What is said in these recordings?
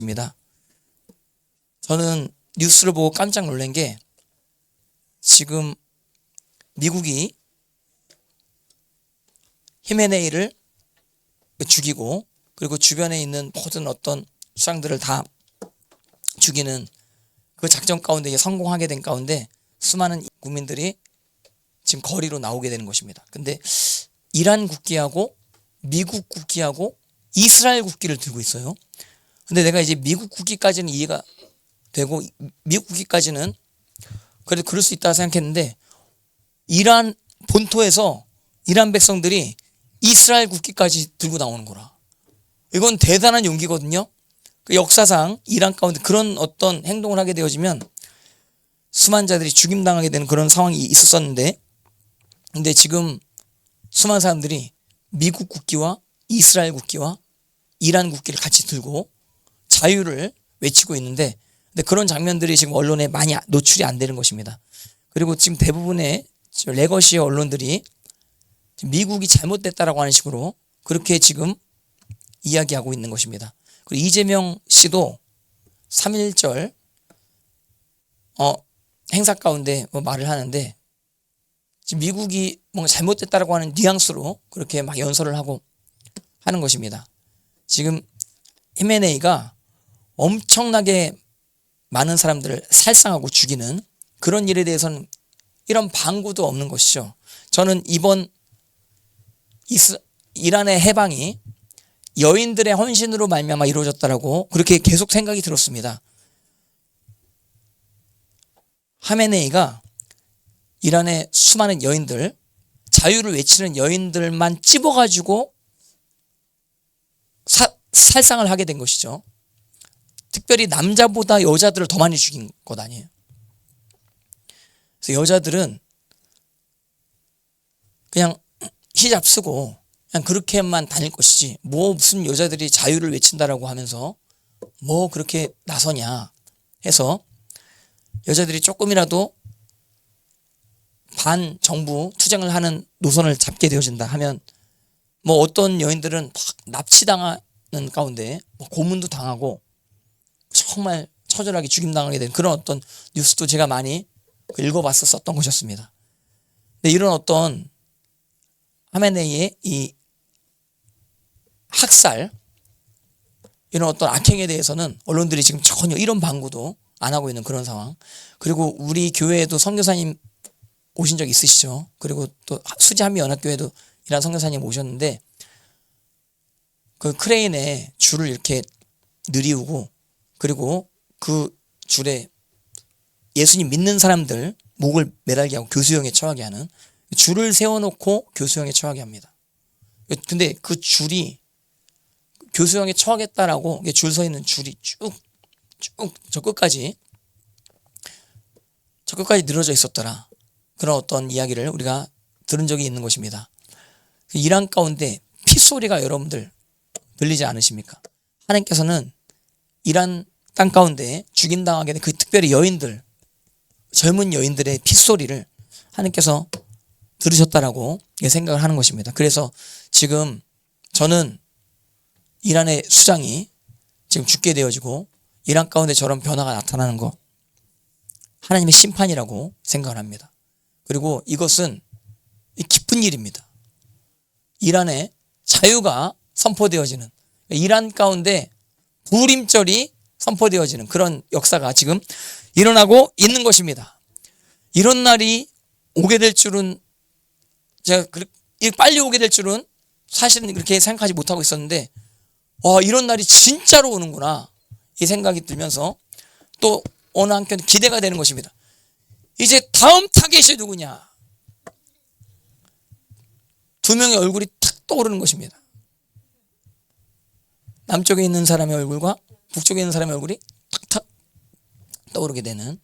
입니다. 저는 뉴스를 보고 깜짝 놀란 게 지금 미국이 히메네이를 죽이고 그리고 주변에 있는 모든 어떤 수장들을 다 죽이는 그 작전 가운데 성공하게 된 가운데 수많은 국민들이 지금 거리로 나오게 되는 것입니다. 근데 이란 국기하고 미국 국기하고 이스라엘 국기를 들고 있어요. 근데 내가 이제 미국 국기까지는 이해가 되고 미국 국기까지는 그래도 그럴 수 있다 생각했는데 이란 본토에서 이란 백성들이 이스라엘 국기까지 들고 나오는 거라. 이건 대단한 용기거든요. 그 역사상 이란 가운데 그런 어떤 행동을 하게 되어지면 수많은 자들이 죽임당하게 되는 그런 상황이 있었었는데, 근데 지금 수많은 사람들이 미국 국기와 이스라엘 국기와 이란 국기를 같이 들고 자유를 외치고 있는데, 근데 그런 장면들이 지금 언론에 많이 노출이 안 되는 것입니다. 그리고 지금 대부분의 레거시 언론들이 미국이 잘못됐다라고 하는 식으로 그렇게 지금 이야기하고 있는 것입니다. 그리고 이재명 씨도 3.1절 행사 가운데 말을 하는데 지금 미국이 뭔가 잘못됐다라고 하는 뉘앙스로 그렇게 막 연설을 하고 하는 것입니다. 지금 히메네이가 엄청나게 많은 사람들을 살상하고 죽이는 그런 일에 대해서는 이런 방구도 없는 것이죠. 저는 이번 이란의 해방이 여인들의 헌신으로 말미암아 이루어졌다라고 그렇게 계속 생각이 들었습니다. 하메네이가 이란의 수많은 여인들, 자유를 외치는 여인들만 찝어가지고 살상을 하게 된 것이죠. 특별히 남자보다 여자들을 더 많이 죽인 것 아니에요. 그래서 여자들은 그냥 히잡 쓰고 그냥 그렇게만 다닐 것이지 뭐 무슨 여자들이 자유를 외친다라고 하면서 뭐 그렇게 나서냐 해서 여자들이 조금이라도 반정부 투쟁을 하는 노선을 잡게 되어진다 하면 뭐 어떤 여인들은 막 납치당하는 가운데 뭐 고문도 당하고 정말 처절하게 죽임당하게 된 그런 어떤 뉴스도 제가 많이 읽어봤었던 것이었습니다. 근데 이런 어떤 하메네이의 이 학살, 이런 어떤 악행에 대해서는 언론들이 지금 전혀 이런 방구도 안 하고 있는 그런 상황. 그리고 우리 교회에도 선교사님 오신 적 있으시죠? 그리고 또 수지한미연합교회도 이란 선교사님 오셨는데 그 크레인에 줄을 이렇게 느리우고 그리고 그 줄에 예수님 믿는 사람들 목을 매달게 하고 교수형에 처하게 하는 줄을 세워놓고 교수형에 처하게 합니다. 근데 그 줄이 교수형에 처하겠다라고 줄 서 있는 줄이 쭉 저 끝까지 늘어져 있었더라. 그런 어떤 이야기를 우리가 들은 적이 있는 것입니다. 이란 가운데 핏소리가 여러분들 들리지 않으십니까? 하나님께서는 이란 땅 가운데 죽임당하게 된 그 특별히 여인들, 젊은 여인들의 핏소리를 하나님께서 들으셨다라고 생각을 하는 것입니다. 그래서 지금 저는 이란의 수장이 지금 죽게 되어지고 이란 가운데 저런 변화가 나타나는 거 하나님의 심판이라고 생각을 합니다. 그리고 이것은 기쁜 일입니다. 이란의 자유가 선포되어지는, 이란 가운데 부림절이 선포되어지는 그런 역사가 지금 일어나고 있는 것입니다. 이런 날이 오게 될 줄은 제가 빨리 오게 될 줄은 사실은 그렇게 생각하지 못하고 있었는데 이런 날이 진짜로 오는구나 이 생각이 들면서 또 어느 한편 기대가 되는 것입니다. 이제 다음 타겟이 누구냐? 두 명의 얼굴이 탁 떠오르는 것입니다. 남쪽에 있는 사람의 얼굴과 북쪽에 있는 사람의 얼굴이 탁탁 떠오르게 되는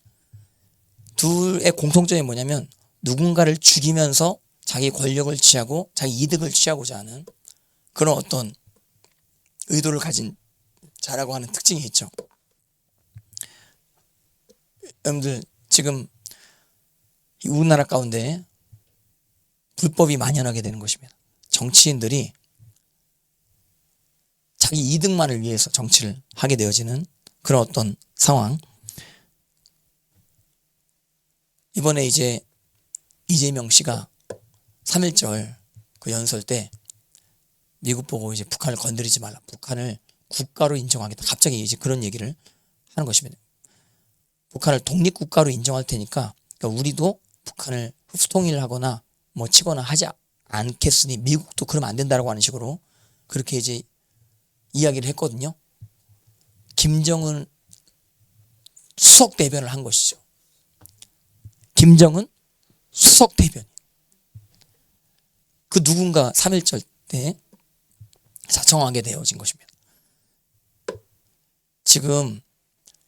둘의 공통점이 뭐냐면 누군가를 죽이면서 자기 권력을 취하고 자기 이득을 취하고자 하는 그런 어떤 의도를 가진 자라고 하는 특징이 있죠. 여러분들 지금 우리나라 가운데 불법이 만연하게 되는 것입니다. 정치인들이 자기 이득만을 위해서 정치를 하게 되어지는 그런 어떤 상황. 이번에 이제 이재명 씨가 3.1절 그 연설 때 미국 보고 이제 북한을 건드리지 말라. 북한을 국가로 인정하겠다. 갑자기 이제 그런 얘기를 하는 것입니다. 북한을 독립국가로 인정할 테니까 그러니까 우리도 북한을 흡수통일을 하거나 뭐 치거나 하지 않겠으니 미국도 그러면 안 된다라고 하는 식으로 그렇게 이제 이야기를 했거든요. 김정은 수석 대변을 한 것이죠. 김정은 수석 대변. 그 누군가 3.1절 때 자청하게 되어진 것입니다. 지금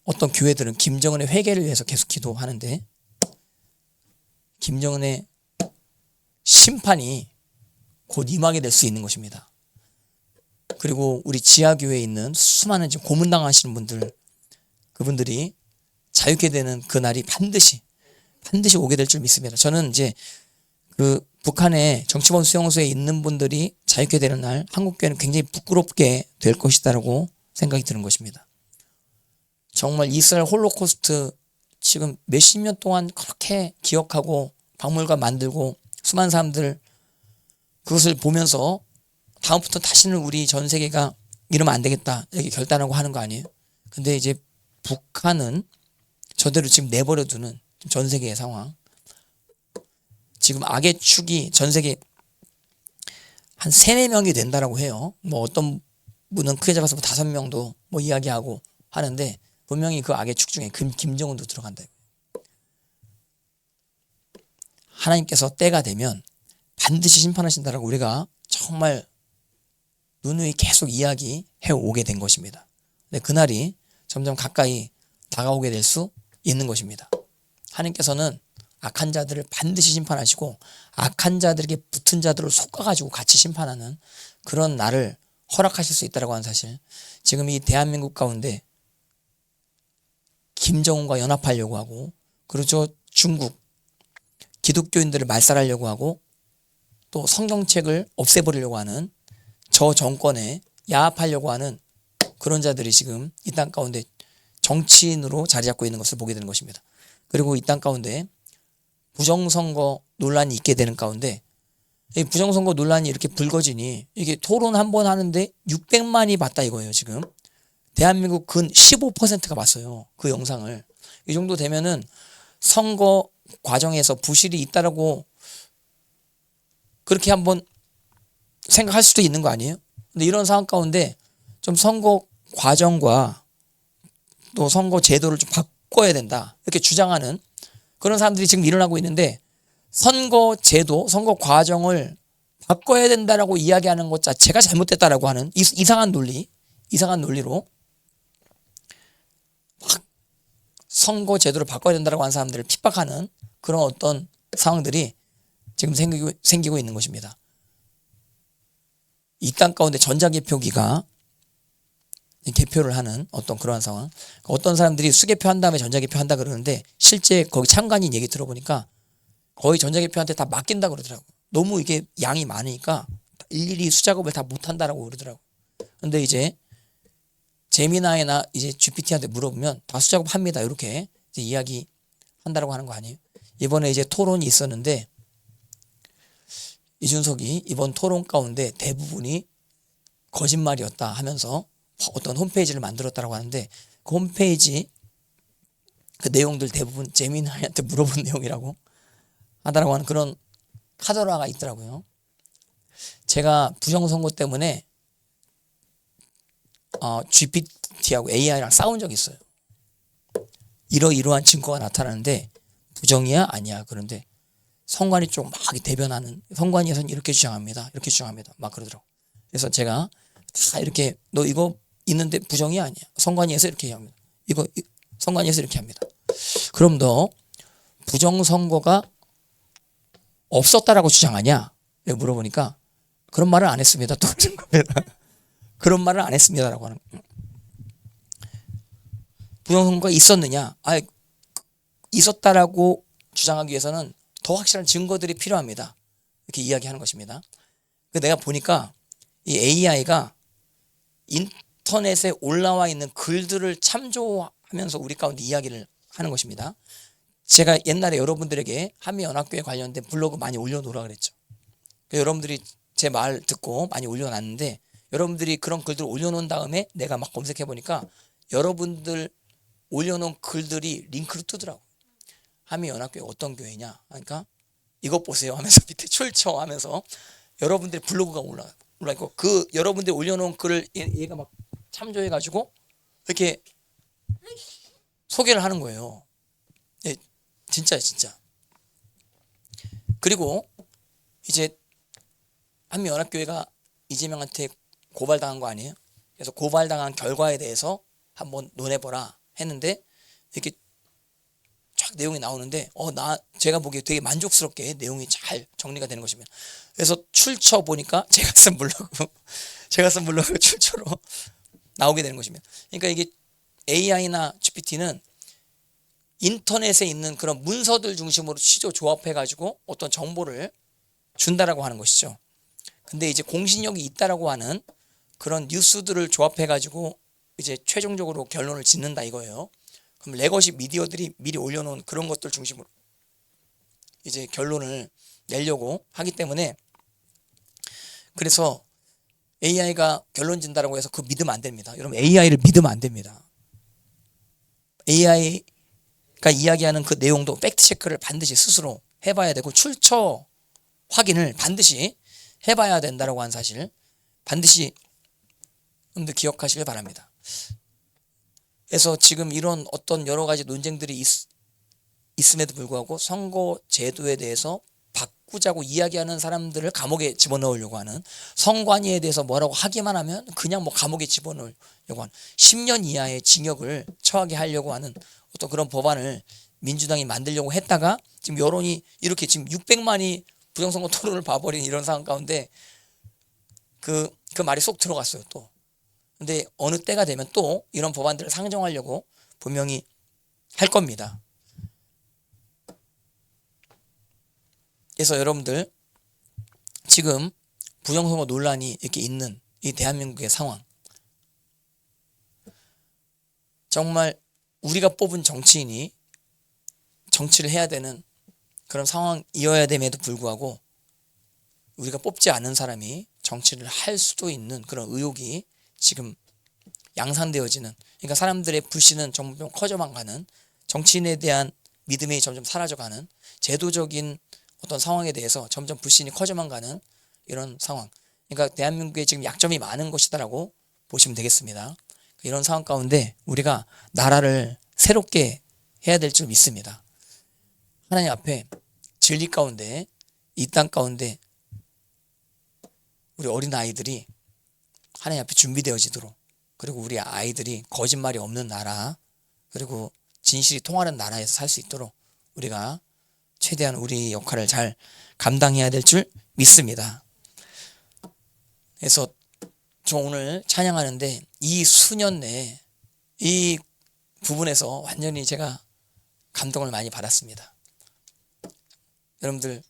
어떤 교회들은 김정은의 회개를 위해서 계속 기도하는데 김정은의 심판이 곧 임하게 될 수 있는 것입니다. 그리고 우리 지하교회에 있는 수많은 지금 고문당하시는 분들, 그분들이 자유케 되는 그날이 반드시 오게 될 줄 믿습니다. 저는 이제 그 북한의 정치범 수용소에 있는 분들이 자유케 되는 날 한국교회는 굉장히 부끄럽게 될 것이다라고 생각이 드는 것입니다. 정말 이스라엘 홀로코스트 지금 몇십 년 동안 그렇게 기억하고 박물관 만들고 수많은 사람들 그것을 보면서 다음부터 다시는 우리 전 세계가 이러면 안 되겠다 이렇게 결단하고 하는 거 아니에요? 근데 이제 북한은 저대로 지금 내버려 두는 전 세계의 상황. 지금 악의 축이 전 세계 한 3-4명이 된다라고 해요. 뭐 어떤 분은 크게 잡아서 5명도 뭐 이야기하고 하는데 분명히 그 악의 축 중에 김정은도 들어간다. 하나님께서 때가 되면 반드시 심판하신다라고 우리가 정말 누누이 계속 이야기해 오게 된 것입니다. 근데 그날이 점점 가까이 다가오게 될 수 있는 것입니다. 하나님께서는 악한 자들을 반드시 심판하시고 악한 자들에게 붙은 자들을 솎아가지고 같이 심판하는 그런 날을 허락하실 수 있다고 하는 사실. 지금 이 대한민국 가운데 김정은과 연합하려고 하고 그리고 중국 기독교인들을 말살하려고 하고 또 성경책을 없애버리려고 하는 저 정권에 야합하려고 하는 그런 자들이 지금 이 땅 가운데 정치인으로 자리 잡고 있는 것을 보게 되는 것입니다. 그리고 이 땅 가운데 부정선거 논란이 있게 되는 가운데 이 부정선거 논란이 이렇게 불거지니 이게 토론 한 번 하는데 600만이 봤다 이거예요. 지금 대한민국 근 15%가 봤어요. 그 영상을. 이 정도 되면은 선거 과정에서 부실이 있다라고 그렇게 한번 생각할 수도 있는 거 아니에요? 근데 이런 상황 가운데 좀 선거 과정과 또 선거 제도를 좀 바꿔야 된다 이렇게 주장하는 그런 사람들이 지금 일어나고 있는데 선거 제도, 선거 과정을 바꿔야 된다라고 이야기하는 것 자체가 잘못됐다라고 하는 이상한 논리로 막 선거 제도를 바꿔야 된다라고 하는 사람들을 핍박하는 그런 어떤 상황들이 지금 생기고 있는 것입니다. 이 땅 가운데 전자개표기가 개표를 하는 어떤 그러한 상황. 어떤 사람들이 수개표 한 다음에 전자개표 한다 그러는데 실제 거기 참관인 얘기 들어보니까 거의 전자개표한테 다 맡긴다 그러더라고요. 너무 이게 양이 많으니까 일일이 수작업을 다 못한다라고 그러더라고요. 근데 이제 제미나이나 이제 GPT한테 물어보면 다 수작업 합니다. 이렇게 이제 이야기 한다라고 하는 거 아니에요? 이번에 이제 토론이 있었는데 이준석이 이번 토론 가운데 대부분이 거짓말이었다 하면서 어떤 홈페이지를 만들었다고 하는데 그 홈페이지 그 내용들 대부분 제미나이한테 물어본 내용이라고 하다라고 하는 그런 카더라가 있더라고요. 제가 부정선거 때문에 GPT하고 AI랑 싸운 적이 있어요. 이러이러한 증거가 나타나는데 부정이야? 아니야. 그런데 선관위 쪽 막 대변하는 선관위에서는 이렇게 주장합니다. 이렇게 주장합니다. 막 그러더라고. 그래서 제가 다 이렇게 너 이거 있는데 부정이 아니야. 선관위에서 이렇게 합니다. 이거 선관위에서 이렇게 합니다. 그럼 너 부정선거가 없었다라고 주장하냐? 내가 물어보니까 그런 말을 안 했습니다. 또 그런 말을 안 했습니다라고 하는 거예요. 부정선거가 있었느냐? 있었다라고 주장하기 위해서는 더 확실한 증거들이 필요합니다. 이렇게 이야기하는 것입니다. 내가 보니까 이 AI가 인터넷에 올라와 있는 글들을 참조하면서 우리 가운데 이야기를 하는 것입니다. 제가 옛날에 여러분들에게 한미연합교회 관련된 블로그 많이 올려놓으라 그랬죠. 여러분들이 제 말 듣고 많이 올려놨는데, 여러분들이 그런 글들을 올려놓은 다음에 내가 막 검색해 보니까 여러분들 올려놓은 글들이 링크로 뜨더라고요. 한미연합교회 어떤 교회냐, 그러니까 이것 보세요 하면서 밑에 출처 하면서 여러분들의 블로그가 올라있고, 그 여러분들이 올려놓은 글을 얘가 막 참조해 가지고 이렇게 소개를 하는 거예요. 예, 진짜예요, 진짜. 그리고 이제 한미연합교회가 이재명한테 고발당한 거 아니에요? 그래서 고발당한 결과에 대해서 한번 논해보라 했는데, 이렇게 쫙 내용이 나오는데 제가 보기에 되게 만족스럽게 내용이 잘 정리가 되는 것입니다. 그래서 출처 보니까 제가 쓴 블로그 출처로 나오게 되는 것입니다. 그러니까 이게 AI나 GPT는 인터넷에 있는 그런 문서들 중심으로 취조 조합해 가지고 어떤 정보를 준다라고 하는 것이죠. 근데 이제 공신력이 있다라고 하는 그런 뉴스들을 조합해 가지고 이제 최종적으로 결론을 짓는다 이거예요. 그럼 레거시 미디어들이 미리 올려놓은 그런 것들 중심으로 이제 결론을 내려고 하기 때문에, 그래서 AI가 결론 진다라고 해서 그거 믿으면 안 됩니다. 여러분, AI를 믿으면 안 됩니다. AI가 이야기하는 그 내용도 팩트 체크를 반드시 스스로 해봐야 되고, 출처 확인을 반드시 해봐야 된다라고 하는 사실 반드시 여러분들 기억하시길 바랍니다. 그래서 지금 이런 어떤 여러 가지 논쟁들이 있음에도 불구하고 선거 제도에 대해서 바꾸자고 이야기하는 사람들을 감옥에 집어넣으려고 하는, 선관위에 대해서 뭐라고 하기만 하면 그냥 뭐 감옥에 집어넣으려고 하는, 10년 이하의 징역을 처하게 하려고 하는 어떤 그런 법안을 민주당이 만들려고 했다가 지금 여론이 이렇게 지금 600만이 부정선거 토론을 봐버린 이런 상황 가운데 그 말이 쏙 들어갔어요 또. 근데 어느 때가 되면 또 이런 법안들을 상정하려고 분명히 할 겁니다. 그래서 여러분들, 지금 부정선거 논란이 이렇게 있는 이 대한민국의 상황, 정말 우리가 뽑은 정치인이 정치를 해야 되는 그런 상황이어야 됨에도 불구하고 우리가 뽑지 않은 사람이 정치를 할 수도 있는 그런 의혹이 지금 양산되어지는, 그러니까 사람들의 불신은 점점 커져만 가는, 정치인에 대한 믿음이 점점 사라져가는, 제도적인 어떤 상황에 대해서 점점 불신이 커져만 가는 이런 상황. 그러니까 대한민국에 지금 약점이 많은 것이다라고 보시면 되겠습니다. 이런 상황 가운데 우리가 나라를 새롭게 해야 될 줄 믿습니다. 하나님 앞에 진리 가운데, 이 땅 가운데 우리 어린 아이들이 하나님 앞에 준비되어지도록, 그리고 우리 아이들이 거짓말이 없는 나라, 그리고 진실이 통하는 나라에서 살 수 있도록 우리가 최대한 우리 역할을 잘 감당해야 될 줄 믿습니다. 그래서 저 오늘 찬양하는데 이 수년 내에 이 부분에서 완전히 제가 감동을 많이 받았습니다. 여러분들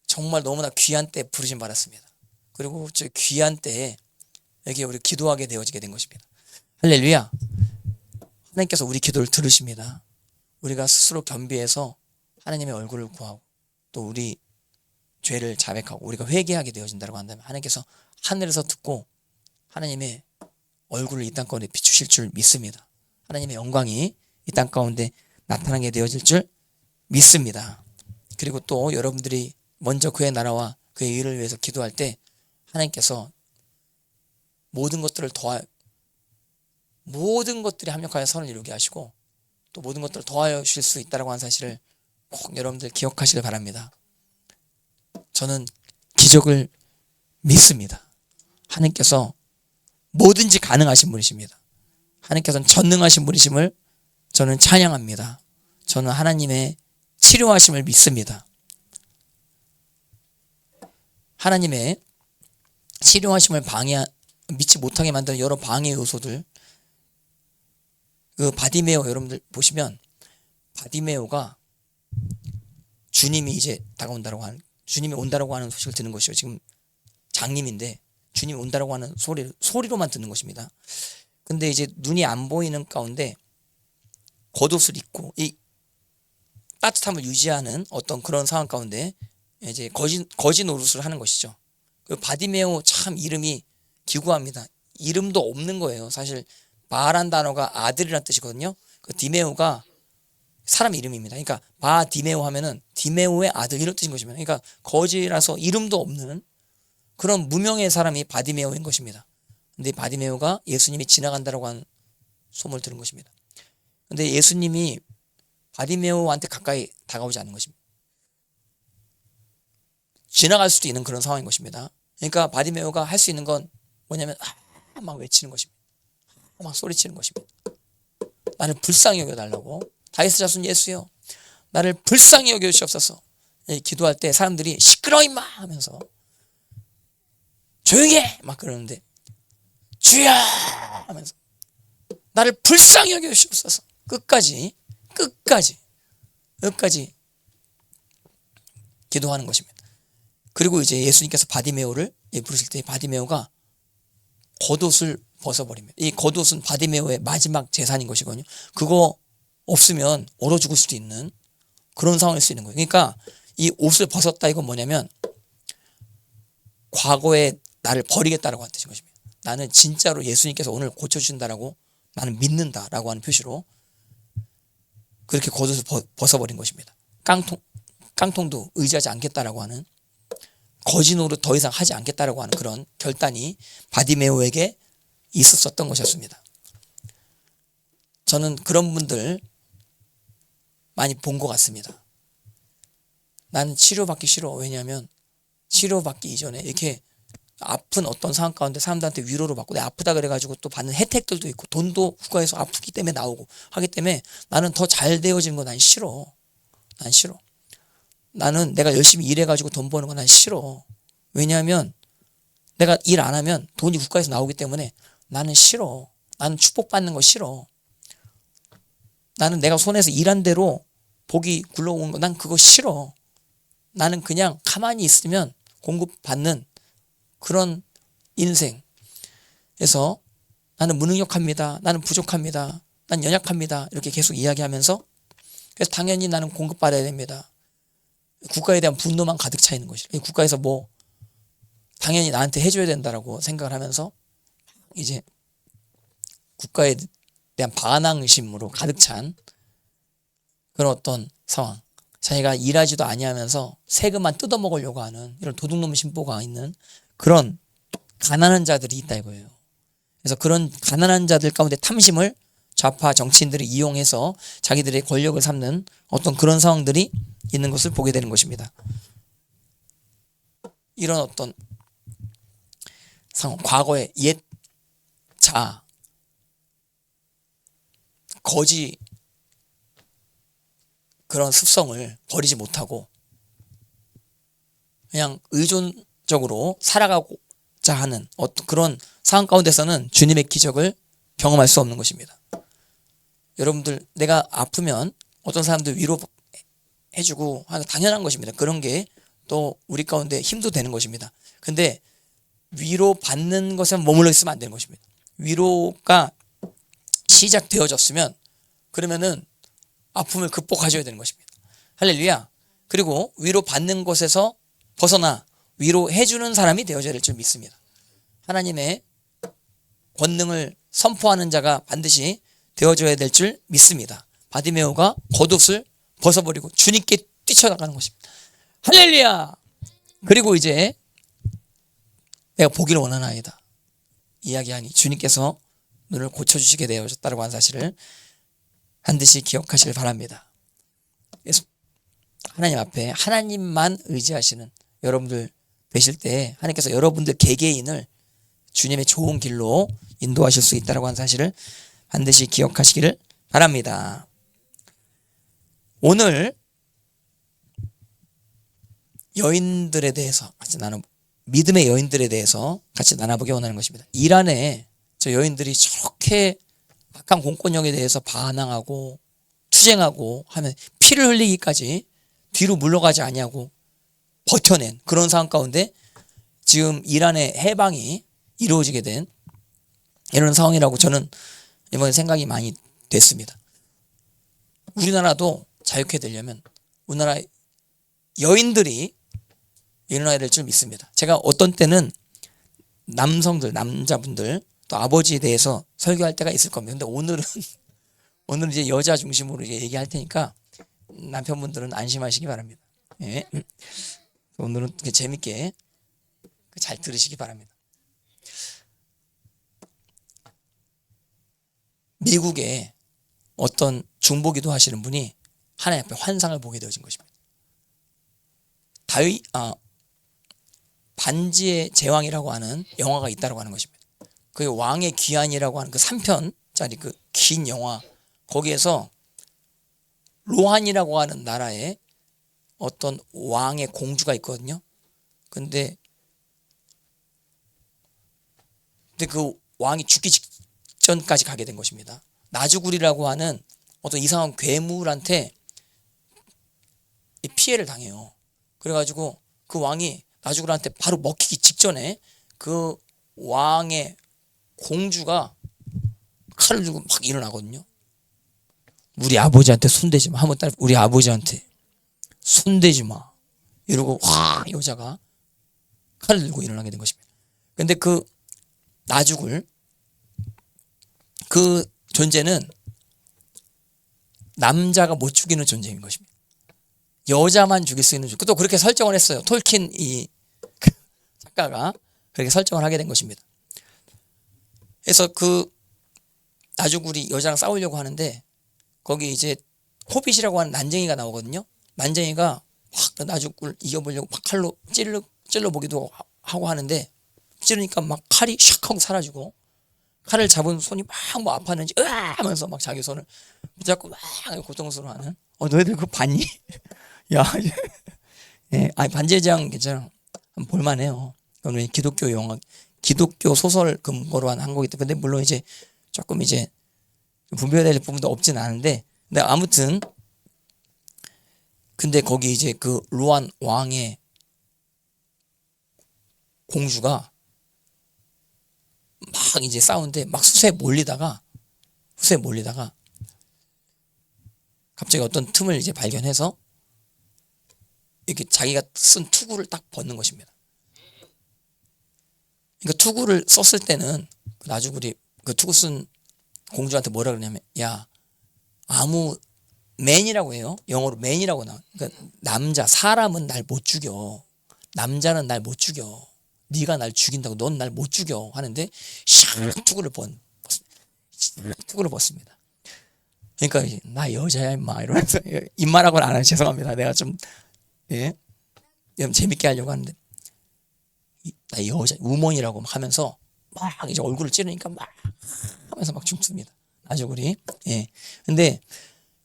정말 너무나 귀한 때 부르심 받았습니다. 그리고 저 귀한 때에 여기 우리 기도하게 되어지게 된 것입니다. 할렐루야. 하나님께서 우리 기도를 들으십니다. 우리가 스스로 겸비해서 하나님의 얼굴을 구하고 또 우리 죄를 자백하고 우리가 회개하게 되어진다고 한다면 하나님께서 하늘에서 듣고 하나님의 얼굴을 이 땅 가운데 비추실 줄 믿습니다. 하나님의 영광이 이 땅 가운데 나타나게 되어질 줄 믿습니다. 그리고 또 여러분들이 먼저 그의 나라와 그의 일을 위해서 기도할 때 하나님께서 모든 것들이 합력하여 선을 이루게 하시고 또 모든 것들을 더하여 주실 수 있다고 하는 사실을 꼭 여러분들 기억하시길 바랍니다. 저는 기적을 믿습니다. 하나님께서 뭐든지 가능하신 분이십니다. 하나님께서는 전능하신 분이심을 저는 찬양합니다. 저는 하나님의 치료하심을 믿습니다. 하나님의 치료하심을 믿지 못하게 만드는 여러 방해 요소들, 그 바디메오 여러분들 보시면 바디메오가 주님이 이제 주님이 온다라고 하는 소식을 듣는 것이요. 지금 장님인데 주님이 온다라고 하는 소리로만 듣는 것입니다. 근데 이제 눈이 안 보이는 가운데 겉옷을 입고 이 따뜻함을 유지하는 어떤 그런 상황 가운데 이제 거짓 노릇을 하는 것이죠. 그 바디메오 참 이름이 기구합니다. 이름도 없는 거예요. 사실 바란 단어가 아들이란 뜻이거든요. 그 디메오가 사람 이름입니다. 그러니까 바디메오 하면은 디메오의 아들 이런 뜻인 것입니다. 그러니까 거지라서 이름도 없는 그런 무명의 사람이 바디메오인 것입니다. 근데 바디메오가 예수님이 지나간다라고 하는 소문을 들은 것입니다. 근데 예수님이 바디메오한테 가까이 다가오지 않는 것입니다. 지나갈 수도 있는 그런 상황인 것입니다. 그러니까 바디메오가 할 수 있는 건 뭐냐면 막 외치는 것입니다. 막 소리치는 것입니다. 나를 불쌍히 여겨달라고. 다윗의 자손 예수여 나를 불쌍히 여겨주시옵소서. 기도할 때 사람들이 시끄러워 임마 하면서 조용히 해 막 그러는데 주여 하면서 나를 불쌍히 여겨주시옵소서. 끝까지 기도하는 것입니다. 그리고 이제 예수님께서 바디메오를 부르실 때 바디메오가 겉옷을 벗어버립니다. 이 겉옷은 바디메오의 마지막 재산인 것이거든요. 그거 없으면 얼어 죽을 수도 있는 그런 상황일 수 있는 거예요. 그러니까 이 옷을 벗었다 이건 뭐냐면 과거에 나를 버리겠다라고 하는 뜻인 것입니다. 나는 진짜로 예수님께서 오늘 고쳐주신다라고 나는 믿는다라고 하는 표시로 그렇게 겉옷을 벗어버린 것입니다. 깡통도 의지하지 않겠다라고 하는 거짓 노릇 더 이상 하지 않겠다라고 하는 그런 결단이 바디메오에게 있었던 것이었습니다. 저는 그런 분들 많이 본 것 같습니다. 나는 치료받기 싫어. 왜냐하면 치료받기 이전에 이렇게 아픈 어떤 상황 가운데 사람들한테 위로를 받고 내가 아프다 그래가지고 또 받는 혜택들도 있고 돈도 국가에서 아프기 때문에 나오고 하기 때문에 나는 더 잘 되어지는 거 난 싫어. 난 싫어. 나는 내가 열심히 일해가지고 돈 버는 거 난 싫어. 왜냐하면 내가 일 안 하면 돈이 국가에서 나오기 때문에 나는 싫어. 나는 축복받는 거 싫어. 나는 내가 손에서 일한 대로 복이 굴러오는 거 난 그거 싫어. 나는 그냥 가만히 있으면 공급받는 그런 인생. 그래서 나는 무능력합니다. 나는 부족합니다. 난 연약합니다. 이렇게 계속 이야기하면서 그래서 당연히 나는 공급받아야 됩니다. 국가에 대한 분노만 가득 차 있는 것이죠. 국가에서 뭐 당연히 나한테 해줘야 된다라고 생각을 하면서 이제 국가에 대한 반항심으로 가득 찬 그런 어떤 상황. 자기가 일하지도 아니하면서 세금만 뜯어먹으려고 하는 이런 도둑놈 심보가 있는 그런 가난한 자들이 있다 이거예요. 그래서 그런 가난한 자들 가운데 탐심을 좌파 정치인들이 이용해서 자기들의 권력을 삼는 어떤 그런 상황들이 있는 것을 보게 되는 것입니다. 이런 어떤 상황, 과거의 옛 자, 거지 그런 습성을 버리지 못하고 그냥 의존적으로 살아가고자 하는 어떤 그런 상황 가운데서는 주님의 기적을 경험할 수 없는 것입니다. 여러분들 내가 아프면 어떤 사람들 위로해주고 하는 당연한 것입니다. 그런 게 또 우리 가운데 힘도 되는 것입니다. 근데 위로받는 것에 머물러 있으면 안 되는 것입니다. 위로가 시작되어졌으면 그러면은 아픔을 극복하셔야 되는 것입니다. 할렐루야. 그리고 위로받는 것에서 벗어나 위로해주는 사람이 되어져야 될 줄 믿습니다. 하나님의 권능을 선포하는 자가 반드시 되어져야 될 줄 믿습니다. 바디메오가 겉옷을 벗어버리고 주님께 뛰쳐나가는 것입니다. 할렐루야. 그리고 이제 내가 보기를 원하나이다 이야기하니 주님께서 눈을 고쳐주시게 되어졌다고 하는 사실을 반드시 기억하시길 바랍니다. 그래서 하나님 앞에 하나님만 의지하시는 여러분들 되실 때 하나님께서 여러분들 개개인을 주님의 좋은 길로 인도하실 수 있다고 하는 사실을 반드시 기억하시기를 바랍니다. 오늘 여인들에 대해서 같이 믿음의 여인들에 대해서 같이 나눠보기 원하는 것입니다. 이란에 저 여인들이 저렇게 악한 공권력에 대해서 반항하고 투쟁하고 하면 피를 흘리기까지 뒤로 물러가지 아니하고 버텨낸 그런 상황 가운데 지금 이란의 해방이 이루어지게 된 이런 상황이라고 저는 이번에 생각이 많이 됐습니다. 우리나라도 자유케 되려면 우리나라 여인들이 일어나야 될 줄 믿습니다. 제가 어떤 때는 남자분들 또 아버지에 대해서 설교할 때가 있을 겁니다. 근데 오늘은 이제 여자 중심으로 이제 얘기할 테니까 남편분들은 안심하시기 바랍니다. 예. 오늘은 재밌게 잘 들으시기 바랍니다. 미국에 어떤 중보기도 하시는 분이 하나님 앞에 환상을 보게 되어진 것입니다. 반지의 제왕이라고 하는 영화가 있다고 하는 것입니다. 그 왕의 귀환이라고 하는 그 3편짜리 그 긴 영화, 거기에서 로한이라고 하는 나라에 어떤 왕의 공주가 있거든요. 근데 그 왕이 죽기 직전까지 가게 된 것입니다. 나주구리라고 하는 어떤 이상한 괴물한테 피해를 당해요. 그래가지고 그 왕이 나주구리한테 바로 먹히기 직전에 그 왕의 공주가 칼을 들고 막 일어나거든요. 우리 아버지한테 손대지 마. 한번 따라 우리 아버지한테 손대지 마. 이러고 여자가 칼을 들고 일어나게 된 것입니다. 근데 그 나주굴 그 존재는 남자가 못 죽이는 존재인 것입니다. 여자만 죽일 수 있는 또 그렇게 설정을 했어요. 톨킨 이 작가가 그렇게 설정을 하게 된 것입니다. 그래서 그 나주굴이 여자랑 싸우려고 하는데 거기 이제 호빗이라고 하는 난쟁이가 나오거든요. 난쟁이가 막 나주굴 이겨보려고 막 칼로 찔러보기도 하고 하는데 찌르니까 막 칼이 샥 하고 사라지고 칼을 잡은 손이 막 뭐 아팠는지 으아 하면서 막 자기 손을 붙잡고 막 고통스러워하는. 너희들 그거 봤니? 야, 예, 아니 반지의 제왕 괜찮아. 한번 볼만해요. 그건 기독교 영화, 기독교 소설 근거로 한 거기 때문에. 근데 물론 이제 조금 이제 분별될 부분도 없진 않은데, 근데 아무튼 근데 거기 이제 그 루안 왕의 공주가 막 이제 싸우는데 막 숯에 몰리다가 갑자기 어떤 틈을 이제 발견해서 이렇게 자기가 쓴 투구를 딱 벗는 것입니다. 그러니까 투구를 썼을 때는 나주구리 그 투구 쓴 공주한테 뭐라 그러냐면, 야, 맨이라고 해요. 영어로 맨이라고 나와. 그러니까 남자, 사람은 날 못 죽여. 남자는 날 못 죽여. 네가 날 죽인다고 넌 날 못 죽여 하는데 샥 투구를 벗습니다. 그러니까 나 여자야 임마 이러면서 입말하고는 안 하면 죄송합니다. 내가 좀 재밌게 하려고 하는데 나 여자 우먼이라고 하면서 막 이제 얼굴을 찌르니까 막 하면서 막 춤춥니다. 나주구리. 예. 근데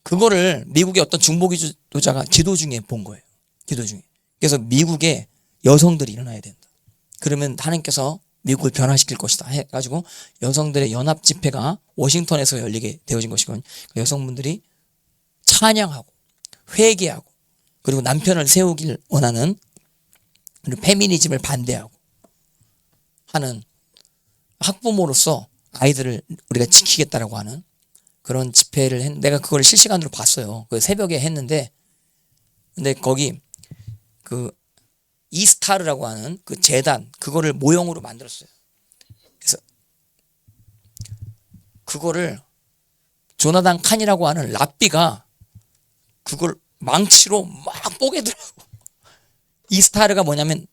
그거를 미국의 어떤 중보기도자가 기도 중에 본 거예요. 기도 중에. 그래서 미국의 여성들이 일어나야 된다. 그러면 하나님께서 미국을 변화시킬 것이다 해가지고 여성들의 연합 집회가 워싱턴에서 열리게 되어진 것이거든요. 여성분들이 찬양하고 회개하고 그리고 남편을 세우길 원하는 그리고 페미니즘을 반대하고 하는 학부모로서 아이들을 우리가 지키겠다라고 하는 그런 집회를 내가 그걸 실시간으로 봤어요. 그 새벽에 했는데 근데 거기 그 이스타르라고 하는 그 재단 그거를 모형으로 만들었어요. 그래서 그거를 조나단 칸이라고 하는 랍비가 그걸 망치로 막 뽀개더라고. 이스타르가 뭐냐면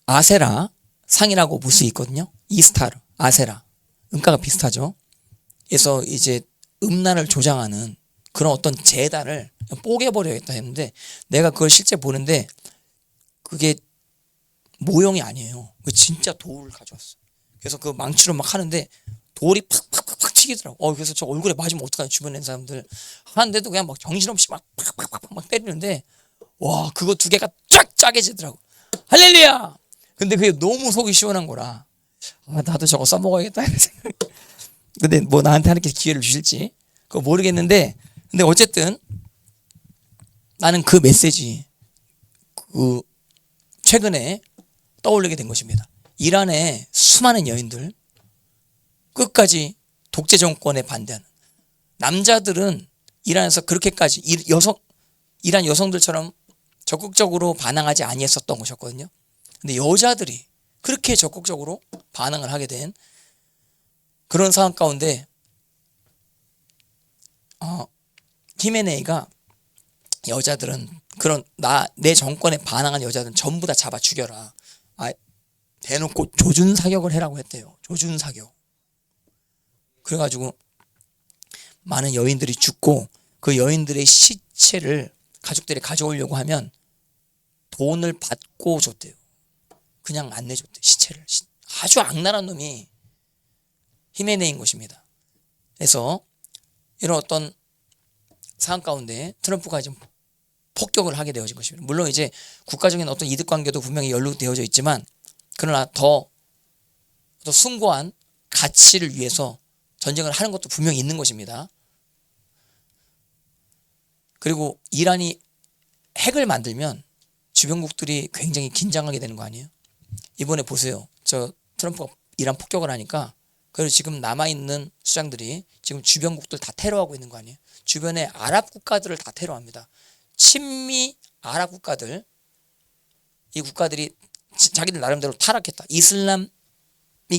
아세라 상이라고 볼 수 있거든요. 이스타르, 아세라 음가가 비슷하죠. 그래서 이제 음란을 조장하는 그런 어떤 재단을 뽀개버려야겠다 했는데 내가 그걸 실제 보는데 그게 모형이 아니에요. 그 진짜 돌을 가져왔어. 그래서 그 망치로 막 하는데 돌이 팍팍팍팍 치기더라고. 그래서 저 얼굴에 맞으면 어떡하냐 주변에 있는 사람들 하는데도 그냥 막 정신없이 막 팍팍팍팍 막 때리는데 와 그거 두 개가 쫙 짜게지더라고. 할렐루야. 근데 그게 너무 속이 시원한 거라 나도 저거 써먹어야겠다 이런 생각. 근데 뭐 나한테 하나님께서 기회를 주실지 그거 모르겠는데 근데 어쨌든 나는 그 메시지 그 최근에 떠올리게 된 것입니다. 이란의 수많은 여인들, 끝까지 독재 정권에 반대하는, 남자들은 이란에서 그렇게까지 이란 여성들처럼 적극적으로 반항하지 아니했었던 것이었거든요. 근데 여자들이 그렇게 적극적으로 반항을 하게 된 그런 상황 가운데 히메네이가 여자들은 그런 내 정권에 반항한 여자들은 전부 다 잡아 죽여라. 대놓고 조준 사격을 해라고 했대요. 조준 사격. 그래가지고 많은 여인들이 죽고 그 여인들의 시체를 가족들이 가져오려고 하면 돈을 받고 줬대요. 그냥 안 내줬대요. 시체를. 아주 악랄한 놈이 히메네인 것입니다. 그래서 이런 어떤 상황 가운데 트럼프가 좀 폭격을 하게 되어진 것입니다. 물론 이제 국가적인 어떤 이득관계도 분명히 연루되어져 있지만 그러나 더 숭고한 가치를 위해서 전쟁을 하는 것도 분명히 있는 것입니다. 그리고 이란이 핵을 만들면 주변국들이 굉장히 긴장하게 되는 거 아니에요? 이번에 보세요. 트럼프가 이란 폭격을 하니까 그리고 지금 남아있는 수장들이 지금 주변국들 다 테러하고 있는 거 아니에요? 주변의 아랍 국가들을 다 테러합니다. 친미 아랍 국가들, 이 국가들이 자기들 나름대로 타락했다. 이슬람이긴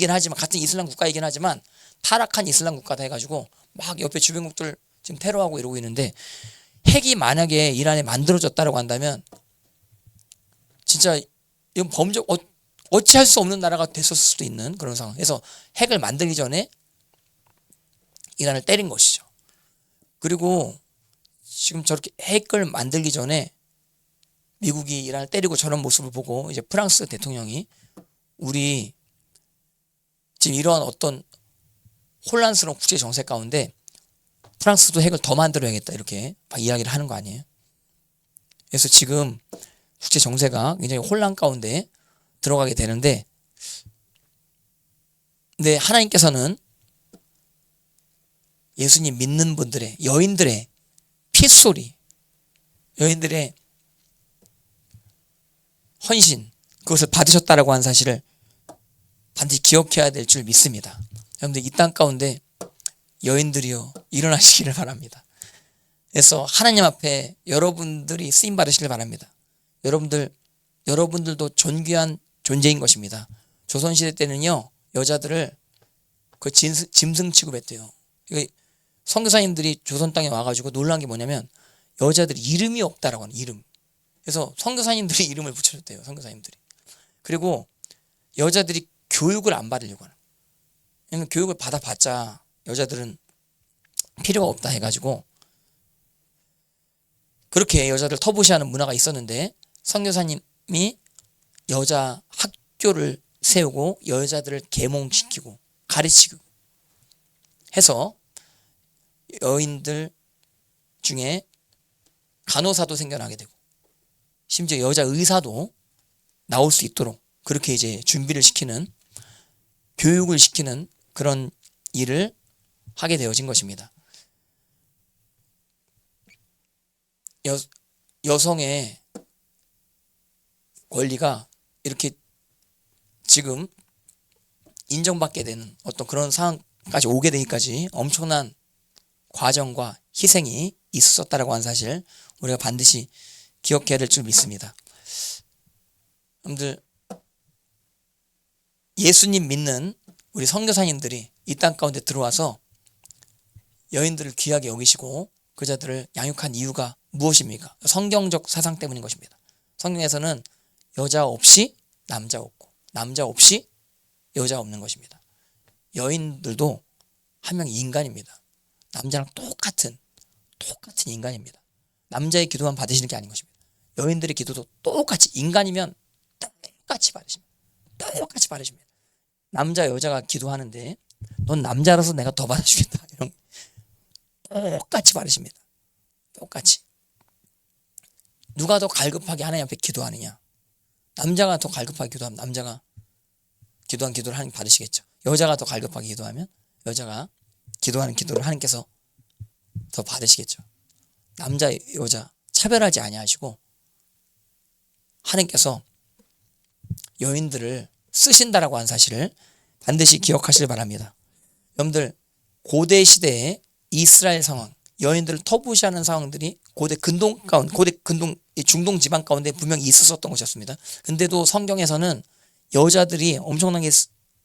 하지만 같은 이슬람 국가이긴 하지만 타락한 이슬람 국가다 해가지고 막 옆에 주변국들 지금 테러하고 이러고 있는데 핵이 만약에 이란에 만들어졌다고 한다면 진짜 이건 어찌할 수 없는 나라가 됐을 수도 있는 그런 상황. 그래서 핵을 만들기 전에 이란을 때린 것이죠. 그리고 지금 저렇게 핵을 만들기 전에 미국이 이란을 때리고 저런 모습을 보고 이제 프랑스 대통령이 우리 지금 이러한 어떤 혼란스러운 국제 정세 가운데 프랑스도 핵을 더 만들어야겠다 이렇게 막 이야기를 하는 거 아니에요? 그래서 지금 국제 정세가 굉장히 혼란 가운데 들어가게 되는데, 근데 하나님께서는 예수님 믿는 분들의 여인들의 핏소리, 여인들의 헌신, 그것을 받으셨다라고 하는 사실을 반드시 기억해야 될 줄 믿습니다. 여러분들 이 땅 가운데 여인들이여 일어나시기를 바랍니다. 그래서 하나님 앞에 여러분들이 쓰임 받으시길 바랍니다. 여러분들도 존귀한 존재인 것입니다. 조선시대 때는요 여자들을 그 짐승 취급했대요. 선교사님들이 조선 땅에 와가지고 놀란 게 뭐냐면 여자들이 이름이 없다라고 하는 이름. 그래서 선교사님들이 이름을 붙여줬대요. 선교사님들이. 그리고 여자들이 교육을 안 받으려고 하는. 왜냐면 교육을 받아봤자 여자들은 필요가 없다 해가지고 그렇게 여자들 터부시하는 문화가 있었는데 선교사님이 여자 학교를 세우고 여자들을 계몽시키고 가르치고 해서 여인들 중에 간호사도 생겨나게 되고 심지어 여자 의사도 나올 수 있도록 그렇게 이제 준비를 시키는 교육을 시키는 그런 일을 하게 되어진 것입니다. 여성의 권리가 이렇게 지금 인정받게 되는 어떤 그런 상황까지 오게 되기까지 엄청난 과정과 희생이 있었다라고 하는 사실 우리가 반드시 기억해야 될 줄 믿습니다. 여러분들 예수님 믿는 우리 선교사님들이 이 땅 가운데 들어와서 여인들을 귀하게 여기시고 그자들을 양육한 이유가 무엇입니까? 성경적 사상 때문인 것입니다. 성경에서는 여자 없이 남자 없고 남자 없이 여자 없는 것입니다. 여인들도 한 명의 인간입니다. 남자랑 똑같은 인간입니다. 남자의 기도만 받으시는 게 아닌 것입니다. 여인들의 기도도 똑같이 인간이면 똑같이 받으십니다. 똑같이 받으십니다. 남자 여자가 기도하는데 넌 남자라서 내가 더 받아주겠다 이런 똑같이 받으십니다. 똑같이. 누가 더 갈급하게 하나님 앞에 기도하느냐? 남자가 더 갈급하게 기도하면 남자가 기도한 기도를 하나님 받으시겠죠. 여자가 더 갈급하게 기도하면 여자가 기도하는 기도를 하나님께서 더 받으시겠죠. 남자 여자 차별하지 아니하시고 하나님께서 여인들을 쓰신다라고 하는 사실을 반드시 기억하시길 바랍니다. 여러분들 고대 시대의 이스라엘 상황, 여인들을 터부시하는 상황들이 고대 근동 가운데, 고대 근동 중동 지방 가운데 분명히 있었던 것이었습니다. 근데도 성경에서는 여자들이 엄청나게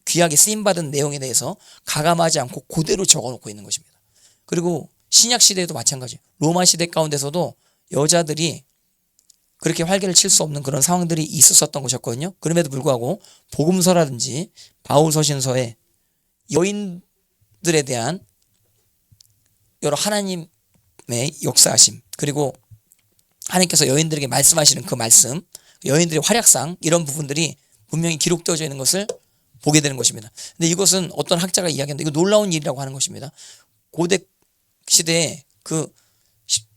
귀하게 쓰임받은 내용에 대해서 가감하지 않고 그대로 적어놓고 있는 것입니다. 그리고 신약 시대에도 마찬가지, 로마 시대 가운데서도 여자들이 그렇게 활개를 칠 수 없는 그런 상황들이 있었던 것이었거든요. 그럼에도 불구하고 복음서라든지 바울서신서에 여인들에 대한 여러 하나님의 역사하심, 그리고 하나님께서 여인들에게 말씀하시는 그 말씀, 여인들의 활약상, 이런 부분들이 분명히 기록되어져 있는 것을 보게 되는 것입니다. 근데 이것은 어떤 학자가 이야기하는데 이거 놀라운 일이라고 하는 것입니다. 고대 시대에 그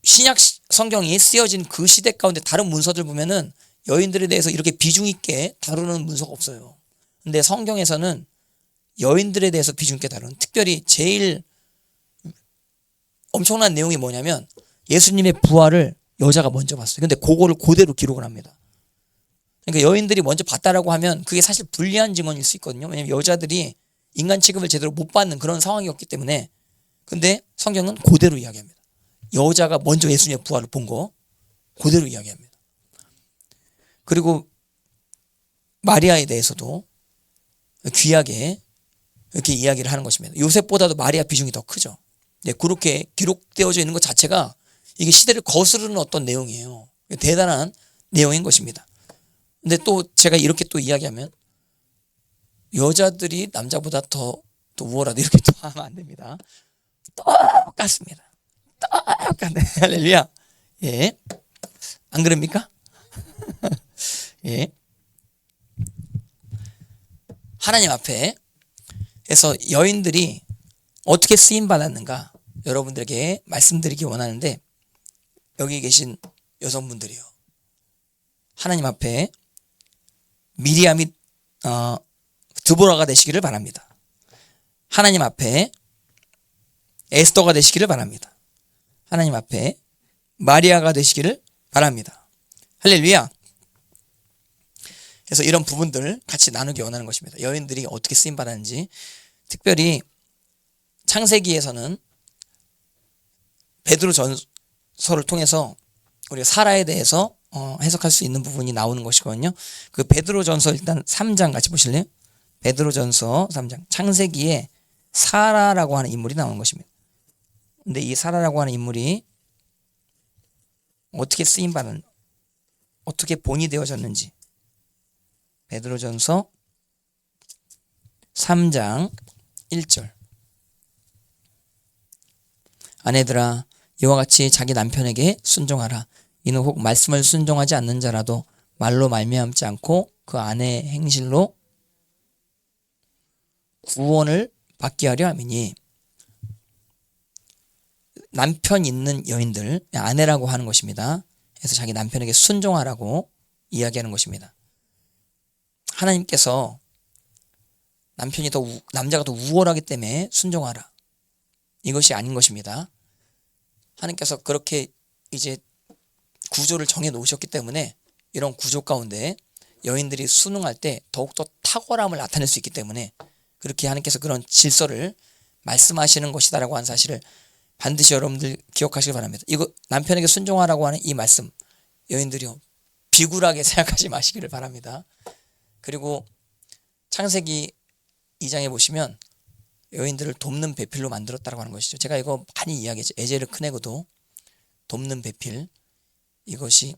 신약 성경이 쓰여진 그 시대 가운데 다른 문서들 보면은 여인들에 대해서 이렇게 비중 있게 다루는 문서가 없어요. 근데 성경에서는 여인들에 대해서 비중 있게 다루는, 특별히 제일 엄청난 내용이 뭐냐면 예수님의 부활을 여자가 먼저 봤어요. 근데 그거를 그대로 기록을 합니다. 그러니까 여인들이 먼저 봤다라고 하면 그게 사실 불리한 증언일 수 있거든요. 왜냐하면 여자들이 인간 취급을 제대로 못 받는 그런 상황이었기 때문에. 근데 성경은 그대로 이야기합니다. 여자가 먼저 예수님의 부활을 본 거 그대로 이야기합니다. 그리고 마리아에 대해서도 귀하게 이렇게 이야기를 하는 것입니다. 요셉보다도 마리아 비중이 더 크죠. 네, 그렇게 기록되어져 있는 것 자체가 이게 시대를 거스르는 어떤 내용이에요. 대단한 내용인 것입니다. 근데 또 제가 이렇게 또 이야기하면 여자들이 남자보다 더 우월하다 이렇게 또 하면 안 됩니다. 똑같습니다. 똑같네. 할렐루야. 예. 안 그럽니까? 예. 하나님 앞에 에서 여인들이 어떻게 쓰임 받았는가 여러분들에게 말씀드리기 원하는데, 여기 계신 여성분들이요, 하나님 앞에 미리아 및 드보라가 되시기를 바랍니다. 하나님 앞에 에스더가 되시기를 바랍니다. 하나님 앞에 마리아가 되시기를 바랍니다. 할렐루야. 그래서 이런 부분들 같이 나누기 원하는 것입니다. 여인들이 어떻게 쓰임 받았는지. 특별히 창세기에서는 베드로 전서를 통해서 우리가 사라에 대해서 해석할 수 있는 부분이 나오는 것이거든요. 그 베드로 전서 일단 3장 같이 보실래요? 베드로 전서 3장. 창세기에 사라라고 하는 인물이 나오는 것입니다. 근데 이 사라라고 하는 인물이 어떻게 쓰임받은, 어떻게 본이 되어졌는지. 베드로 전서 3장 1절. 아내들아, 이와 같이 자기 남편에게 순종하라. 이는 혹 말씀을 순종하지 않는 자라도 말로 말미암지 않고 그 아내의 행실로 구원을 받게 하려 함이니. 남편 있는 여인들, 아내라고 하는 것입니다. 그래서 자기 남편에게 순종하라고 이야기하는 것입니다. 하나님께서 남편이 남자가 더 우월하기 때문에 순종하라, 이것이 아닌 것입니다. 하나님께서 그렇게 이제 구조를 정해 놓으셨기 때문에 이런 구조 가운데 여인들이 순응할 때 더욱더 탁월함을 나타낼 수 있기 때문에 그렇게 하나님께서 그런 질서를 말씀하시는 것이다라고 하는 사실을 반드시 여러분들 기억하시기 바랍니다. 이거 남편에게 순종하라고 하는 이 말씀, 여인들이요, 비굴하게 생각하지 마시기를 바랍니다. 그리고 창세기 2장에 보시면 여인들을 돕는 배필로 만들었다고 하는 것이죠. 제가 이거 많이 이야기했죠. 에제르 크네고도 돕는 배필, 이것이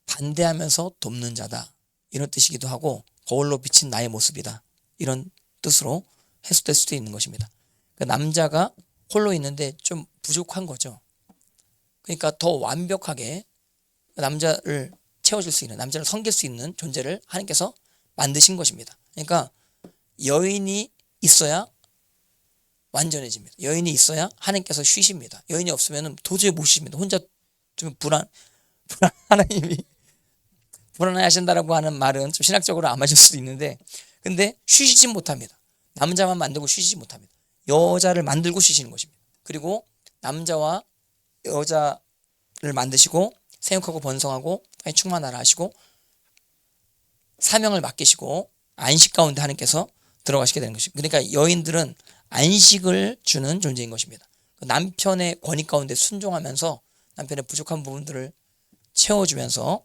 반대하면서 돕는 자다, 이런 뜻이기도 하고, 거울로 비친 나의 모습이다, 이런 뜻으로 해석될 수도 있는 것입니다. 그러니까 남자가 홀로 있는데 좀 부족한 거죠. 그러니까 더 완벽하게 남자를 채워줄 수 있는, 남자를 섬길 수 있는 존재를 하나님께서 만드신 것입니다. 그러니까 여인이 있어야 완전해집니다. 여인이 있어야 하나님께서 쉬십니다. 여인이 없으면 도저히 못 쉬십니다. 혼자 좀 하나님이 불안해 하신다라고 하는 말은 좀 신학적으로 안 맞을 수도 있는데, 근데 쉬시지 못합니다. 남자만 만들고 쉬시지 못합니다. 여자를 만들고 쉬시는 것입니다. 그리고 남자와 여자를 만드시고 생육하고 번성하고 충만하라 하시고 사명을 맡기시고 안식 가운데 하나님께서 들어가시게 되는 것입니다. 그러니까 여인들은 안식을 주는 존재인 것입니다. 남편의 권위 가운데 순종하면서 남편의 부족한 부분들을 채워주면서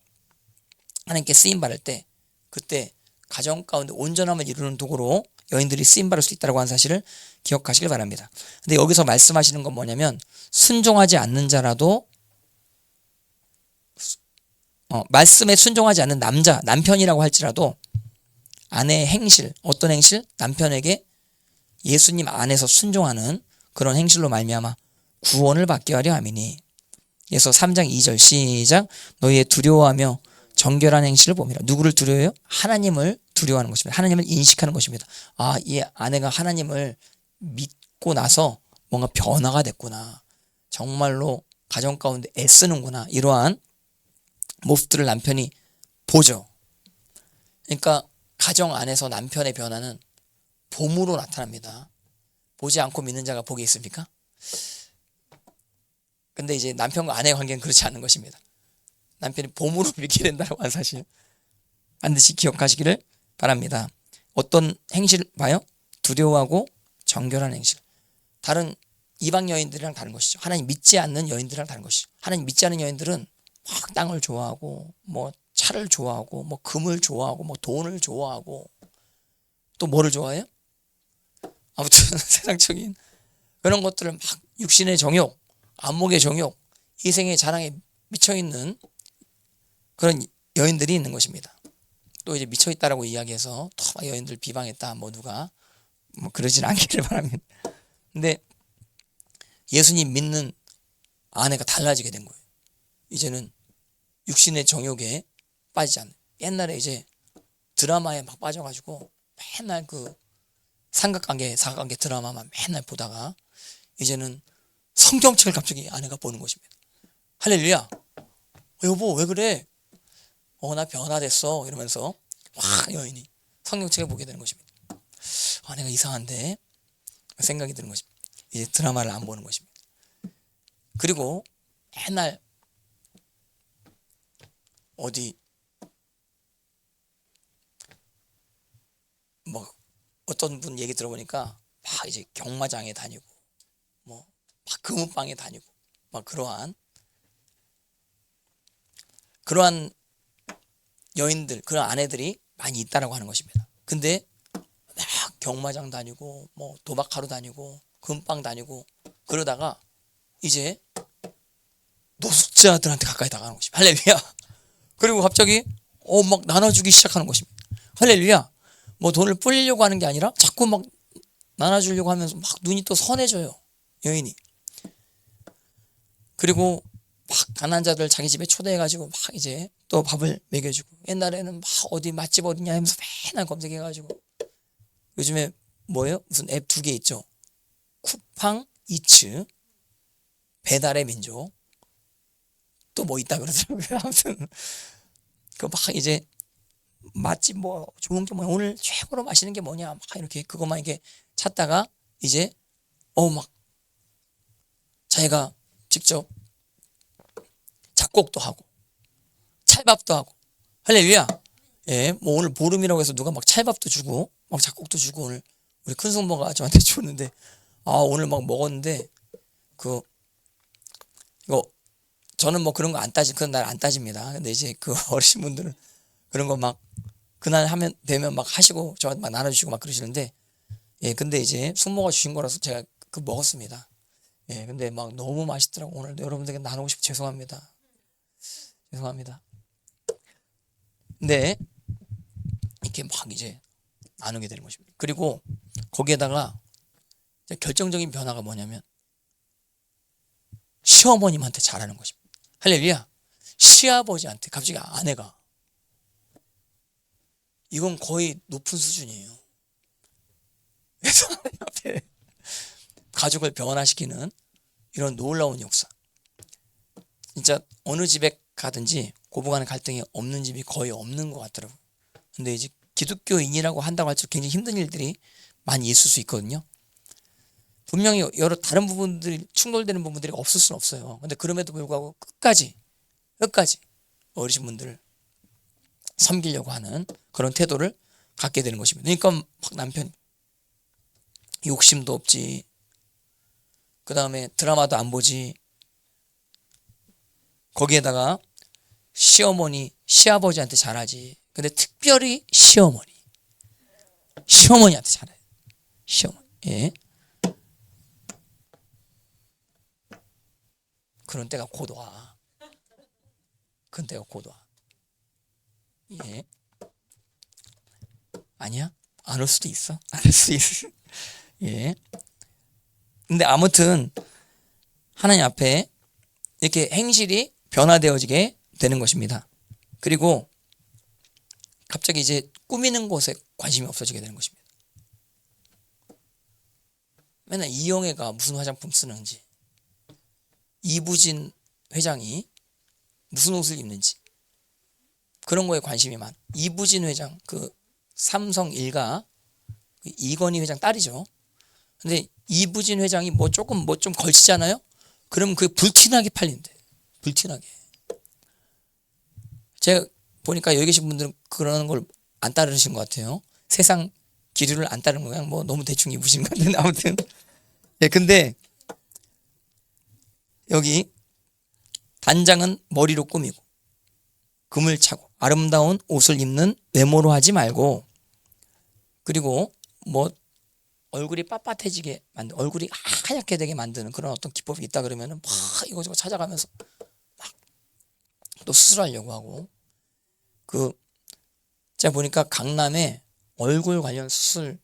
하나님께 쓰임 받을 때 그때 가정 가운데 온전함을 이루는 도구로 여인들이 쓰임 받을 수 있다고 하는 사실을 기억하시길 바랍니다. 근데 여기서 말씀하시는 건 뭐냐면 순종하지 않는 자라도 말씀에 순종하지 않는 남편이라고 할지라도 아내의 행실, 어떤 행실? 남편에게 예수님 안에서 순종하는 그런 행실로 말미암아 구원을 받게 하려 함이니. 그래서 3장 2절 시작. 너희의 두려워하며 정결한 행실을 봅니다. 누구를 두려워해요? 하나님을 두려워하는 것입니다. 하나님을 인식하는 것입니다. 아, 이 아내가 하나님을 믿고 나서 뭔가 변화가 됐구나. 정말로 가정 가운데 애쓰는구나. 이러한 모습들을 남편이 보죠. 그러니까 가정 안에서 남편의 변화는 봄으로 나타납니다. 보지 않고 믿는 자가 복이 있습니까? 근데 이제 남편과 아내의 관계는 그렇지 않은 것입니다. 남편이 봄으로 믿게 된다고 하는 사실 반드시 기억하시기를 바랍니다. 어떤 행실 봐요? 두려워하고 정결한 행실. 다른 이방 여인들이랑 다른 것이죠. 하나님 믿지 않는 여인들이랑 다른 것이죠. 하나님 믿지 않는 여인들은 막 땅을 좋아하고 뭐 차를 좋아하고 뭐 금을 좋아하고 뭐 돈을 좋아하고 또 뭐를 좋아해요? 아무튼 세상적인 그런 것들을 막 육신의 정욕, 안목의 정욕, 이생의 자랑에 미쳐있는 그런 여인들이 있는 것입니다. 또 이제 미쳐있다라고 이야기해서 또 여인들 비방했다 뭐 누가 뭐 그러진 않기를 바랍니다. 근데 예수님 믿는 아내가 달라지게 된 거예요. 이제는 육신의 정욕에 빠지지 않는. 옛날에 이제 드라마에 막 빠져가지고 맨날 그 삼각관계, 사각관계 드라마만 맨날 보다가 이제는 성경책을 갑자기 아내가 보는 것입니다. 할렐루야. 여보 왜 그래? 나 변화됐어 이러면서 막 여인이 성경책을 보게 되는 것입니다. 아내가 이상한데 생각이 드는 것입니다. 이제 드라마를 안 보는 것입니다. 그리고 맨날 어디 뭐 어떤 분 얘기 들어보니까 막 이제 경마장에 다니고 뭐 막 금은방에 다니고 막 그러한 여인들, 그런 아내들이 많이 있다라고 하는 것입니다. 근데 막 경마장 다니고 뭐 도박하러 다니고 금방 다니고 그러다가 이제 노숙자들한테 가까이 다가가는 것입니다. 할렐루야. 그리고 갑자기 막 나눠주기 시작하는 것입니다. 할렐루야. 뭐 돈을 뿌리려고 하는 게 아니라 자꾸 막 나눠주려고 하면서 막 눈이 또 선해져요. 여인이. 그리고 막 가난한 자들 자기 집에 초대해가지고 막 이제 또 밥을 먹여주고. 옛날에는 막 어디 맛집 어디냐 하면서 맨날 검색해가지고. 요즘에 뭐예요? 무슨 앱 2개 있죠. 쿠팡 이츠, 배달의 민족, 또 뭐 있다 그러더라고요. 아무튼 그 막 이제 맛집 뭐 좋은 게 뭐야, 오늘 최고로 맛있는 게 뭐냐 막 이렇게 그것만 이렇게 찾다가 이제 막 자기가 직접 작곡도 하고 찰밥도 하고. 할렐루야. 예, 뭐 오늘 보름이라고 해서 누가 막 찰밥도 주고 막 작곡도 주고 오늘 우리 큰 숙모가 저한테 줬는데 오늘 막 먹었는데 이거 저는 뭐 그런 거 안 그런 날 안 따집니다. 근데 이제 그 어르신분들은 그런 거 막 그날 되면 막 하시고 저한테 막 나눠주시고 막 그러시는데, 예, 근데 이제 숙모가 주신 거라서 제가 그 먹었습니다. 예, 근데 막 너무 맛있더라고. 오늘 여러분들에게 나누고 싶어 죄송합니다. 근데 이렇게 막 이제 나누게 되는 것입니다. 그리고 거기에다가 결정적인 변화가 뭐냐면 시어머님한테 잘하는 것입니다. 할렐루야. 시아버지한테 갑자기 아내가, 이건 거의 높은 수준이에요. 그래서 앞에 가족을 변화시키는 이런 놀라운 역사. 진짜 어느 집에 가든지 고부간의 갈등이 없는 집이 거의 없는 것 같더라고요. 근데 이제 기독교인이라고 한다고 할수록 굉장히 힘든 일들이 많이 있을 수 있거든요. 분명히 여러 다른 부분들이 충돌되는 부분들이 없을 수는 없어요. 근데 그럼에도 불구하고 끝까지 어르신분들 섬기려고 하는 그런 태도를 갖게 되는 것입니다. 그러니까 막 남편이 욕심도 없지, 그 다음에 드라마도 안 보지, 거기에다가 시어머니, 시아버지한테 잘하지. 근데 특별히 시어머니한테 잘해요. 시어머니. 예. 그런 때가 곧 와. 그런 때가 곧 와. 예. 아니야? 안 올 수도 있어. 안 올 수도 있어. 예. 근데 아무튼 하나님 앞에 이렇게 행실이 변화되어지게 되는 것입니다. 그리고 갑자기 이제 꾸미는 것에 관심이 없어지게 되는 것입니다. 맨날 이영애가 무슨 화장품 쓰는지, 이부진 회장이 무슨 옷을 입는지, 그런 거에 관심이 많아. 이부진 회장, 그 삼성 일가 그 이건희 회장 딸이죠. 근데 이부진 회장이 뭐 좀 걸치잖아요. 그럼 그게 불티나게 팔린대. 불티나게. 제가 보니까 여기 계신 분들은 그런 걸 안 따르신 것 같아요. 세상 기류를 안 따르는 거야. 뭐 너무 대충 입으신 것 같은데 아무튼. 예, 근데 여기 단장은 머리로 꾸미고 금을 차고 아름다운 옷을 입는 외모로 하지 말고, 그리고 뭐 얼굴이 빳빳해지게 만든, 얼굴이 하얗게 되게 만드는 그런 어떤 기법이 있다 그러면은 막 이거저거 찾아가면서 막 또 수술하려고 하고. 그 제가 보니까 강남에 얼굴 관련 수술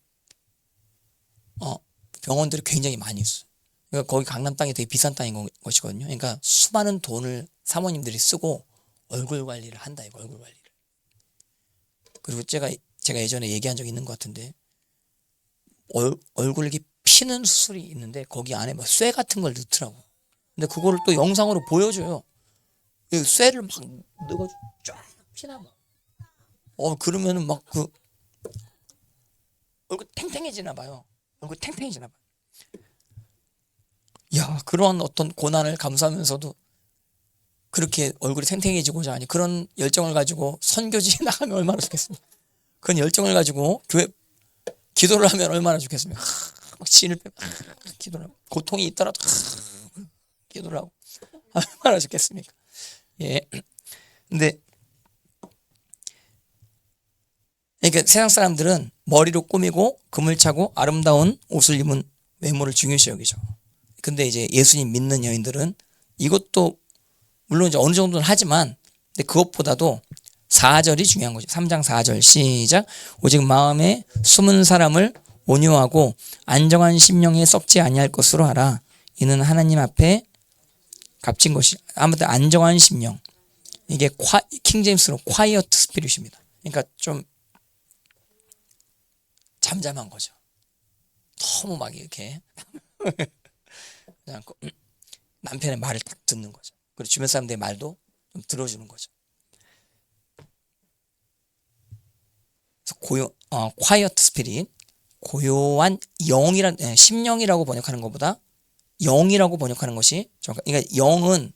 병원들이 굉장히 많이 있어요. 그러니까 거기 강남 땅이 되게 비싼 땅인 것이거든요. 그러니까 수많은 돈을 사모님들이 쓰고 얼굴 관리를 한다, 이거 얼굴 관리를. 그리고 제가 예전에 얘기한 적이 있는 것 같은데, 얼굴 이렇게 피는 수술이 있는데 거기 안에 막 쇠 같은 걸 넣더라고. 근데 그거를 또 영상으로 보여줘요. 이 쇠를 막 넣어가지고 쫙 피나 막. 그러면은 막 그 얼굴 탱탱해지나 봐요. 얼굴 탱탱해지나 봐요. 야, 그런 어떤 고난을 감수하면서도 그렇게 얼굴이 탱탱해지고자 하니, 그런 열정을 가지고 선교지에 나가면 얼마나 좋겠습니까? 그런 열정을 가지고 교회 기도를 하면 얼마나 좋겠습니까? 막 진을 빼고 기도를 하고, 고통이 있더라도 기도를 하고 얼마나 좋겠습니까? 예. 근데 그러니까 세상 사람들은 머리로 꾸미고 금을 차고 아름다운 옷을 입은 외모를 중요시 여기죠. 근데 이제 예수님 믿는 여인들은 이것도 물론 이제 어느 정도는 하지만, 근데 그것보다도 4절이 중요한 거죠. 3장 4절 시작. 오직 마음에 숨은 사람을 온유하고 안정한 심령에 썩지 아니할 것으로 하라. 이는 하나님 앞에 값진 것이. 아무튼 안정한 심령. 이게 킹제임스로 quiet spirit입니다. 그러니까 좀 잠잠한 거죠. 너무 막 이렇게 그냥 남편의 말을 딱 듣는 거죠. 그리고 주변 사람들의 말도 좀 들어주는 거죠. 그래서 quiet spirit, 고요한 영이란, 심령이라고 번역하는 것보다 영이라고 번역하는 것이 정확한. 그러니까 영은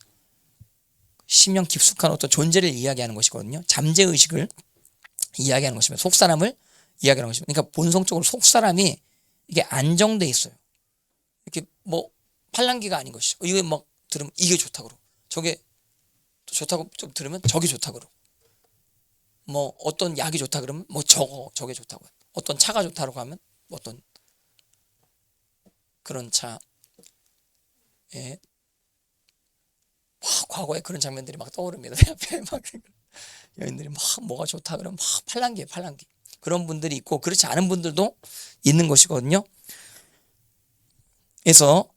심령 깊숙한 어떤 존재를 이야기하는 것이거든요. 잠재 의식을 이야기하는 것입니다. 속 사람을 이야기하는 것입니다. 그러니까 본성적으로 속 사람이 이게 안정돼 있어요. 이렇게 뭐 팔랑귀가 아닌 것이죠. 이게 막 들으면 이게 좋다 그러고, 저게 좋다고 좀 들으면 저게 좋다 그러고, 뭐 어떤 약이 좋다 그러면 뭐 저게 좋다고, 어떤 차가 좋다고 하면 어떤 그런 차. 예. 막 과거에 그런 장면들이 막 떠오릅니다. 내 앞에 막 여인들이 막 뭐가 좋다 그러면 막 팔랑귀에 팔랑귀. 그런 분들이 있고 그렇지 않은 분들도 있는 것이거든요. 그래서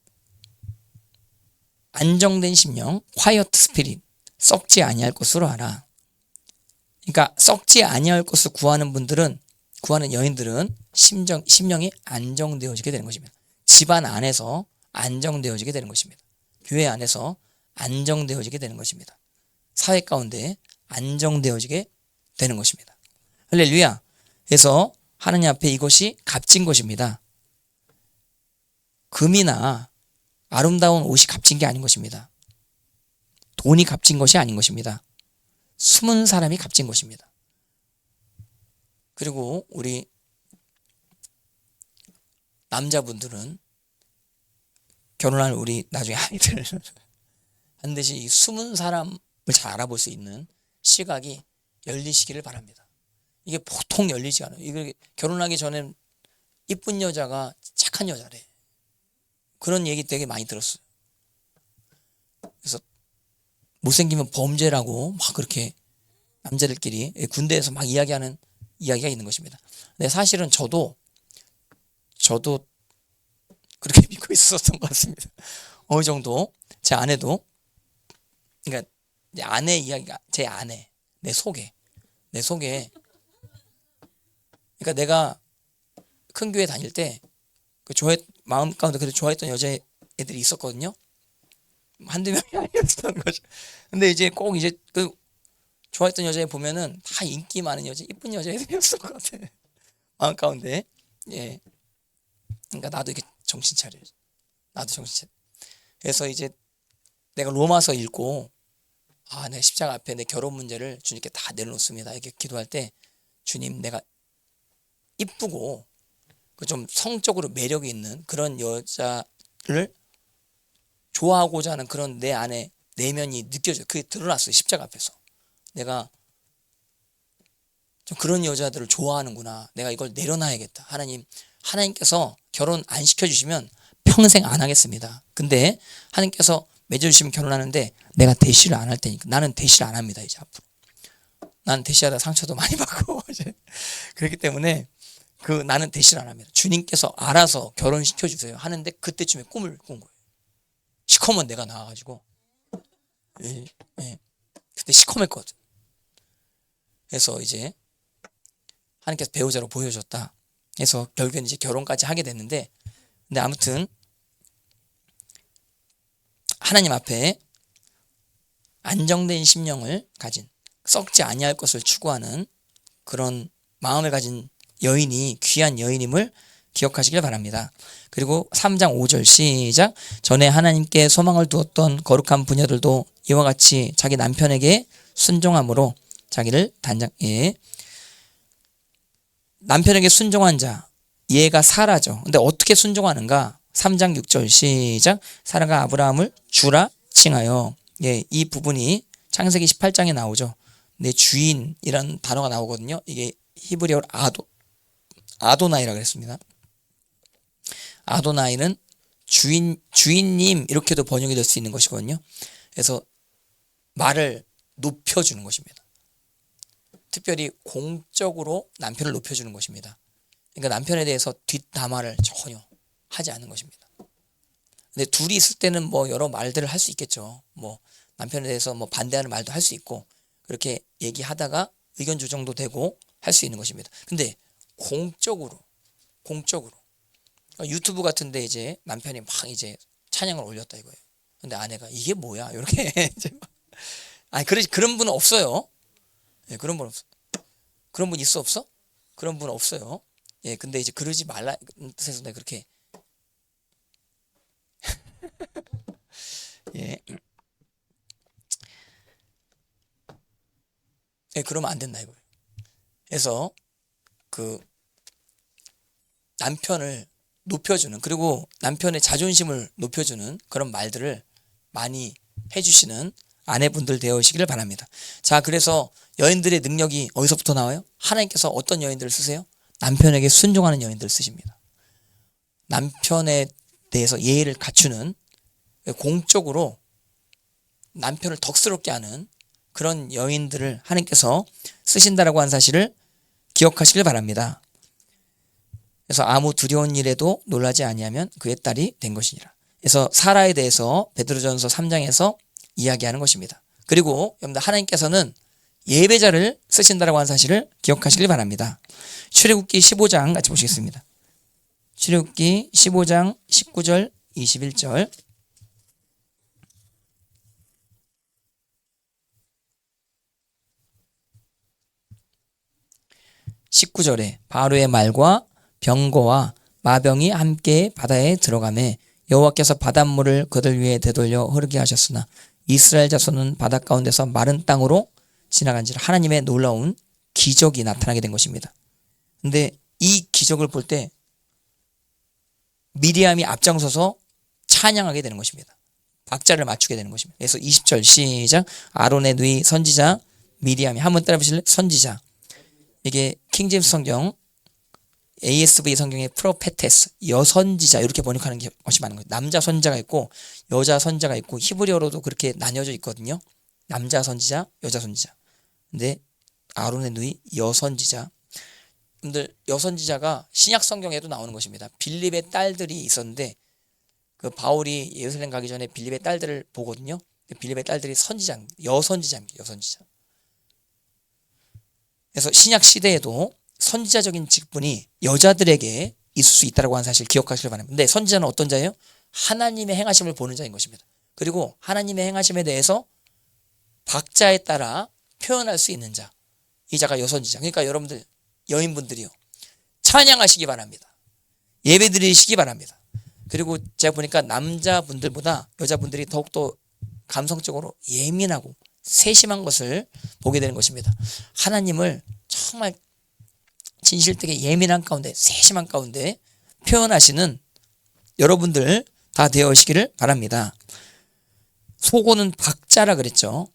안정된 심령, quiet spirit, 썩지 아니할 것으로 하라. 그러니까 썩지 아니할 것을 구하는 여인들은 심령이 안정되어지게 되는 것입니다. 집안 안에서 안정되어지게 되는 것입니다. 교회 안에서 안정되어지게 되는 것입니다. 사회 가운데 안정되어지게 되는 것입니다. 할렐루야. 그래서 하나님 앞에 이것이 값진 것입니다. 금이나 아름다운 옷이 값진 게 아닌 것입니다. 돈이 값진 것이 아닌 것입니다. 숨은 사람이 값진 것입니다. 그리고 우리 남자분들은 결혼할 우리 나중에 아이들 반드시 이 숨은 사람을 잘 알아볼 수 있는 시각이 열리시기를 바랍니다. 이게 보통 열리지 않아요. 이게 결혼하기 전에 이쁜 여자가 착한 여자래. 그런 얘기 되게 많이 들었어요. 그래서 못생기면 범죄라고 막 그렇게 남자들끼리 군대에서 막 이야기하는 이야기가 있는 것입니다. 근데 사실은 저도 그렇게 믿고 있었던 것 같습니다. 어느 정도 제 아내도, 그러니까 내 아내 이야기가, 제 아내, 내 속에 그러니까 내가 큰 교회 다닐 때 그 마음 가운데 그래도 좋아했던 여자애들이 있었거든요. 한두 명이 아니었던 거죠. 근데 이제 꼭 이제 그 좋아했던 여자애 보면은 다 인기 많은 여자, 이쁜 여자애들이었을 것 같아. 마음 가운데. 예. 그러니까 나도 이렇게 정신 차려. 나도 정신 차려. 그래서 이제 내가 로마서 읽고, 내가 십자가 앞에 내 결혼 문제를 주님께 다 내려놓습니다. 이렇게 기도할 때, 주님, 내가 이쁘고 그 좀 성적으로 매력이 있는 그런 여자를 좋아하고자 하는 그런 내 안에 내면이 느껴져요. 그게 드러났어요. 십자가 앞에서. 내가 좀 그런 여자들을 좋아하는구나. 내가 이걸 내려놔야겠다. 하나님께서 결혼 안 시켜주시면 평생 안 하겠습니다. 근데 하나님께서 맺어주시면 결혼하는데 내가 대시를 안 할 테니까. 나는 대시를 안 합니다. 이제 앞으로. 나는 대시하다 상처도 많이 받고 이제 그렇기 때문에 나는 대시를 안 합니다. 주님께서 알아서 결혼시켜주세요 하는데 그때쯤에 꿈을 꾼 거예요. 시커먼 내가 나와가지고 그때 시커맸거든. 그래서 이제 하나님께서 배우자로 보여줬다. 그래서 결국엔 이제 결혼까지 하게 됐는데, 근데 아무튼 하나님 앞에 안정된 심령을 가진, 썩지 아니할 것을 추구하는 그런 마음을 가진 여인이 귀한 여인임을 기억하시길 바랍니다. 그리고 3장 5절 시작. 전에 하나님께 소망을 두었던 거룩한 부녀들도 이와 같이 자기 남편에게 순종함으로 자기를 남편에게 순종한 자, 얘가 사라죠. 근데 어떻게 순종하는가? 3장 6절 시작. 사라가 아브라함을 주라 칭하여. 이 부분이 창세기 18장에 나오죠. 내 주인이라는 단어가 나오거든요. 이게 히브리어로 아도나이라고 했습니다. 아도나이는 주인님 이렇게도 번역이 될 수 있는 것이거든요. 그래서 말을 높여주는 것입니다. 특별히 공적으로 남편을 높여주는 것입니다. 그러니까 남편에 대해서 뒷담화를 전혀 하지 않는 것입니다. 근데 둘이 있을 때는 뭐 여러 말들을 할 수 있겠죠. 뭐 남편에 대해서 뭐 반대하는 말도 할 수 있고 그렇게 얘기하다가 의견 조정도 되고 할 수 있는 것입니다. 근데 공적으로 유튜브 같은데 이제 남편이 막 이제 찬양을 올렸다 이거예요. 근데 아내가 이게 뭐야 이렇게 이제 그런 분은 없어요. 그런 분 없어. 그런 분 있어 없어? 그런 분 없어요. 근데 이제 그러지 말라 뜻에서 내가 그렇게 그러면 안 된다 이거예요. 그래서 남편을 높여주는, 그리고 남편의 자존심을 높여주는 그런 말들을 많이 해주시는 아내분들 되어시기를 바랍니다. 자, 그래서 여인들의 능력이 어디서부터 나와요? 하나님께서 어떤 여인들을 쓰세요? 남편에게 순종하는 여인들을 쓰십니다. 남편에 대해서 예의를 갖추는, 공적으로 남편을 덕스럽게 하는 그런 여인들을 하나님께서 쓰신다라고 하는 사실을 기억하시길 바랍니다. 그래서 아무 두려운 일에도 놀라지 아니하면 그의 딸이 된 것이니라. 그래서 사라에 대해서 베드로전서 3장에서 이야기하는 것입니다. 그리고 여러분들 하나님께서는 예배자를 쓰신다라고 하는 사실을 기억하시길 바랍니다. 출애굽기 15장 같이 보시겠습니다. 출애굽기 15장 19절 21절 19절에 바로의 말과 병거와 마병이 함께 바다에 들어가매 여호와께서 바닷물을 그들 위에 되돌려 흐르게 하셨으나 이스라엘 자손은 바다 가운데서 마른 땅으로 지나간지라. 하나님의 놀라운 기적이 나타나게 된 것입니다. 근데 이 기적을 볼 때 미리암이 앞장서서 찬양하게 되는 것입니다. 박자를 맞추게 되는 것입니다. 그래서 20절 시작. 아론의 누이 선지자 미리암이, 한번 따라 보실래요? 선지자. 이게 킹제임스 성경, ASV 성경의 프로페테스, 여선지자 이렇게 번역하는 것이 많은 거예요. 남자 선지자가 있고 여자 선지자가 있고 히브리어로도 그렇게 나뉘어져 있거든요. 남자 선지자, 여자 선지자. 근데 아론의 누이 여선지자. 여러분들 여선지자가 신약 성경에도 나오는 것입니다. 빌립의 딸들이 있었는데 그 바울이 예루살렘 가기 전에 빌립의 딸들을 보거든요. 빌립의 딸들이 선지자입니다. 여선지자입니다. 여선지자. 그래서 신약 시대에도 선지자적인 직분이 여자들에게 있을 수 있다고 하는 사실 기억하시길 바랍니다. 근데 선지자는 어떤 자예요? 하나님의 행하심을 보는 자인 것입니다. 그리고 하나님의 행하심에 대해서 박자에 따라 표현할 수 있는 자. 이 자가 여선지자. 그러니까 여러분들 여인분들이요, 찬양하시기 바랍니다. 예배 드리시기 바랍니다. 그리고 제가 보니까 남자분들보다 여자분들이 더욱더 감성적으로 예민하고 세심한 것을 보게 되는 것입니다. 하나님을 정말 진실되게 예민한 가운데, 세심한 가운데 표현하시는 여러분들 다 되어시기를 바랍니다. 속어는 박자라 그랬죠.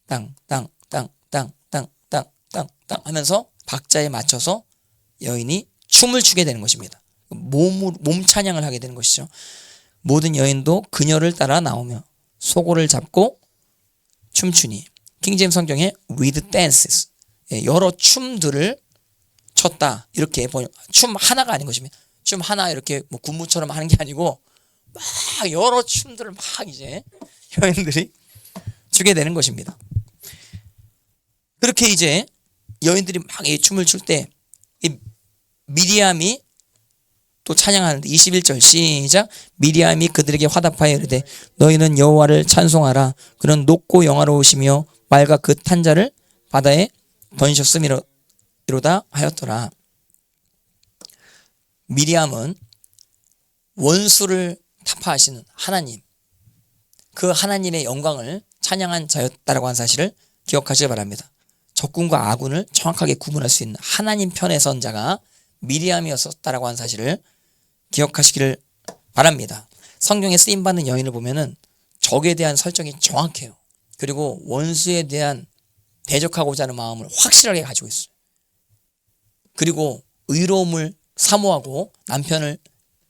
땅, 땅, 땅, 땅, 땅, 땅, 땅, 땅 하면서 박자에 맞춰서 여인이 춤을 추게 되는 것입니다. 몸 찬양을 하게 되는 것이죠. 모든 여인도 그녀를 따라 나오며 소고를 잡고 춤추니, 킹제임스 성경에 with dances, 여러 춤들을 췄다 이렇게 번역. 춤 하나가 아닌 것입니다. 춤 하나 이렇게 뭐 군무처럼 하는 게 아니고 막 여러 춤들을 막 이제 여인들이 추게 되는 것입니다. 그렇게 이제 여인들이 막 이 춤을 출 때 이 미리암이 또 찬양하는데 21절 시작. 미리암이 그들에게 화답하여 이르되 너희는 여호와를 찬송하라. 그는 높고 영화로우시며 말과 그 탄자를 바다에 던지셨음이로다 하였더라. 미리암은 원수를 타파하시는 하나님, 그 하나님의 영광을 찬양한 자였다라고 하는 사실을 기억하시기 바랍니다. 적군과 아군을 정확하게 구분할 수 있는 하나님 편에 선 자가 미리암이었었다라고 하는 사실을 기억하시기를 바랍니다. 성경에 쓰임받는 여인을 보면은 적에 대한 설정이 정확해요. 그리고 원수에 대한 대적하고자 하는 마음을 확실하게 가지고 있어요. 그리고 의로움을 사모하고 남편을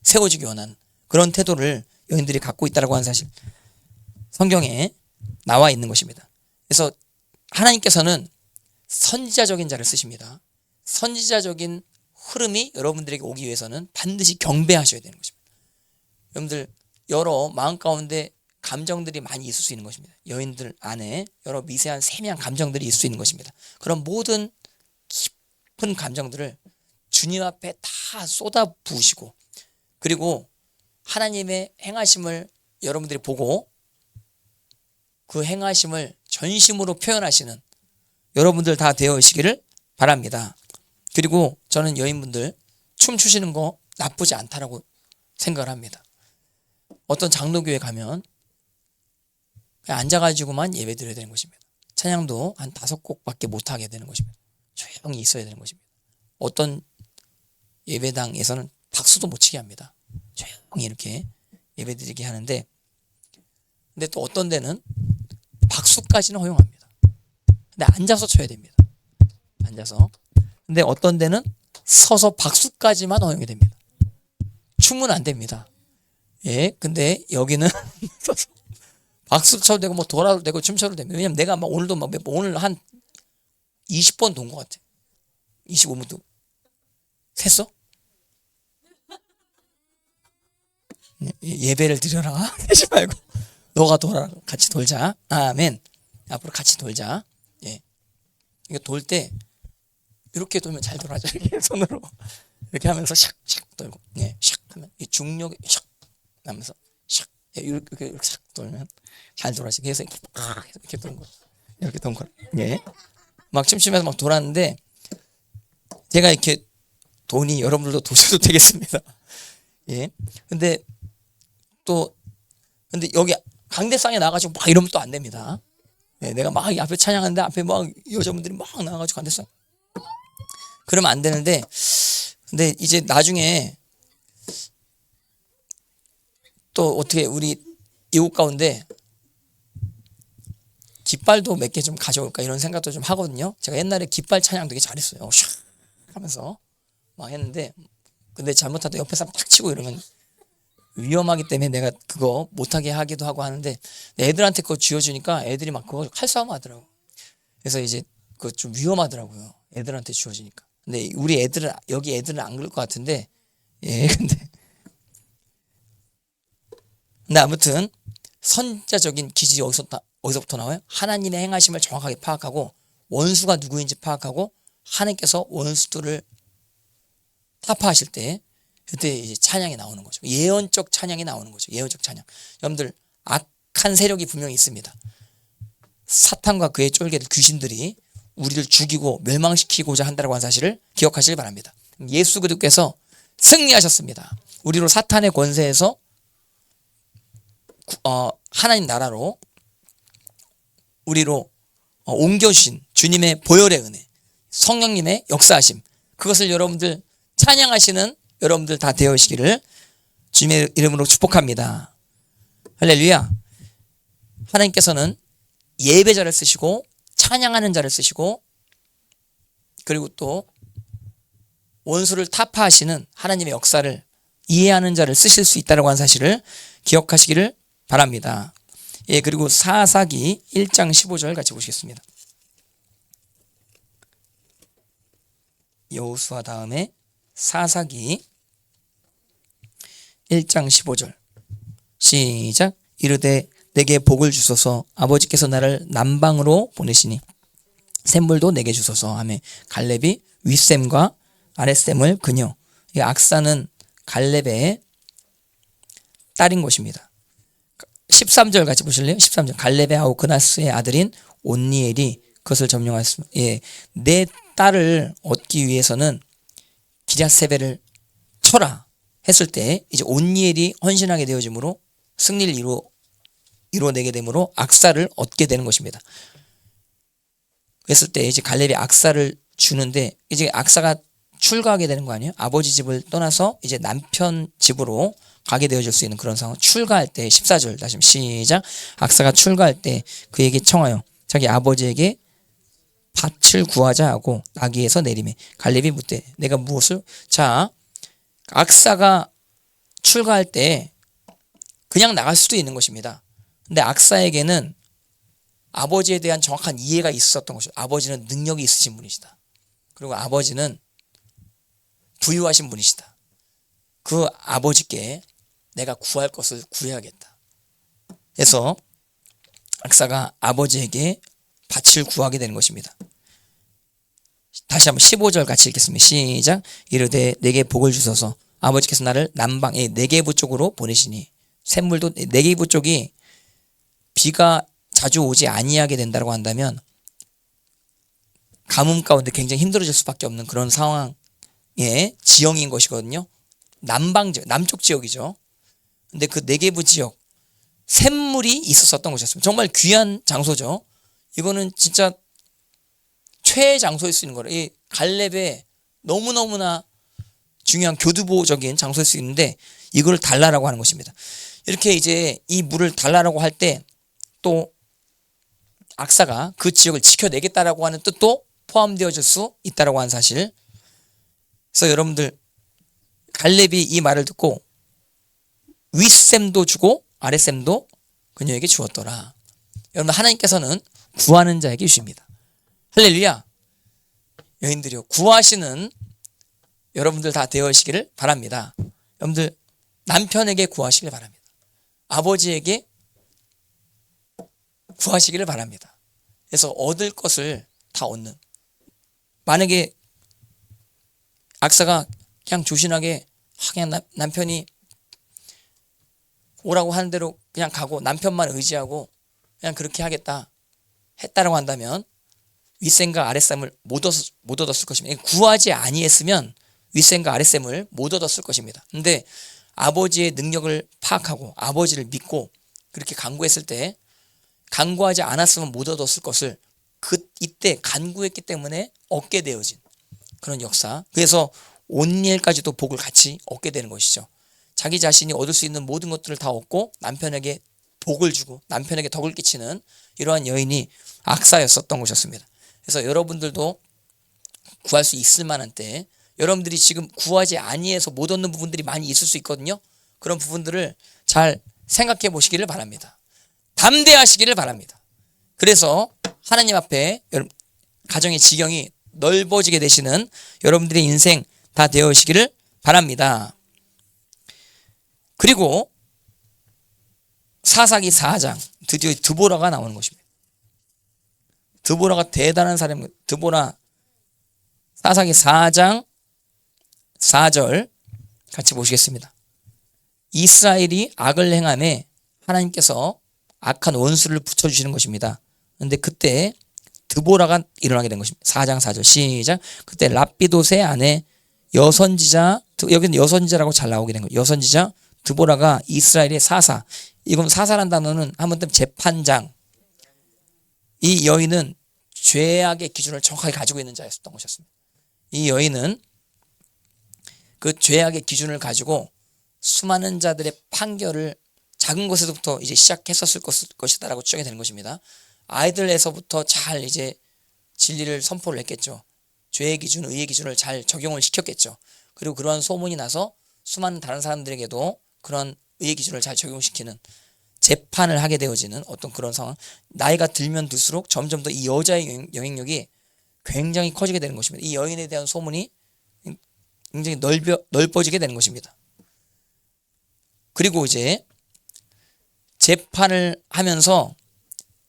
세워주기 원하는 그런 태도를 여인들이 갖고 있다고 하는 사실, 성경에 나와 있는 것입니다. 그래서 하나님께서는 선지자적인 자를 쓰십니다. 선지자적인 흐름이 여러분들에게 오기 위해서는 반드시 경배하셔야 되는 것입니다. 여러분들 여러 마음 가운데 감정들이 많이 있을 수 있는 것입니다. 여인들 안에 여러 미세한 세미한 감정들이 있을 수 있는 것입니다. 그런 모든 깊은 감정들을 주님 앞에 다 쏟아 부으시고, 그리고 하나님의 행하심을 여러분들이 보고 그 행하심을 전심으로 표현하시는 여러분들 다 되어시기를 바랍니다. 그리고 저는 여인분들 춤추시는 거 나쁘지 않다라고 생각을 합니다. 어떤 장로교회 가면 그냥 앉아가지고만 예배 드려야 되는 것입니다. 찬양도 한 5곡밖에 못하게 되는 것입니다. 조용히 있어야 되는 것입니다. 어떤 예배당에서는 박수도 못 치게 합니다. 조용히 이렇게 예배 드리게 하는데, 근데 또 어떤 데는 박수까지는 허용합니다. 근데 앉아서 쳐야 됩니다. 앉아서. 근데 어떤 데는 서서 박수까지만 허용이 됩니다. 춤은 안 됩니다. 예, 근데 여기는 서서 박수 쳐도 되고 뭐 돌아도 되고 춤춰도 됩니다. 왜냐면 내가 막 오늘도 막 오늘 한 20번 돈 것 같아. 25분도 샜어? 예배를 드려라. 하지 말고 너가 돌아, 같이 돌자. 아멘. 앞으로 같이 돌자. 예. 이거 돌 때 이렇게 돌면 잘 돌아져. 이렇게 손으로 이렇게 하면서 샥샥 돌고, 예, 샥 하면 이 중력이 샥 하면서 샥, 예, 이렇게 샥 돌면 잘 돌아지. 그래서 이렇게 도는 거, 이렇게 도는 거, 예, 막 춤추면서 막 돌았는데 제가 이렇게 돈이 여러분들도 도셔도 되겠습니다. 예, 근데 여기 강대상에 나가지고 막 이러면 또 안 됩니다. 예, 내가 막 앞에 찬양하는데 앞에 막 여자분들이 막 나가가지고 강대상. 그러면 안 되는데, 근데 이제 나중에 또 어떻게 우리 이웃 가운데 깃발도 몇 개 좀 가져올까 이런 생각도 좀 하거든요. 제가 옛날에 깃발 찬양 되게 잘했어요. 샥 하면서 막 했는데, 근데 잘못하다 옆에 사람 탁 치고 이러면 위험하기 때문에 내가 그거 못하게 하기도 하고 하는데, 애들한테 그거 쥐어주니까 애들이 막 그거 칼싸움 하더라고. 그래서 이제 그거 좀 위험하더라고요. 애들한테 쥐어주니까. 근데 우리 애들은, 여기 애들은 안 그럴 것 같은데, 예, 근데 아무튼 선자적인 기질이 어디서부터 나와요? 하나님의 행하심을 정확하게 파악하고 원수가 누구인지 파악하고 하나님께서 원수들을 타파하실 때 그때 이제 찬양이 나오는 거죠. 예언적 찬양이 나오는 거죠. 예언적 찬양. 여러분들 악한 세력이 분명히 있습니다. 사탄과 그의 쫄개들 귀신들이 우리를 죽이고 멸망시키고자 한다고 하는 사실을 기억하시길 바랍니다. 예수 그리스도께서 승리하셨습니다. 우리로 사탄의 권세에서 하나님 나라로 우리로 옮겨주신 주님의 보혈의 은혜, 성령님의 역사하심, 그것을 여러분들 찬양하시는 여러분들 다 되어시기를 주님의 이름으로 축복합니다. 할렐루야. 하나님께서는 예배자를 쓰시고 찬양하는 자를 쓰시고 그리고 또 원수를 타파하시는 하나님의 역사를 이해하는 자를 쓰실 수 있다고 하는 사실을 기억하시기를 바랍니다. 예, 그리고 사사기 1장 15절 같이 보시겠습니다. 여호수아 다음에 사사기 1장 15절 시작. 이르되 내게 복을 주소서. 아버지께서 나를 남방으로 보내시니 샘물도 내게 주소서 하며 갈렙이 윗샘과 아랫샘을 그녀, 이 악사는 갈렙의 딸인 것입니다. 13절 같이 보실래요? 13절 갈렙의 아우 그나스의 아들인 온니엘이 그것을 점령하였습니다. 예, 내 딸을 얻기 위해서는 기랴세벨을 쳐라 했을 때 이제 온니엘이 헌신하게 되어짐으로 승리를 이루어내게 되므로 악사를 얻게 되는 것입니다. 그랬을 때 이제 갈렙이 악사를 주는데 이제 악사가 출가하게 되는 거 아니에요? 아버지 집을 떠나서 이제 남편 집으로 가게 되어질 수 있는 그런 상황. 출가할 때 14절 다시 시작. 악사가 출가할 때 그에게 청하여 자기 아버지에게 밭을 구하자 하고 나귀에서 내리매 갈렙이 묻되 내가 무엇을. 자, 악사가 출가할 때 그냥 나갈 수도 있는 것입니다. 근데 악사에게는 아버지에 대한 정확한 이해가 있었던 것이죠. 아버지는 능력이 있으신 분이시다. 그리고 아버지는 부유하신 분이시다. 그 아버지께 내가 구할 것을 구해야겠다. 그래서 악사가 아버지에게 밭을 구하게 되는 것입니다. 다시 한번 15절 같이 읽겠습니다. 시작. 이르되 내게 복을 주소서. 아버지께서 나를 남방의 네게부 쪽으로 보내시니 샘물도 네게부 쪽이 비가 자주 오지 아니하게 된다고 한다면 가뭄 가운데 굉장히 힘들어질 수밖에 없는 그런 상황의 지형인 것이거든요. 남방 지역, 남쪽 지역이죠. 근데 그 네게부 지역 샘물이 있었던 곳이었습니다. 정말 귀한 장소죠. 이거는 진짜 최애 장소일 수 있는 거예요. 이 갈렙의 너무너무나 중요한 교두보적인 장소일 수 있는데 이걸 달라라고 하는 것입니다. 이렇게 이제 이 물을 달라라고 할 때 또 악사가 그 지역을 지켜내겠다라고 하는 뜻도 포함되어질 수 있다라고 하는 사실. 그래서 여러분들 갈렙이 이 말을 듣고 윗샘도 주고 아랫샘도 그녀에게 주었더라. 여러분 하나님께서는 구하는 자에게 주십니다. 할렐루야. 여인들이요, 구하시는 여러분들 다 되어시기를 바랍니다. 여러분들 남편에게 구하시길 바랍니다. 아버지에게 구하시기를 바랍니다. 그래서 얻을 것을 다 얻는. 만약에 악사가 그냥 조신하게 그냥 남편이 오라고 하는 대로 그냥 가고 남편만 의지하고 그냥 그렇게 하겠다 했다라고 한다면 윗샘과 아랫샘을 못 얻었을 것입니다. 구하지 아니했으면 윗샘과 아랫샘을 못 얻었을 것입니다. 근데 아버지의 능력을 파악하고 아버지를 믿고 그렇게 간구했을 때 간구하지 않았으면 못 얻었을 것을 이때 간구했기 때문에 얻게 되어진 그런 역사. 그래서 온니엘까지도 복을 같이 얻게 되는 것이죠. 자기 자신이 얻을 수 있는 모든 것들을 다 얻고 남편에게 복을 주고 남편에게 덕을 끼치는 이러한 여인이 악사였었던 것이었습니다. 그래서 여러분들도 구할 수 있을 만한 때 여러분들이 지금 구하지 아니해서 못 얻는 부분들이 많이 있을 수 있거든요. 그런 부분들을 잘 생각해 보시기를 바랍니다. 담대하시기를 바랍니다. 그래서 하나님 앞에 가정의 지경이 넓어지게 되시는 여러분들의 인생 다 되어시기를 바랍니다. 그리고 사사기 4장 드디어 드보라가 나오는 것입니다. 드보라가 대단한 사람입니다. 드보라 사사기 4장 4절 같이 보시겠습니다. 이스라엘이 악을 행함에 하나님께서 악한 원수를 붙여주시는 것입니다. 그런데 그때 드보라가 일어나게 된 것입니다. 4장 4절 시작. 그때 랍비돗의 아내 여선지자, 여기는 여선지자라고 잘 나오게 된 거예요. 여선지자 드보라가 이스라엘의 사사, 이건 사사란 단어는 한번 더 재판장, 이 여인은 죄악의 기준을 정확하게 가지고 있는 자였던 것이었습니다. 이 여인은 그 죄악의 기준을 가지고 수많은 자들의 판결을 작은 것에서부터 이제 시작했었을 것이다라고 추정이 되는 것입니다. 아이들에서부터 잘 이제 진리를 선포를 했겠죠. 죄의 기준, 의의 기준을 잘 적용을 시켰겠죠. 그리고 그러한 소문이 나서 수많은 다른 사람들에게도 그런 의의 기준을 잘 적용시키는 재판을 하게 되어지는 어떤 그런 상황. 나이가 들면 들수록 점점 더 이 여자의 영향력이 굉장히 커지게 되는 것입니다. 이 여인에 대한 소문이 굉장히 넓어지게 되는 것입니다. 그리고 이제 재판을 하면서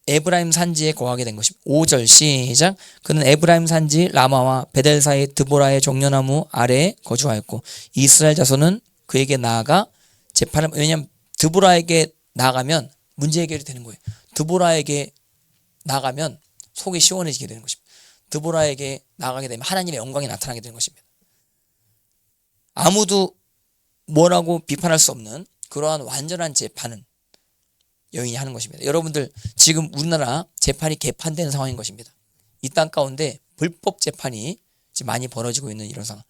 에브라임 산지에 거하게 된 것입니다. 5절 시작. 그는 에브라임 산지 라마와 베델 사이 드보라의 종려나무 아래에 거주하였고 이스라엘 자손은 그에게 나아가 재판을, 왜냐하면 드보라에게 나아가면 문제 해결이 되는 거예요. 드보라에게 나아가면 속이 시원해지게 되는 것입니다. 드보라에게 나아가게 되면 하나님의 영광이 나타나게 되는 것입니다. 아무도 뭐라고 비판할 수 없는 그러한 완전한 재판은 여인이 하는 것입니다. 여러분들 지금 우리나라 재판이 개판되는 상황인 것입니다. 이 땅 가운데 불법 재판이 지금 많이 벌어지고 있는 이런 상황.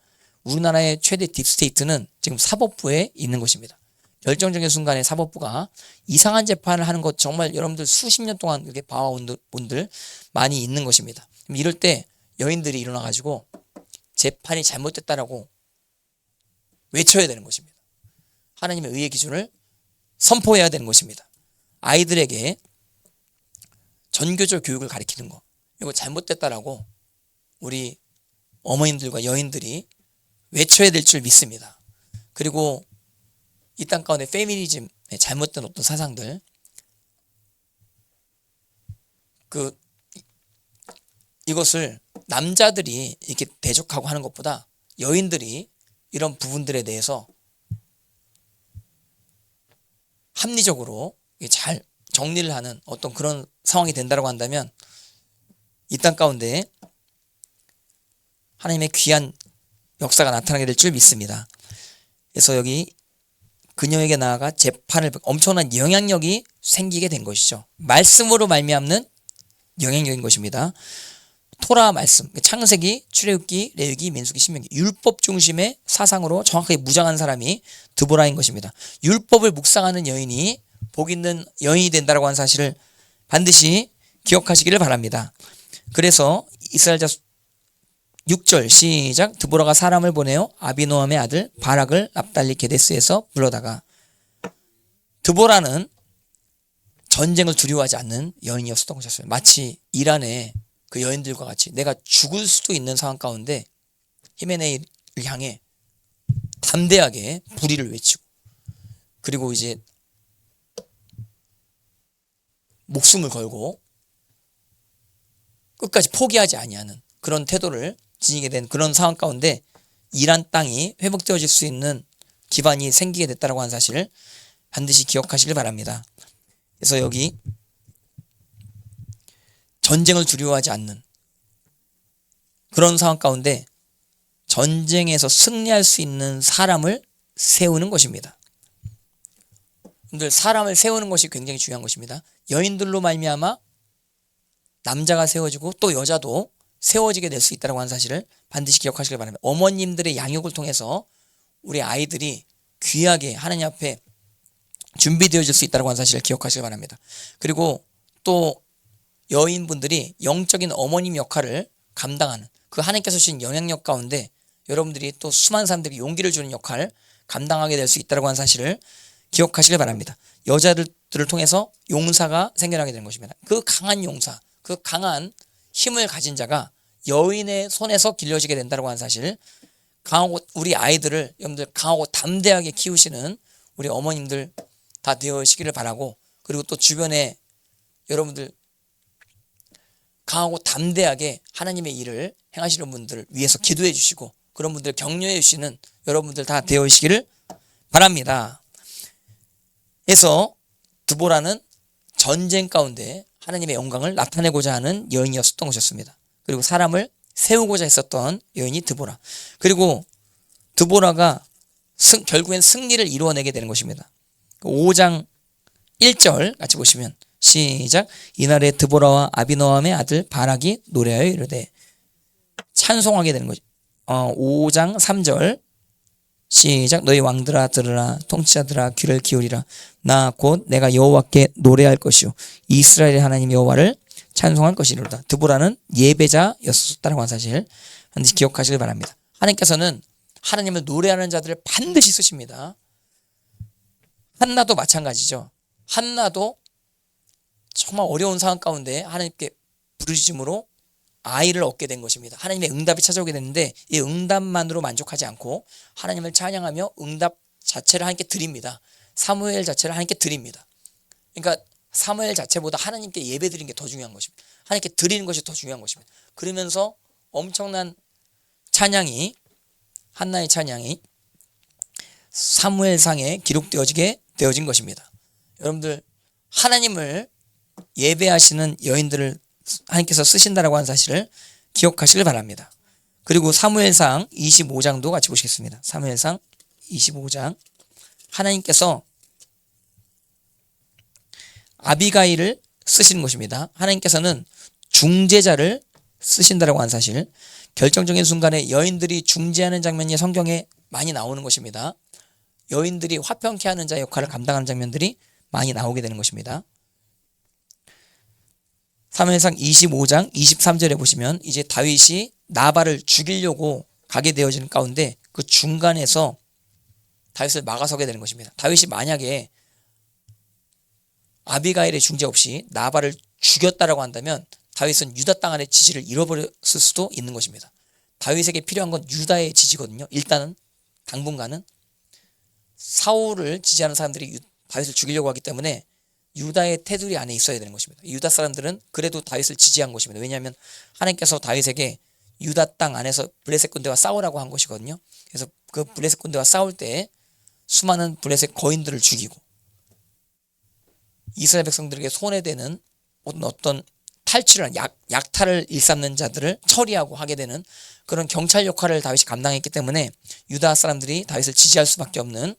우리나라의 최대 딥스테이트는 지금 사법부에 있는 것입니다. 결정적인 순간에 사법부가 이상한 재판을 하는 것, 정말 여러분들 수십 년 동안 이렇게 봐온 분들 많이 있는 것입니다. 이럴 때 여인들이 일어나가지고 재판이 잘못됐다라고 외쳐야 되는 것입니다. 하나님의 의의 기준을 선포해야 되는 것입니다. 아이들에게 전교조 교육을 가르치는 거, 이거 잘못됐다라고 우리 어머님들과 여인들이 외쳐야 될 줄 믿습니다. 그리고 이 땅 가운데 페미니즘의 잘못된 어떤 사상들, 이것을 남자들이 이렇게 대적하고 하는 것보다 여인들이 이런 부분들에 대해서 합리적으로 잘 정리를 하는 어떤 그런 상황이 된다고 한다면 이 땅 가운데 하나님의 귀한 역사가 나타나게 될 줄 믿습니다. 그래서 여기 그녀에게 나아가 재판을, 엄청난 영향력이 생기게 된 것이죠. 말씀으로 말미암는 영향력인 것입니다. 토라 말씀, 창세기, 출애굽기, 레위기, 민수기, 신명기, 율법 중심의 사상으로 정확하게 무장한 사람이 드보라인 것입니다. 율법을 묵상하는 여인이 복 있는 여인이 된다고 하는 사실을 반드시 기억하시기를 바랍니다. 그래서 이스라엘 자손 6절 시작. 드보라가 사람을 보내어 아비노함의 아들 바락을 납달리 게데스에서 불러다가, 드보라는 전쟁을 두려워하지 않는 여인이었던 것이었어요. 마치 이란의 그 여인들과 같이 내가 죽을 수도 있는 상황 가운데 히메네이를 향해 담대하게 불의를 외치고, 그리고 이제 목숨을 걸고 끝까지 포기하지 아니하는 그런 태도를 지니게 된 그런 상황 가운데 이란 땅이 회복되어질 수 있는 기반이 생기게 됐다고 하는 사실을 반드시 기억하시길 바랍니다. 그래서 여기 전쟁을 두려워하지 않는 그런 상황 가운데 전쟁에서 승리할 수 있는 사람을 세우는 것입니다. 여러분들, 사람을 세우는 것이 굉장히 중요한 것입니다. 여인들로 말미암아 남자가 세워지고 또 여자도 세워지게 될 수 있다고 하는 사실을 반드시 기억하시길 바랍니다. 어머님들의 양육을 통해서 우리 아이들이 귀하게 하나님 앞에 준비되어질 수 있다고 하는 사실을 기억하시길 바랍니다. 그리고 또 여인분들이 영적인 어머님 역할을 감당하는 그 하나님께서 주신 영향력 가운데 여러분들이 또 수많은 사람들이 용기를 주는 역할을 감당하게 될 수 있다고 하는 사실을 기억하시길 바랍니다. 여자들을 통해서 용사가 생겨나게 되는 것입니다. 그 강한 용사, 그 강한 힘을 가진 자가 여인의 손에서 길러지게 된다고 하는 사실, 강하고 우리 아이들을 여러분들 강하고 담대하게 키우시는 우리 어머님들 다 되어시기를 바라고, 그리고 또 주변에 여러분들 강하고 담대하게 하나님의 일을 행하시는 분들을 위해서 기도해 주시고 그런 분들 격려해 주시는 여러분들 다 되어시기를 바랍니다. 그래서 드보라는 전쟁 가운데 하나님의 영광을 나타내고자 하는 여인이었던 것이었습니다. 그리고 사람을 세우고자 했었던 여인이 드보라. 그리고 드보라가 결국엔 승리를 이루어내게 되는 것입니다. 5장 1절 같이 보시면 시작. 이날에 드보라와 아비노함의 아들 바락이 노래하여 이르되, 찬송하게 되는 거죠. 5장 3절 시작. 너희 왕들아 들으라, 통치자들아 귀를 기울이라. 나 곧 내가 여호와께 노래할 것이요 이스라엘의 하나님 여호와를 찬송할 것이로다. 드보라는 예배자였었다라고 하는 사실 반드시 기억하시길 바랍니다. 하나님께서는 하나님을 노래하는 자들을 반드시 쓰십니다. 한나도 마찬가지죠. 한나도 정말 어려운 상황 가운데 하나님께 부르짖음으로 아이를 얻게 된 것입니다. 하나님의 응답이 찾아오게 됐는데 이 응답만으로 만족하지 않고 하나님을 찬양하며 응답 자체를 하나님께 드립니다. 사무엘 자체를 하나님께 드립니다. 그러니까 사무엘 자체보다 하나님께 예배 드리는 게 더 중요한 것입니다. 하나님께 드리는 것이 더 중요한 것입니다. 그러면서 엄청난 찬양이, 한나의 찬양이 사무엘상에 기록되어진 것입니다. 여러분들 하나님을 예배하시는 여인들을 하나님께서 쓰신다라고 하는 사실을 기억하시길 바랍니다. 그리고 사무엘상 25장도 같이 보시겠습니다. 사무엘상 25장 하나님께서 아비가일을 쓰시는 것입니다. 하나님께서는 중재자를 쓰신다라고 하는 사실, 결정적인 순간에 여인들이 중재하는 장면이 성경에 많이 나오는 것입니다. 여인들이 화평케 하는 자 역할을 감당하는 장면들이 많이 나오게 되는 것입니다. 사무엘상 25장 23절에 보시면 이제 다윗이 나발을 죽이려고 가게 되어지는 가운데 그 중간에서 다윗을 막아서게 되는 것입니다. 다윗이 만약에 아비가일의 중재 없이 나발을 죽였다라고 한다면 다윗은 유다 땅 안의 지지를 잃어버렸을 수도 있는 것입니다. 다윗에게 필요한 건 유다의 지지거든요. 일단은 당분간은 사울을 지지하는 사람들이 다윗을 죽이려고 하기 때문에 유다의 테두리 안에 있어야 되는 것입니다. 유다 사람들은 그래도 다윗을 지지한 것입니다. 왜냐하면 하나님께서 다윗에게 유다 땅 안에서 블레셋 군대와 싸우라고 한 것이거든요. 그래서 그 블레셋 군대와 싸울 때 수많은 블레셋 거인들을 죽이고 이스라엘 백성들에게 손해되는 어떤 탈취를 약탈을 일삼는 자들을 처리하고 하게 되는 그런 경찰 역할을 다윗이 감당했기 때문에 유다 사람들이 다윗을 지지할 수밖에 없는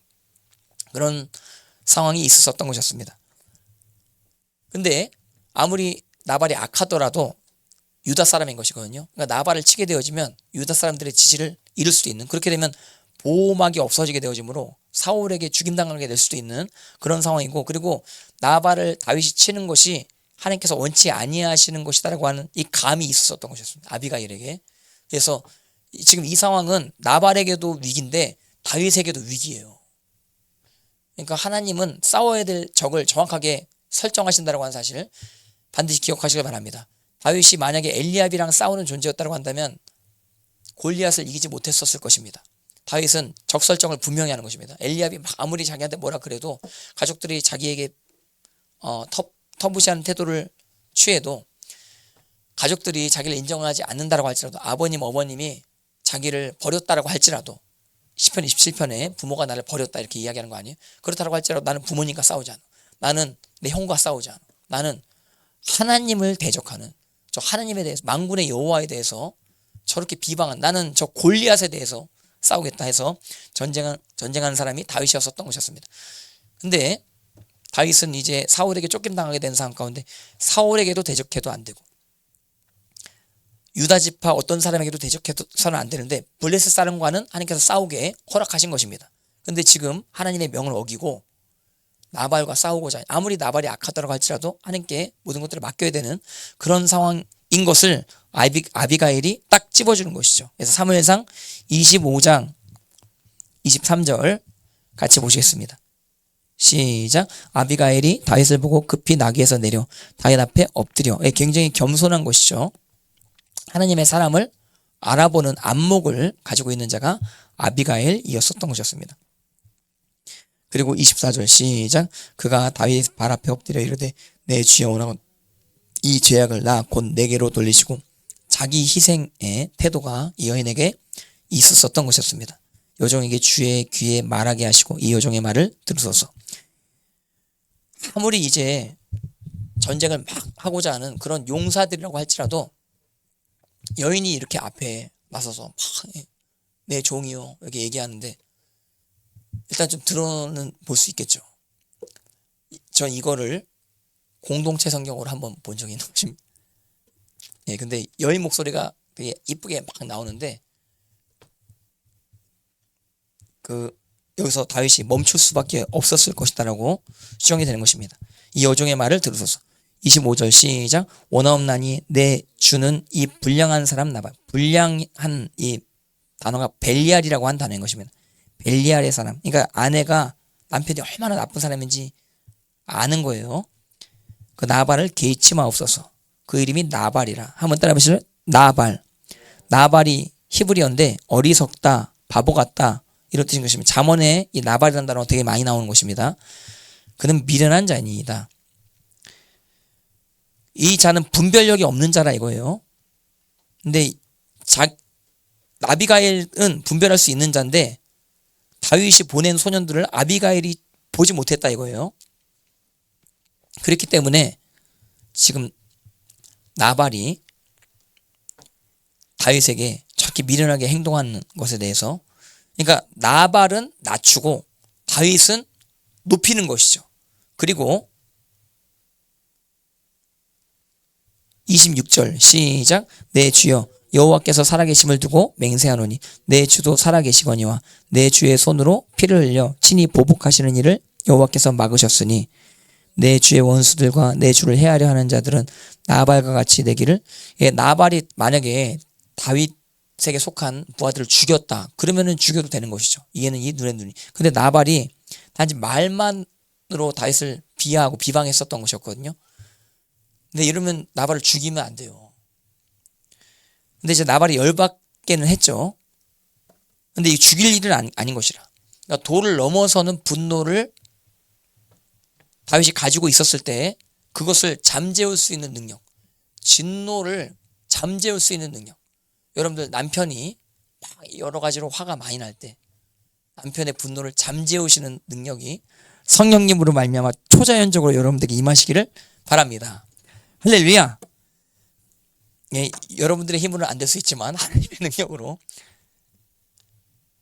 그런 상황이 있었던 것이었습니다. 근데 아무리 나발이 악하더라도 유다 사람인 것이거든요. 그러니까 나발을 치게 되어지면 유다 사람들의 지지를 잃을 수도 있는, 그렇게 되면 보호막이 없어지게 되어지므로 사울에게 죽임당하게 될 수도 있는 그런 상황이고, 그리고 나발을 다윗이 치는 것이 하나님께서 원치 아니하시는 것이다라고 하는 이 감이 있었던 것이었습니다. 아비가일에게. 그래서 지금 이 상황은 나발에게도 위기인데 다윗에게도 위기예요. 그러니까 하나님은 싸워야 될 적을 정확하게 설정하신다고 하는 사실을 반드시 기억하시길 바랍니다. 다윗이 만약에 엘리압이랑 싸우는 존재였다고 한다면 골리앗을 이기지 못했었을 것입니다. 다윗은 적설정을 분명히 하는 것입니다. 엘리압이 아무리 자기한테 뭐라 그래도 가족들이 자기에게 터부시하는 태도를 취해도 가족들이 자기를 인정하지 않는다고 할지라도, 아버님 어머님이 자기를 버렸다라고 할지라도, 시편 27편에 부모가 나를 버렸다 이렇게 이야기하는 거 아니에요? 그렇다고 할지라도 나는 부모님과 싸우지 않아. 나는 내 형과 싸우지 않아. 나는 하나님을 대적하는, 저 하나님에 대해서, 만군의 여호와에 대해서 저렇게 비방한, 나는 저 골리앗에 대해서 싸우겠다 해서 전쟁하는 사람이 다윗이었었던 것이었습니다. 근데 다윗은 이제 사울에게 쫓김당하게 된 상황 가운데 사울에게도 대적해도 안 되고 유다 지파 어떤 사람에게도 대적해서는 안 되는데 블레셋 사람과는 하나님께서 싸우게 허락하신 것입니다. 그런데 지금 하나님의 명을 어기고 나발과 싸우고자, 아무리 나발이 악하다고 할지라도 하나님께 모든 것들을 맡겨야 되는 그런 상황인 것을 아비가일이 딱 찝어주는 것이죠. 그래서 사무엘상 25장 23절 같이 보시겠습니다. 시작. 아비가일이 다윗을 보고 급히 나귀에서 내려 다윗 앞에 엎드려. 굉장히 겸손한 것이죠. 하나님의 사람을 알아보는 안목을 가지고 있는 자가 아비가일이었었던 것이었습니다. 그리고 24절 시작. 그가 다윗 발 앞에 엎드려 이르되 내 주여 원하건 이 죄악을 나 곧 내게로 돌리시고, 자기 희생의 태도가 이 여인에게 있었던 것이었습니다. 여종에게 주의 귀에 말하게 하시고 이 여종의 말을 들으소서. 아무리 이제 전쟁을 막 하고자 하는 그런 용사들이라고 할지라도 여인이 이렇게 앞에 나서서 막 내 종이요 이렇게 얘기하는데 일단 좀 들어는 볼 수 있겠죠. 전 이거를 공동체 성경으로 한번 본 적이 있는 것입니다. 예, 근데 여인 목소리가 되게 이쁘게 막 나오는데 여기서 다윗이 멈출 수밖에 없었을 것이다라고 추정이 되는 것입니다. 이 여종의 말을 들으소서. 25절 시작. 원하옵나니 내 주는 이 불량한 사람 나발. 불량한 이 단어가 벨리알이라고 한 단어인 것입니다. 벨리알의 사람. 그러니까 아내가 남편이 얼마나 나쁜 사람인지 아는 거예요. 그 나발을 개의치 마옵소서. 그 이름이 나발이라. 한번 따라 보시죠. 나발. 나발이 히브리어인데 어리석다, 바보 같다 이런 뜻인 것입니다. 잠언에 이 나발이라는 단어가 되게 많이 나오는 것입니다. 그는 미련한 자니이다. 이 자는 분별력이 없는 자라 이거예요. 근데 아비가일은 분별할 수 있는 자인데 다윗이 보낸 소년들을 아비가일이 보지 못했다 이거예요. 그렇기 때문에 지금 나발이 다윗에게 저렇게 미련하게 행동하는 것에 대해서, 그러니까 나발은 낮추고 다윗은 높이는 것이죠. 그리고 26절 시작. 내 주여 여호와께서 살아계심을 두고 맹세하노니 내 주도 살아계시거니와 내 주의 손으로 피를 흘려 친히 보복하시는 일을 여호와께서 막으셨으니 내 주의 원수들과 내 주를 해하려 하는 자들은 나발과 같이 되기를. 나발이 만약에 다윗에게 속한 부하들을 죽였다 그러면은 죽여도 되는 것이죠. 이해는 이 눈에 눈이. 근데 나발이 단지 말만으로 다윗을 비하하고 비방했었던 것이었거든요. 근데 이러면 나발을 죽이면 안 돼요. 근데 이제 나발이 열받게는 했죠. 근데 이 죽일 일은 아닌 것이라. 그러니까 도를 넘어서는 분노를 다윗이 가지고 있었을 때 그것을 잠재울 수 있는 능력, 진노를 잠재울 수 있는 능력. 여러분들 남편이 막 여러 가지로 화가 많이 날 때 남편의 분노를 잠재우시는 능력이 성령님으로 말미암아 초자연적으로 여러분들에게 임하시기를 바랍니다. 할렐루야. 예, 여러분들의 힘으로는 안 될 수 있지만 하나님의 능력으로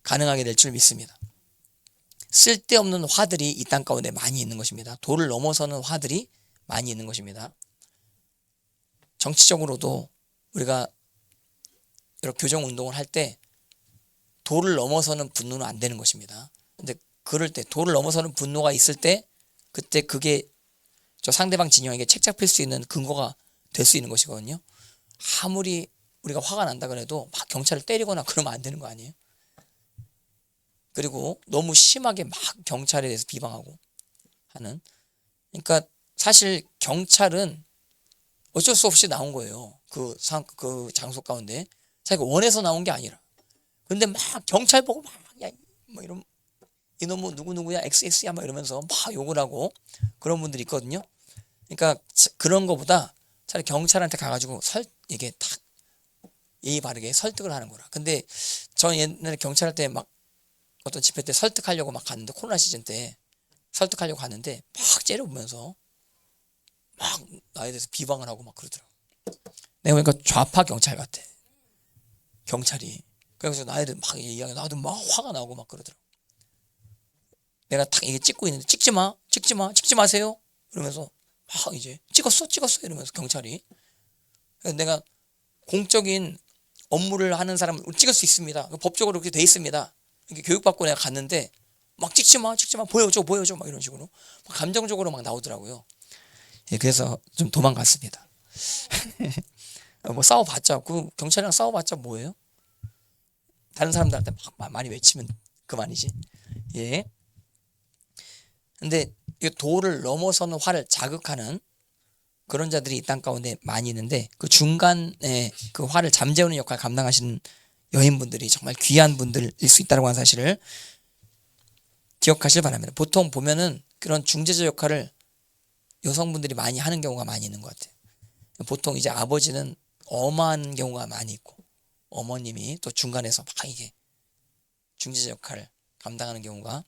가능하게 될 줄 믿습니다. 쓸데없는 화들이 이 땅 가운데 많이 있는 것입니다. 도를 넘어서는 화들이 많이 있는 것입니다. 정치적으로도 우리가 이렇게 교정운동을 할 때 도를 넘어서는 분노는 안 되는 것입니다. 근데 그럴 때 도를 넘어서는 분노가 있을 때 그때 그게 저 상대방 진영에게 책 잡힐 수 있는 근거가 될 수 있는 것이거든요. 아무리 우리가 화가 난다 그래도 막 경찰을 때리거나 그러면 안 되는 거 아니에요? 그리고 너무 심하게 막 경찰에 대해서 비방하고 하는. 그러니까 사실 경찰은 어쩔 수 없이 나온 거예요. 그 장소 가운데 자기가 원해서 나온 게 아니라. 근데 막 경찰 보고 막 야 뭐 이런 이놈은 누구누구야 XX야 막 이러면서 막 욕을 하고 그런 분들이 있거든요. 그러니까 그런 거보다 차라리 경찰한테 가가지고 이게 딱 예의 바르게 설득을 하는 거라. 근데 전 옛날에 경찰할 때 막 어떤 집회 때 설득하려고 막 갔는데, 코로나 시즌 때 설득하려고 갔는데 막 째려보면서 막 나에 대해서 비방을 하고 막 그러더라고. 내가 보니까 좌파 경찰 같아 경찰이. 그래서 나에 대해서 막 얘기하고 나도 막 화가 나고 막 그러더라고. 내가 딱 이게 찍고 있는데 찍지 마세요 이러면서 막 이제 찍었어 이러면서 경찰이. 그래서 내가 공적인 업무를 하는 사람은 찍을 수 있습니다. 법적으로 그렇게 돼 있습니다. 이렇게 교육받고 내가 갔는데 막 찍지 마, 보여줘, 막 이런 식으로 막 감정적으로 막 나오더라고요. 예, 그래서 좀 도망갔습니다. 뭐 싸워봤자, 그 경찰이랑 싸워봤자 뭐예요? 다른 사람들한테 막 많이 외치면 그만이지. 예. 근데 이 도를 넘어서는 화를 자극하는 그런 자들이 이 땅 가운데 많이 있는데 그 중간에 그 화를 잠재우는 역할을 감당하시는 여인분들이 정말 귀한 분들일 수 있다고 하는 사실을 기억하실 바랍니다. 보통 보면은 그런 중재자 역할을 여성분들이 많이 하는 경우가 많이 있는 것 같아요. 보통 이제 아버지는 엄한 경우가 많이 있고 어머님이 또 중간에서 막 이게 중재자 역할을 감당하는 경우가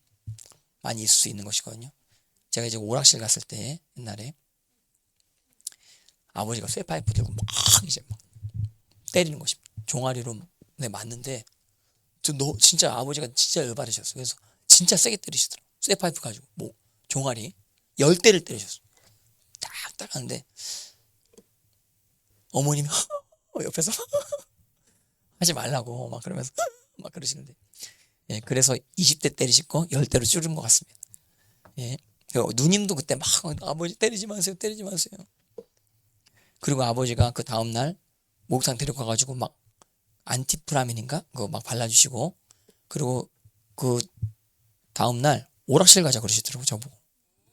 많이 있을 수 있는 것이거든요. 제가 이제 오락실 갔을 때 옛날에 아버지가 쇠파이프 들고 막 이제 막 때리는 것입니다. 종아리로 맞는데 진짜 아버지가 진짜 열받으셨어요. 그래서 진짜 세게 때리시더라고요. 쇠파이프 가지고 뭐 종아리 10대를 때리셨어요. 딱 하는데 어머님이 옆에서 하지 말라고 막 그러면서 막 그러시는데 예, 그래서 20대 때리실 거 10대로 줄인 것 같습니다. 예, 누님도 그때 막 아버지 때리지 마세요. 그리고 아버지가 그 다음날 목욕탕 데려가가지고 막 안티프라민인가 그거 막 발라주시고 그리고 그 다음날 오락실 가자 그러시더라고 저보고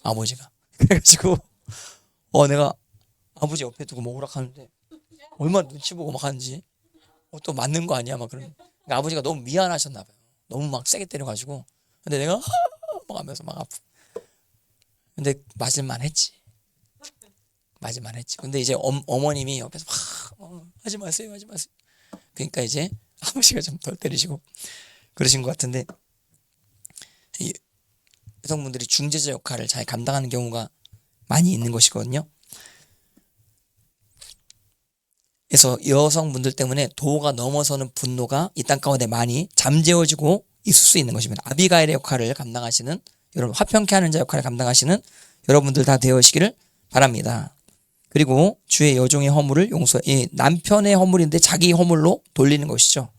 아버지가. 그래가지고 내가 아버지 옆에 두고 뭐 오락하는데 얼마나 눈치 보고 막 하는지 또 맞는 거 아니야 막 그러는. 그러니까 아버지가 너무 미안하셨나 봐요. 너무 막 세게 때려가지고. 근데 내가 막 하면서 막 아프. 근데 맞을만 했지. 근데 이제 어머님이 옆에서 막 하지 마세요. 그러니까 이제 아버지가 좀 덜 때리시고 그러신 것 같은데 이 여성분들이 중재자 역할을 잘 감당하는 경우가 많이 있는 것이거든요. 그래서 여성분들 때문에 도가 넘어서는 분노가 이 땅 가운데 많이 잠재워지고 있을 수 있는 것입니다. 아비가일의 역할을 감당하시는 여러분, 화평케 하는 자 역할을 감당하시는 여러분들 다 되어시기를 바랍니다. 그리고 주의 여종의 허물을 남편의 허물인데 자기 허물로 돌리는 것이죠.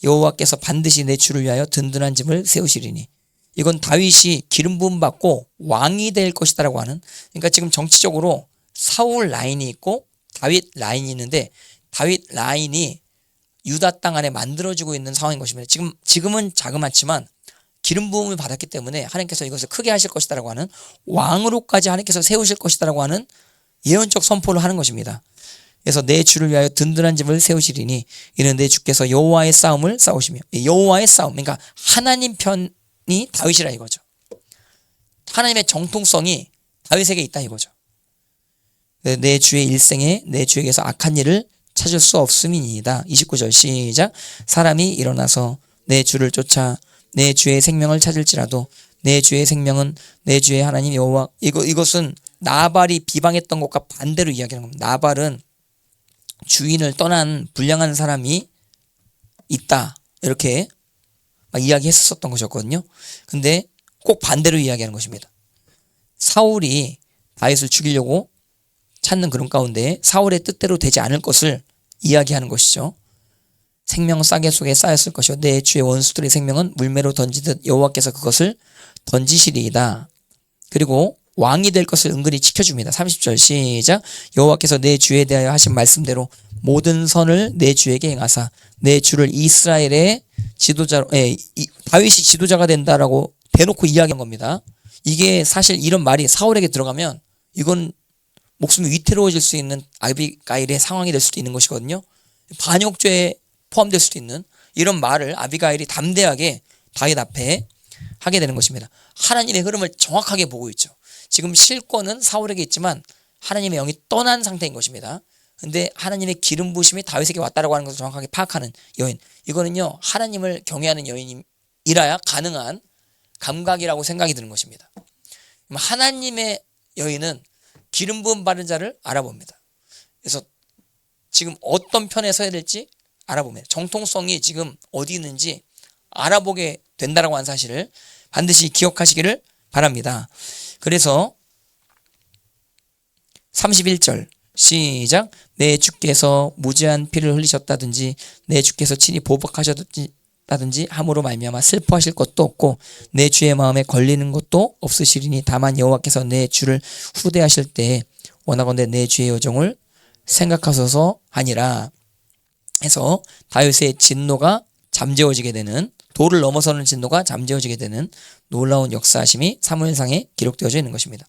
여호와께서 반드시 내 주를 위하여 든든한 집을 세우시리니. 이건 다윗이 기름 부음 받고 왕이 될 것이다라고 하는. 그러니까 지금 정치적으로 사울 라인이 있고 다윗 라인이 있는데 다윗 라인이 유다 땅 안에 만들어지고 있는 상황인 것입니다. 지금은 자그맣지만 기름 부음을 받았기 때문에 하나님께서 이것을 크게 하실 것이다라고 하는, 왕으로까지 하나님께서 세우실 것이다라고 하는 예언적 선포를 하는 것입니다. 그래서 내 주를 위하여 든든한 집을 세우시리니 이는 내 주께서 여호와의 싸움을 싸우시며. 여호와의 싸움, 그러니까 하나님 편이 다윗이라 이거죠. 하나님의 정통성이 다윗에게 있다 이거죠. 내 주의 일생에 내 주에게서 악한 일을 찾을 수 없음이니이다. 29절 시작. 사람이 일어나서 내 주를 쫓아 내 주의 생명을 찾을지라도 내 주의 생명은 내 주의 하나님 여호와. 이것은 나발이 비방했던 것과 반대로 이야기하는 겁니다. 나발은 주인을 떠난 불량한 사람이 있다 이렇게 막 이야기했었던 것이었거든요. 근데 꼭 반대로 이야기하는 것입니다. 사울이 다윗을 죽이려고 찾는 그런 가운데 사울의 뜻대로 되지 않을 것을 이야기하는 것이죠. 생명은 싸개 속에 쌓였을 것이요 내 주의 원수들의 생명은 물매로 던지듯 여호와께서 그것을 던지시리이다. 그리고 왕이 될 것을 은근히 지켜줍니다. 30절 시작. 여호와께서 내 주에 대하여 하신 말씀대로 모든 선을 내 주에게 행하사 내 주를 이스라엘의 지도자로, 다윗이 지도자가 된다라고 대놓고 이야기한 겁니다. 이게 사실 이런 말이 사울에게 들어가면 이건 목숨이 위태로워질 수 있는 아비가일의 상황이 될 수도 있는 것이거든요. 반역죄에 포함될 수도 있는 이런 말을 아비가일이 담대하게 다윗 앞에 하게 되는 것입니다. 하나님의 흐름을 정확하게 보고 있죠. 지금 실권은 사울에게 있지만 하나님의 영이 떠난 상태인 것입니다. 근데 하나님의 기름 부으심이 다윗에게 왔다라고 하는 것을 정확하게 파악하는 여인. 이거는요, 하나님을 경외하는 여인이라야 가능한 감각이라고 생각이 드는 것입니다. 하나님의 여인은 기름 부음 받은 자를 알아봅니다. 그래서 지금 어떤 편에 서야 될지 알아봅니다. 정통성이 지금 어디 있는지 알아보게 된다라고 하는 사실을 반드시 기억하시기를 바랍니다. 그래서 31절 시작. 내 주께서 무죄한 피를 흘리셨다든지 내 주께서 친히 보복하셨다든지 함으로 말미암아 슬퍼하실 것도 없고 내 주의 마음에 걸리는 것도 없으시리니 다만 여호와께서 내 주를 후대하실 때에 원하건대 내 주의 여정을 생각하소서 하니라. 해서 다윗의 진노가 잠재워지게 되는, 도를 넘어서는 진노가 잠재워지게 되는 놀라운 역사심이 사무엘상에 기록되어져 있는 것입니다.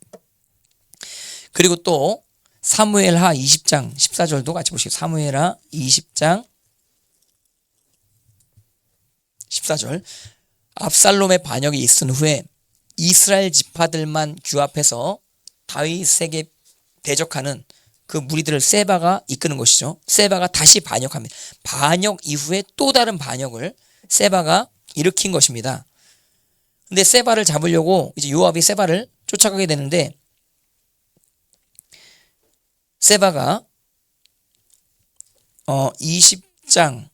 그리고 또 사무엘하 20장 14절도 같이 보시죠. 사무엘하 20장 14절. 압살롬의 반역이 있은 후에 이스라엘 지파들만 규합해서 다윗에게 대적하는 그 무리들을 세바가 이끄는 것이죠. 세바가 다시 반역합니다. 반역 이후에 또 다른 반역을 세바가 일으킨 것입니다. 근데 세바를 잡으려고 이제 요압이 세바를 쫓아가게 되는데, 세바가 20장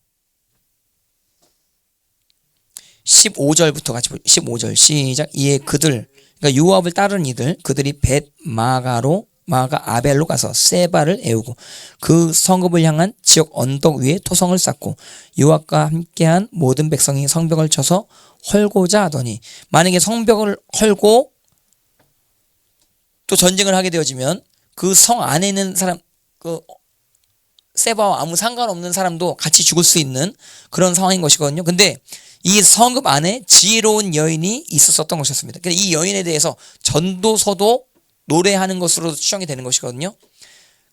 15절부터 같이 보시죠. 15절 시작. 이에 그들, 그러니까 요압을 따르는 이들, 그들이 벳 마가 아벨로 가서 세바를 애우고 그 성읍을 향한 지역 언덕 위에 토성을 쌓고 요압과 함께한 모든 백성이 성벽을 쳐서 헐고자 하더니, 만약에 성벽을 헐고 또 전쟁을 하게 되어지면 그 성 안에 있는 사람, 그 세바와 아무 상관없는 사람도 같이 죽을 수 있는 그런 상황인 것이거든요. 근데 이 성읍 안에 지혜로운 여인이 있었던 것이었습니다. 근데 이 여인에 대해서 전도서도 노래하는 것으로 추정이 되는 것이거든요.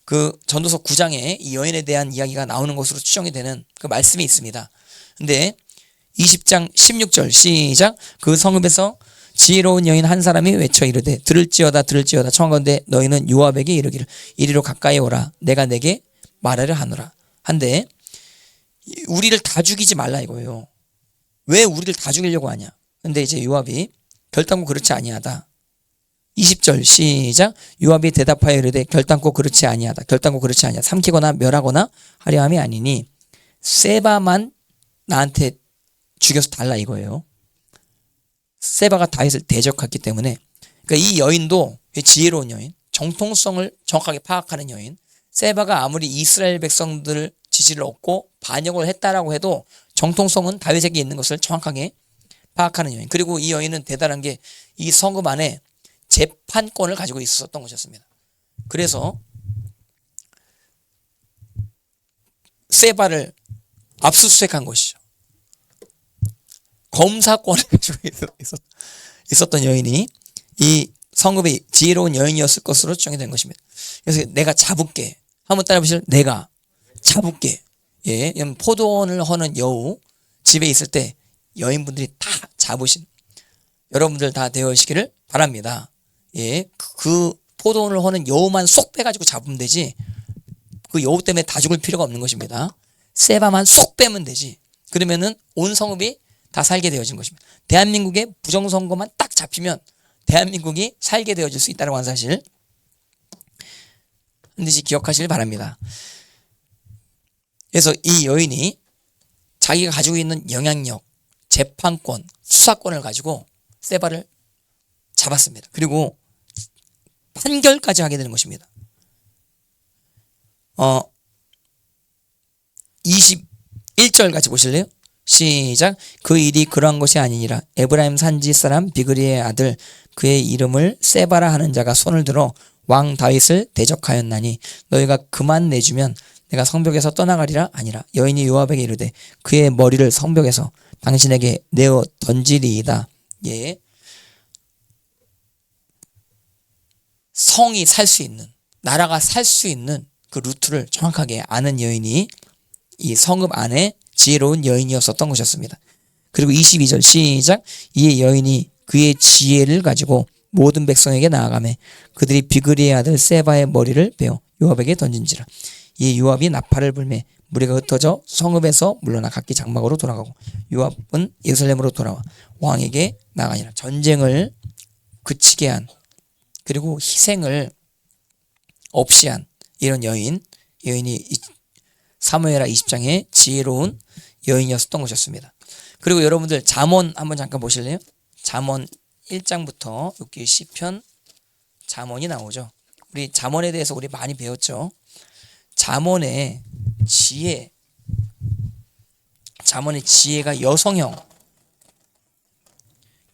그 전도서 9장에 이 여인에 대한 이야기가 나오는 것으로 추정이 되는 그 말씀이 있습니다. 근데 20장 16절 시작. 그 성읍에서 지혜로운 여인 한 사람이 외쳐 이르되 들을지어다 청하건대 너희는 요압에게 이르기를 이리로 가까이 오라 내가 내게 말하려 하노라 한데, 우리를 다 죽이지 말라 이거예요. 왜 우리를 다 죽이려고 하냐. 근데 이제 요압이 결단코 그렇지 아니하다. 20절 시작. 요압이 대답하여 이르되 결단코 그렇지 아니하다. 삼키거나 멸하거나 하려 함이 아니니 세바만 나한테 죽여서 달라 이거예요. 세바가 다윗을 대적했기 때문에. 그러니까 이 여인도 지혜로운 여인, 정통성을 정확하게 파악하는 여인, 세바가 아무리 이스라엘 백성들 지지를 얻고 반역을 했다라고 해도 정통성은 다윗에게 있는 것을 정확하게 파악하는 여인. 그리고 이 여인은 대단한 게 이 성읍 안에 재판권을 가지고 있었던 것이었습니다. 그래서 세바를 압수수색한 것이죠. 검사권을 가지고 있었던 여인이 이 성읍의 지혜로운 여인이었을 것으로 추정이 된 것입니다. 그래서 내가 잡을게. 한번 따라해보시죠. 내가 잡을게. 예, 포도원을 허는 여우, 집에 있을 때 여인분들이 다 잡으신 여러분들 다 되어시기를 바랍니다. 예, 그 포도원을 허는 여우만 쏙 빼가지고 잡으면 되지, 그 여우 때문에 다 죽을 필요가 없는 것입니다. 세바만 쏙 빼면 되지. 그러면은 온 성읍이 다 살게 되어진 것입니다. 대한민국의 부정선거만 딱 잡히면 대한민국이 살게 되어질 수 있다는 하는 사실 반드시 기억하시길 바랍니다. 그래서 이 여인이 자기가 가지고 있는 영향력, 재판권, 수사권을 가지고 세바를 잡았습니다. 그리고 판결까지 하게 되는 것입니다. 21절 같이 보실래요? 시작. 그 일이 그러한 것이 아니니라. 에브라임 산지 사람 비그리의 아들 그의 이름을 세바라 하는 자가 손을 들어 왕 다윗을 대적하였나니 너희가 그만 내주면 내가 성벽에서 떠나가리라 아니라. 여인이 요압에게 이르되 그의 머리를 성벽에서 당신에게 내어 던지리이다. 예. 성이 살 수 있는, 나라가 살 수 있는 그 루트를 정확하게 아는 여인이 이 성읍 안에 지혜로운 여인이었었던 것이었습니다. 그리고 22절 시작. 이에 여인이 그의 지혜를 가지고 모든 백성에게 나아가매 그들이 비그리의 아들 세바의 머리를 베어 요압에게 던진지라. 이에 요압이 나팔을 불매 무리가 흩어져 성읍에서 물러나 각기 장막으로 돌아가고 요압은 예루살렘으로 돌아와 왕에게 나가니라. 전쟁을 그치게 한, 그리고 희생을 없이 한 이런 여인이 사무엘하 20장의 지혜로운 여인이었던 것이었습니다. 그리고 여러분들 잠언 한번 잠깐 보실래요? 잠언 1장부터 여기 시편 잠언이 나오죠. 우리 잠언에 대해서 우리 많이 배웠죠. 잠언의 지혜가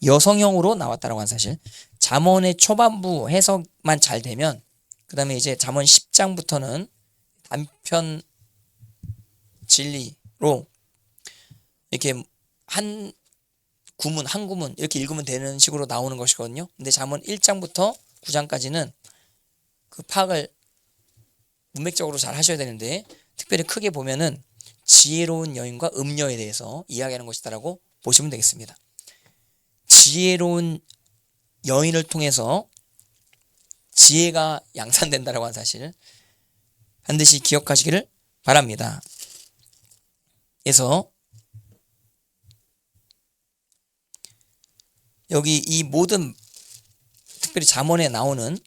여성형으로 나왔다라고 하는 사실. 잠언의 초반부 해석만 잘 되면 그 다음에 이제 잠언 10장부터는 단편 진리로 이렇게 한 구문 이렇게 읽으면 되는 식으로 나오는 것이거든요. 근데 잠언 1장부터 9장까지는 그 파악을 문맥적으로 잘 하셔야 되는데, 특별히 크게 보면은 지혜로운 여인과 음녀에 대해서 이야기하는 것이다라고 보시면 되겠습니다. 지혜로운 여인을 통해서 지혜가 양산된다라고 하는 사실 반드시 기억하시기를 바랍니다. 그래서 여기 이 모든 특별히 잠언에 나오는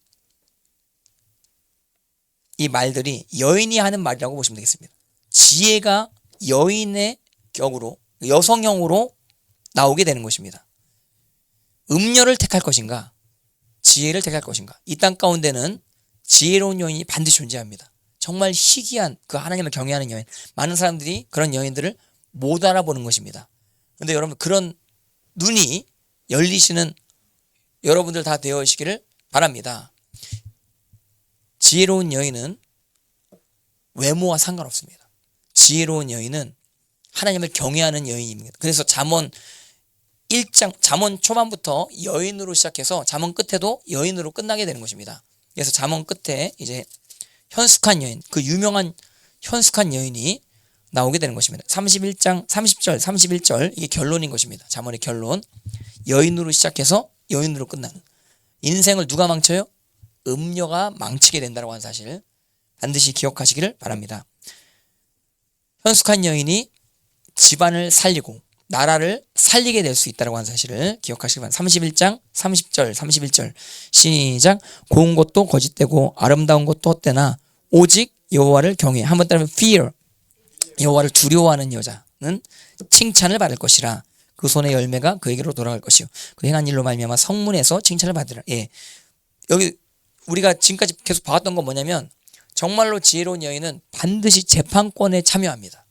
이 말들이 여인이 하는 말이라고 보시면 되겠습니다. 지혜가 여인의 격으로, 여성형으로 나오게 되는 것입니다. 음녀를 택할 것인가, 지혜를 택할 것인가. 이 땅 가운데는 지혜로운 여인이 반드시 존재합니다. 정말 희귀한 그 하나님을 경외하는 여인, 많은 사람들이 그런 여인들을 못 알아보는 것입니다. 그런데 여러분, 그런 눈이 열리시는 여러분들 다 되어시기를 바랍니다. 지혜로운 여인은 외모와 상관없습니다. 지혜로운 여인은 하나님을 경외하는 여인입니다. 그래서 잠언 1장, 잠언 초반부터 여인으로 시작해서 잠언 끝에도 여인으로 끝나게 되는 것입니다. 그래서 잠언 끝에 이제 현숙한 여인, 그 유명한 현숙한 여인이 나오게 되는 것입니다. 31장 30절 31절 이게 결론인 것입니다. 잠언의 결론. 여인으로 시작해서 여인으로 끝나는. 인생을 누가 망쳐요? 음녀가 망치게 된다고 하는 사실 반드시 기억하시기를 바랍니다. 현숙한 여인이 집안을 살리고 나라를 살리게 될 수 있다고 하는 사실을 기억하시기 바랍니다. 31장 30절 31절 시작. 고운 것도 거짓되고 아름다운 것도 헛되나 오직 여호와를 경외. 한번 따르면 fear. 여호와를 두려워하는 여자는 칭찬을 받을 것이라. 그 손의 열매가 그에게로 돌아갈 것이요 그 행한 일로 말미암아 성문에서 칭찬을 받으라. 예. 여기 우리가 지금까지 계속 봐왔던 건 뭐냐면 정말로 지혜로운 여인은 반드시 재판권에 참여합니다.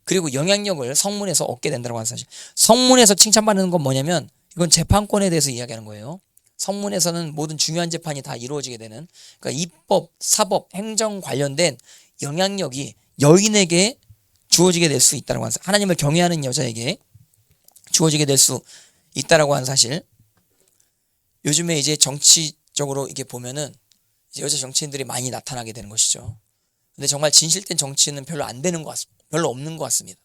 그리고 영향력을 성문에서 얻게 된다고 하는 사실. 성문에서 칭찬받는 건 뭐냐면 이건 재판권에 대해서 이야기하는 거예요. 성문에서는 모든 중요한 재판이 다 이루어지게 되는, 그러니까 입법, 사법, 행정 관련된 영향력이 여인에게 주어지게 될 수 있다고 하는 사실. 하나님을 경외하는 여자에게 주어지게 될 수 있다라고 하는 사실. 요즘에 이제 정치적으로 이렇게 보면은 이제 여자 정치인들이 많이 나타나게 되는 것이죠. 근데 정말 진실된 정치는 별로 안 되는 것 같습니다. 별로 없는 것 같습니다.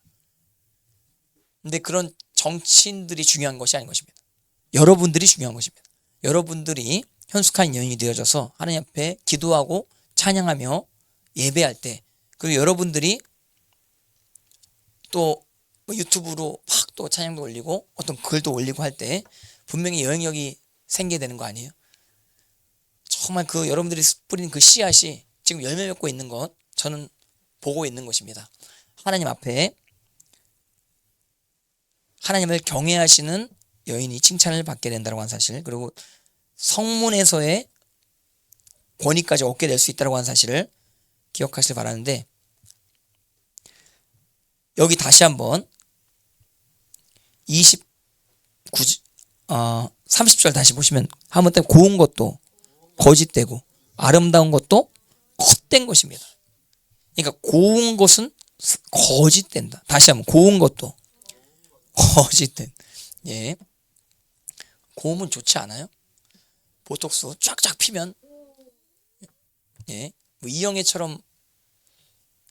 근데 그런 정치인들이 중요한 것이 아닌 것입니다. 여러분들이 중요한 것입니다. 여러분들이 현숙한 여인이 되어져서 하나님 앞에 기도하고 찬양하며 예배할 때, 그리고 여러분들이 또 유튜브로 막 또 찬양도 올리고 어떤 글도 올리고 할 때 분명히 영향력이 생기게 되는 거 아니에요? 정말 그 여러분들이 뿌린 그 씨앗이 지금 열매 맺고 있는 것 저는 보고 있는 것입니다. 하나님 앞에 하나님을 경외하시는 여인이 칭찬을 받게 된다고 하는 사실, 그리고 성문에서의 권위까지 얻게 될 수 있다고 하는 사실을 기억하시길 바라는데, 여기 다시 한번 30절 다시 보시면 한번 때 고운 것도 거짓되고 아름다운 것도 헛된 것입니다. 그러니까 고운 것은 거짓된다. 다시 한번 고운 것도 거짓된. 예. 고음은 좋지 않아요? 보톡스 쫙쫙 피면, 예, 뭐 이영애처럼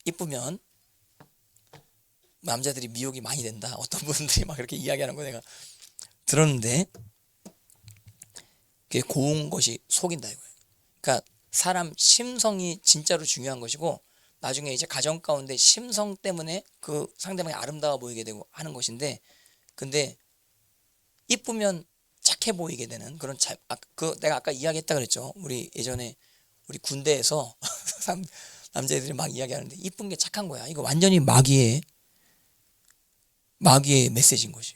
이쁘면 남자들이 미혹이 많이 된다. 어떤 분들이 막 그렇게 이야기하는 거 내가 들었는데, 그게 고운 것이 속인다 이거예요. 그러니까 사람 심성이 진짜로 중요한 것이고, 나중에 이제 가정 가운데 심성 때문에 그 상대방이 아름다워 보이게 되고 하는 것인데, 근데 이쁘면 착해 보이게 되는 그런 내가 아까 이야기했다 그랬죠. 우리 예전에 우리 군대에서 남자애들이 막 이야기하는데 이쁜 게 착한 거야. 이거 완전히 마귀의 메시지인 것이.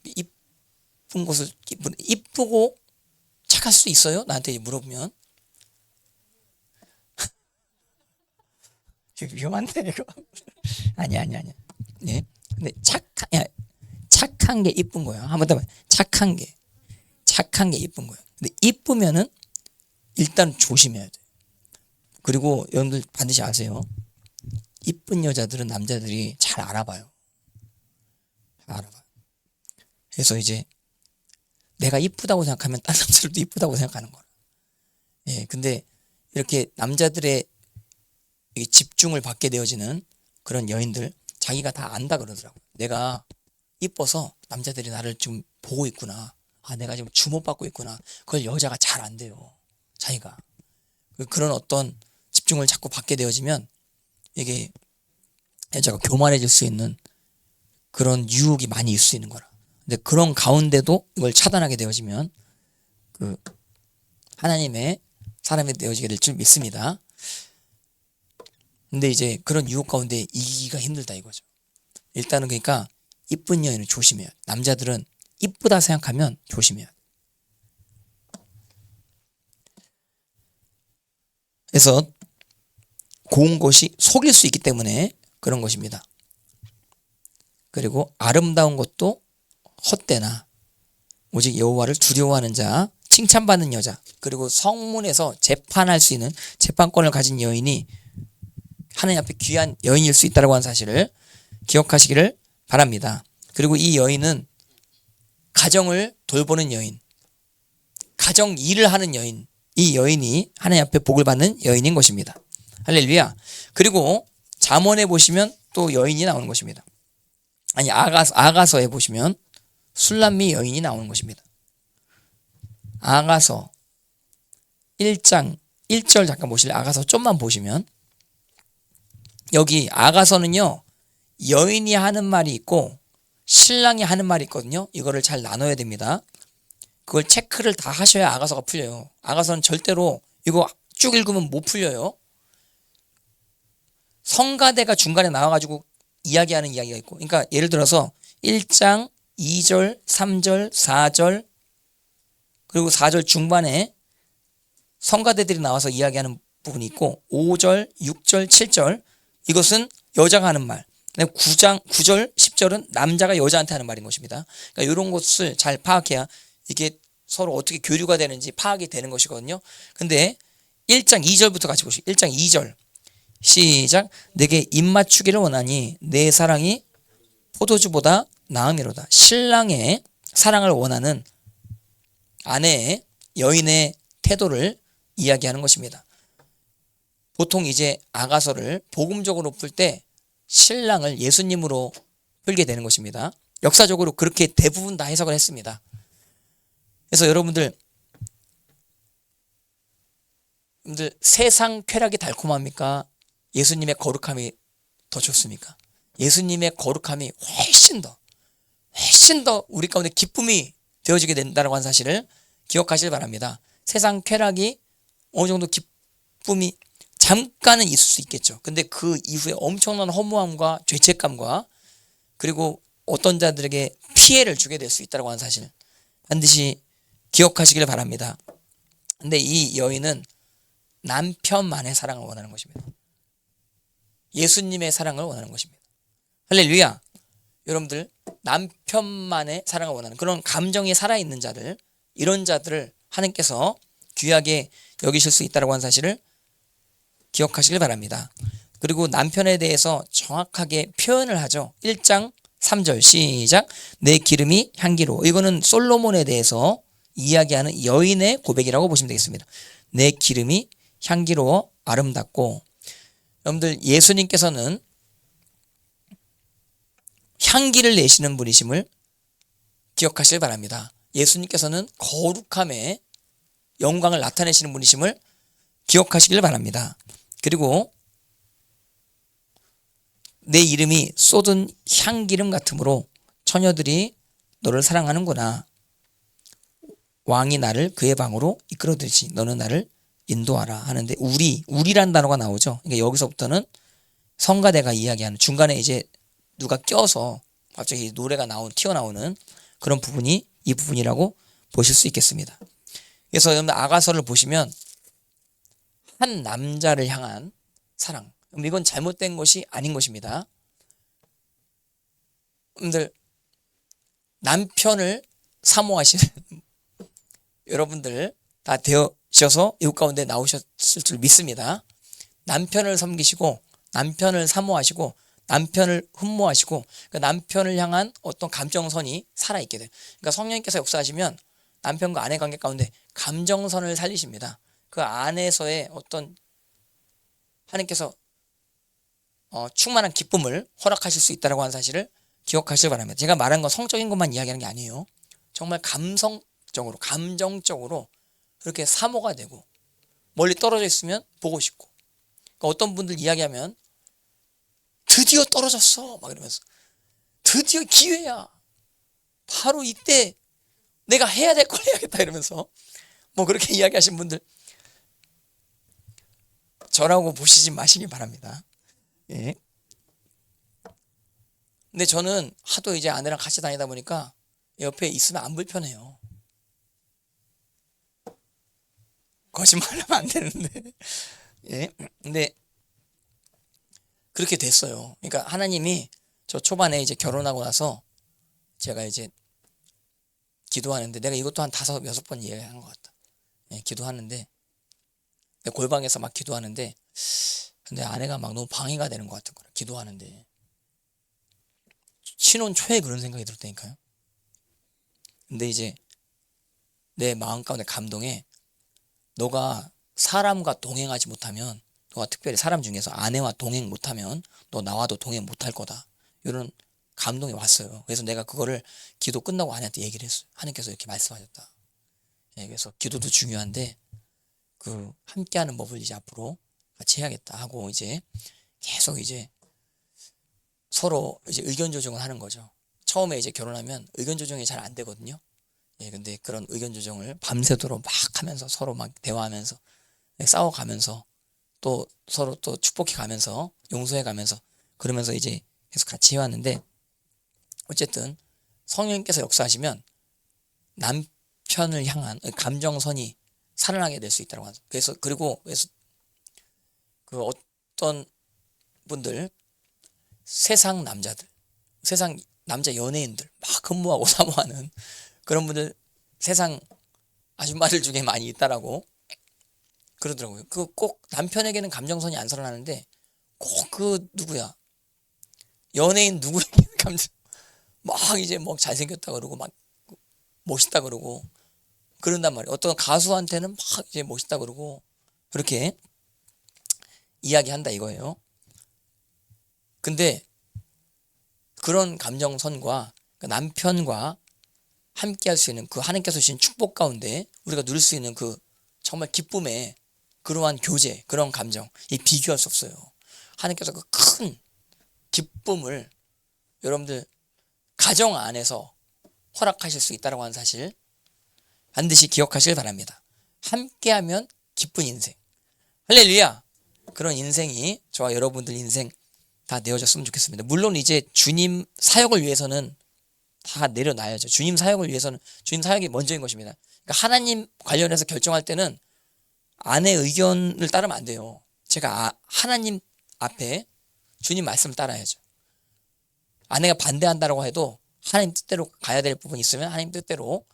이쁜 것을 이쁘고 착할 수 있어요? 나한테 물어보면 위험한데 이거. 아니야. 네. 근데 착한 게 이쁜 거야. 한번 더 착한 게 이쁜 거야. 근데 이쁘면은 일단 조심해야 돼. 그리고 여러분들 반드시 아세요. 이쁜 여자들은 남자들이 잘 알아봐요. 그래서 이제 내가 이쁘다고 생각하면 다른 남자들도 이쁘다고 생각하는 거야. 예, 근데 이렇게 남자들의 집중을 받게 되어지는 그런 여인들, 자기가 다 안다 그러더라고요. 내가 이뻐서 남자들이 나를 좀 보고 있구나. 아, 내가 지금 주목받고 있구나. 그걸 여자가 잘 안 돼요. 자기가. 그런 어떤 집중을 자꾸 받게 되어지면 이게 여자가 교만해질 수 있는 그런 유혹이 많이 있을 수 있는 거라. 근데 그런 가운데도 이걸 차단하게 되어지면 그 하나님의 사람이 되어지게 될 줄 믿습니다. 근데 이제 그런 유혹 가운데 이기기가 힘들다 이거죠. 일단은 그러니까 이쁜 여인은 조심해요. 남자들은 이쁘다 생각하면 조심해요. 그래서 고운 것이 속일 수 있기 때문에 그런 것입니다. 그리고 아름다운 것도 헛되나 오직 여호와를 두려워하는 자, 칭찬받는 여자, 그리고 성문에서 재판할 수 있는 재판권을 가진 여인이 하나님 앞에 귀한 여인일 수 있다고 하는 사실을 기억하시기를 바랍니다. 그리고 이 여인은 가정을 돌보는 여인, 가정 일을 하는 여인, 이 여인이 하나님 앞에 복을 받는 여인인 것입니다. 할렐루야. 그리고 잠언에 보시면 또 여인이 나오는 것입니다. 아니 아가서에 보시면 술람미 여인이 나오는 것입니다. 아가서 1장 1절 잠깐 보실래요? 아가서 좀만 보시면 여기 아가서는요 여인이 하는 말이 있고 신랑이 하는 말이 있거든요. 이거를 잘 나눠야 됩니다. 그걸 체크를 다 하셔야 아가서가 풀려요. 아가서는 절대로 이거 쭉 읽으면 못 풀려요. 성가대가 중간에 나와가지고 이야기하는 이야기가 있고, 그러니까 예를 들어서 1장 2절 3절 4절 그리고 4절 중반에 성가대들이 나와서 이야기하는 부분이 있고 5절 6절 7절 이것은 여자가 하는 말, 9장 9절 10절은 남자가 여자한테 하는 말인 것입니다. 그러니까 이런 것을 잘 파악해야 이게 서로 어떻게 교류가 되는지 파악이 되는 것이거든요. 근데 1장 2절부터 같이 보시죠. 1장 2절 시작. 내게 입맞추기를 원하니 내 사랑이 포도주보다 나음이로다. 신랑의 사랑을 원하는 아내의 여인의 태도를 이야기하는 것입니다. 보통 이제 아가서를 복음적으로 풀 때 신랑을 예수님으로 풀게 되는 것입니다. 역사적으로 그렇게 대부분 다 해석을 했습니다. 그래서 여러분들 세상 쾌락이 달콤합니까? 예수님의 거룩함이 더 좋습니까? 예수님의 거룩함이 훨씬 더 우리 가운데 기쁨이 되어지게 된다고 하는 사실을 기억하시길 바랍니다. 세상 쾌락이 어느 정도 기쁨이 잠깐은 있을 수 있겠죠. 근데 그 이후에 엄청난 허무함과 죄책감과 그리고 어떤 자들에게 피해를 주게 될 수 있다고 하는 사실 반드시 기억하시길 바랍니다. 근데 이 여인은 남편만의 사랑을 원하는 것입니다. 예수님의 사랑을 원하는 것입니다. 할렐루야. 여러분들 남편만의 사랑을 원하는 그런 감정이 살아있는 자들, 이런 자들을 하나님께서 귀하게 여기실 수 있다고 하는 사실을 기억하시길 바랍니다. 그리고 남편에 대해서 정확하게 표현을 하죠. 1장 3절 시작. 내 기름이 향기로. 이거는 솔로몬에 대해서 이야기하는 여인의 고백이라고 보시면 되겠습니다. 내 기름이 향기로워 아름답고. 여러분들 예수님께서는 향기를 내시는 분이심을 기억하시길 바랍니다. 예수님께서는 거룩함의 영광을 나타내시는 분이심을 기억하시길 바랍니다. 그리고 내 이름이 쏟은 향기름 같으므로 처녀들이 너를 사랑하는구나. 왕이 나를 그의 방으로 이끌어들지 너는 나를 인도하라 하는데 우리란 단어가 나오죠. 그러니까 여기서부터는 성가대가 이야기하는 중간에 이제 누가 껴서 갑자기 노래가 튀어나오는 그런 부분이 이 부분이라고 보실 수 있겠습니다. 그래서 여러분 아가서를 보시면 한 남자를 향한 사랑, 그럼 이건 잘못된 것이 아닌 것입니다. 여러분들 남편을 사모하시는 여러분들 다 되셔서 이웃 가운데 나오셨을 줄 믿습니다. 남편을 섬기시고 남편을 사모하시고 남편을 흠모하시고 그 남편을 향한 어떤 감정선이 살아있게 돼요. 그러니까 성령님께서 역사하시면 남편과 아내 관계 가운데 감정선을 살리십니다. 그 안에서의 어떤 하나님께서 충만한 기쁨을 허락하실 수 있다고 하는 사실을 기억하시기 바랍니다. 제가 말한 건 성적인 것만 이야기하는 게 아니에요. 정말 감성적으로 감정적으로 그렇게 사모가 되고 멀리 떨어져 있으면 보고 싶고 그러니까 어떤 분들 이야기하면 드디어 떨어졌어 막 이러면서 드디어 기회야 바로 이때 내가 해야 될 걸 해야겠다 이러면서 뭐 그렇게 이야기하신 분들 저라고 보시지 마시기 바랍니다. 예. 근데 저는 하도 이제 아내랑 같이 다니다 보니까 옆에 있으면 안 불편해요. 거짓말하면 안 되는데. 예. 근데 그렇게 됐어요. 그러니까 하나님이 저 초반에 이제 결혼하고 나서 제가 이제 기도하는데 내가 이것도 한 5-6번 이해한 것 같다. 예, 기도하는데 골방에서 막 기도하는데 근데 아내가 막 너무 방해가 되는 것 같은 거야. 기도하는데 신혼 초에 그런 생각이 들었다니까요. 근데 이제 내 마음 가운데 감동에 너가 사람과 동행하지 못하면 너가 특별히 사람 중에서 아내와 동행 못하면 너 나와도 동행 못할 거다. 이런 감동이 왔어요. 그래서 내가 그거를 기도 끝나고 아내한테 얘기를 했어요. 하나님께서 이렇게 말씀하셨다. 예, 그래서 기도도 중요한데 그 함께하는 법을 이제 앞으로 같이 해야겠다 하고 이제 계속 이제 서로 이제 의견 조정을 하는 거죠. 처음에 이제 결혼하면 의견 조정이 잘 안 되거든요. 예, 근데 그런 의견 조정을 밤새도록 막 하면서 서로 막 대화하면서 싸워가면서 또 서로 또 축복해 가면서 용서해 가면서 그러면서 이제 계속 같이 해왔는데 어쨌든 성령님께서 역사하시면 남편을 향한 감정선이 살아나게 될 수 있다고 하죠. 그래서 그 어떤 분들 세상 남자들, 세상 남자 연예인들 막 흠모하고 사모하는 그런 분들 세상 아줌마들 중에 많이 있다라고 그러더라고요. 그 꼭 남편에게는 감정선이 안 살아나는데 꼭 그 누구야 연예인 누구에게는 감정 막 이제 뭐 잘생겼다 그러고 막 멋있다 그러고 그런단 말이에요. 어떤 가수한테는 막 이제 멋있다 그러고 그렇게 이야기한다 이거예요. 근데 그런 감정선과 남편과 함께 할 수 있는 그 하나님께서 주신 축복 가운데 우리가 누릴 수 있는 그 정말 기쁨의 그러한 교제, 그런 감정 이 비교할 수 없어요. 하나님께서 그 큰 기쁨을 여러분들 가정 안에서 허락하실 수 있다고 하는 사실 반드시 기억하시길 바랍니다. 함께하면 기쁜 인생 할렐루야. 그런 인생이 저와 여러분들 인생 다 내어졌으면 좋겠습니다. 물론 이제 주님 사역을 위해서는 다 내려놔야죠. 주님 사역을 위해서는 주님 사역이 먼저인 것입니다. 그러니까 하나님 관련해서 결정할 때는 아내 의견을 따르면 안 돼요. 제가 하나님 앞에 주님 말씀을 따라야죠. 아내가 반대한다고 해도 하나님 뜻대로 가야 될 부분이 있으면 하나님 뜻대로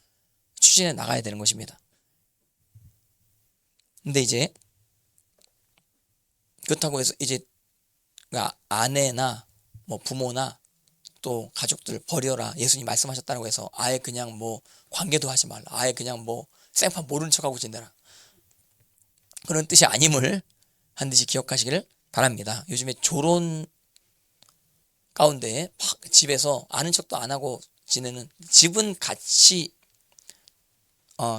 추진해 나가야 되는 것입니다. 근데 이제 그렇다고 해서 이제 아내나 뭐 부모나 또 가족들 버려라 예수님 말씀하셨다고 해서 아예 그냥 뭐 관계도 하지 말라 아예 그냥 뭐 생판 모르는 척하고 지내라 그런 뜻이 아님을 반드시 기억하시기를 바랍니다. 요즘에 조론 가운데 막 집에서 아는 척도 안 하고 지내는 집은 같이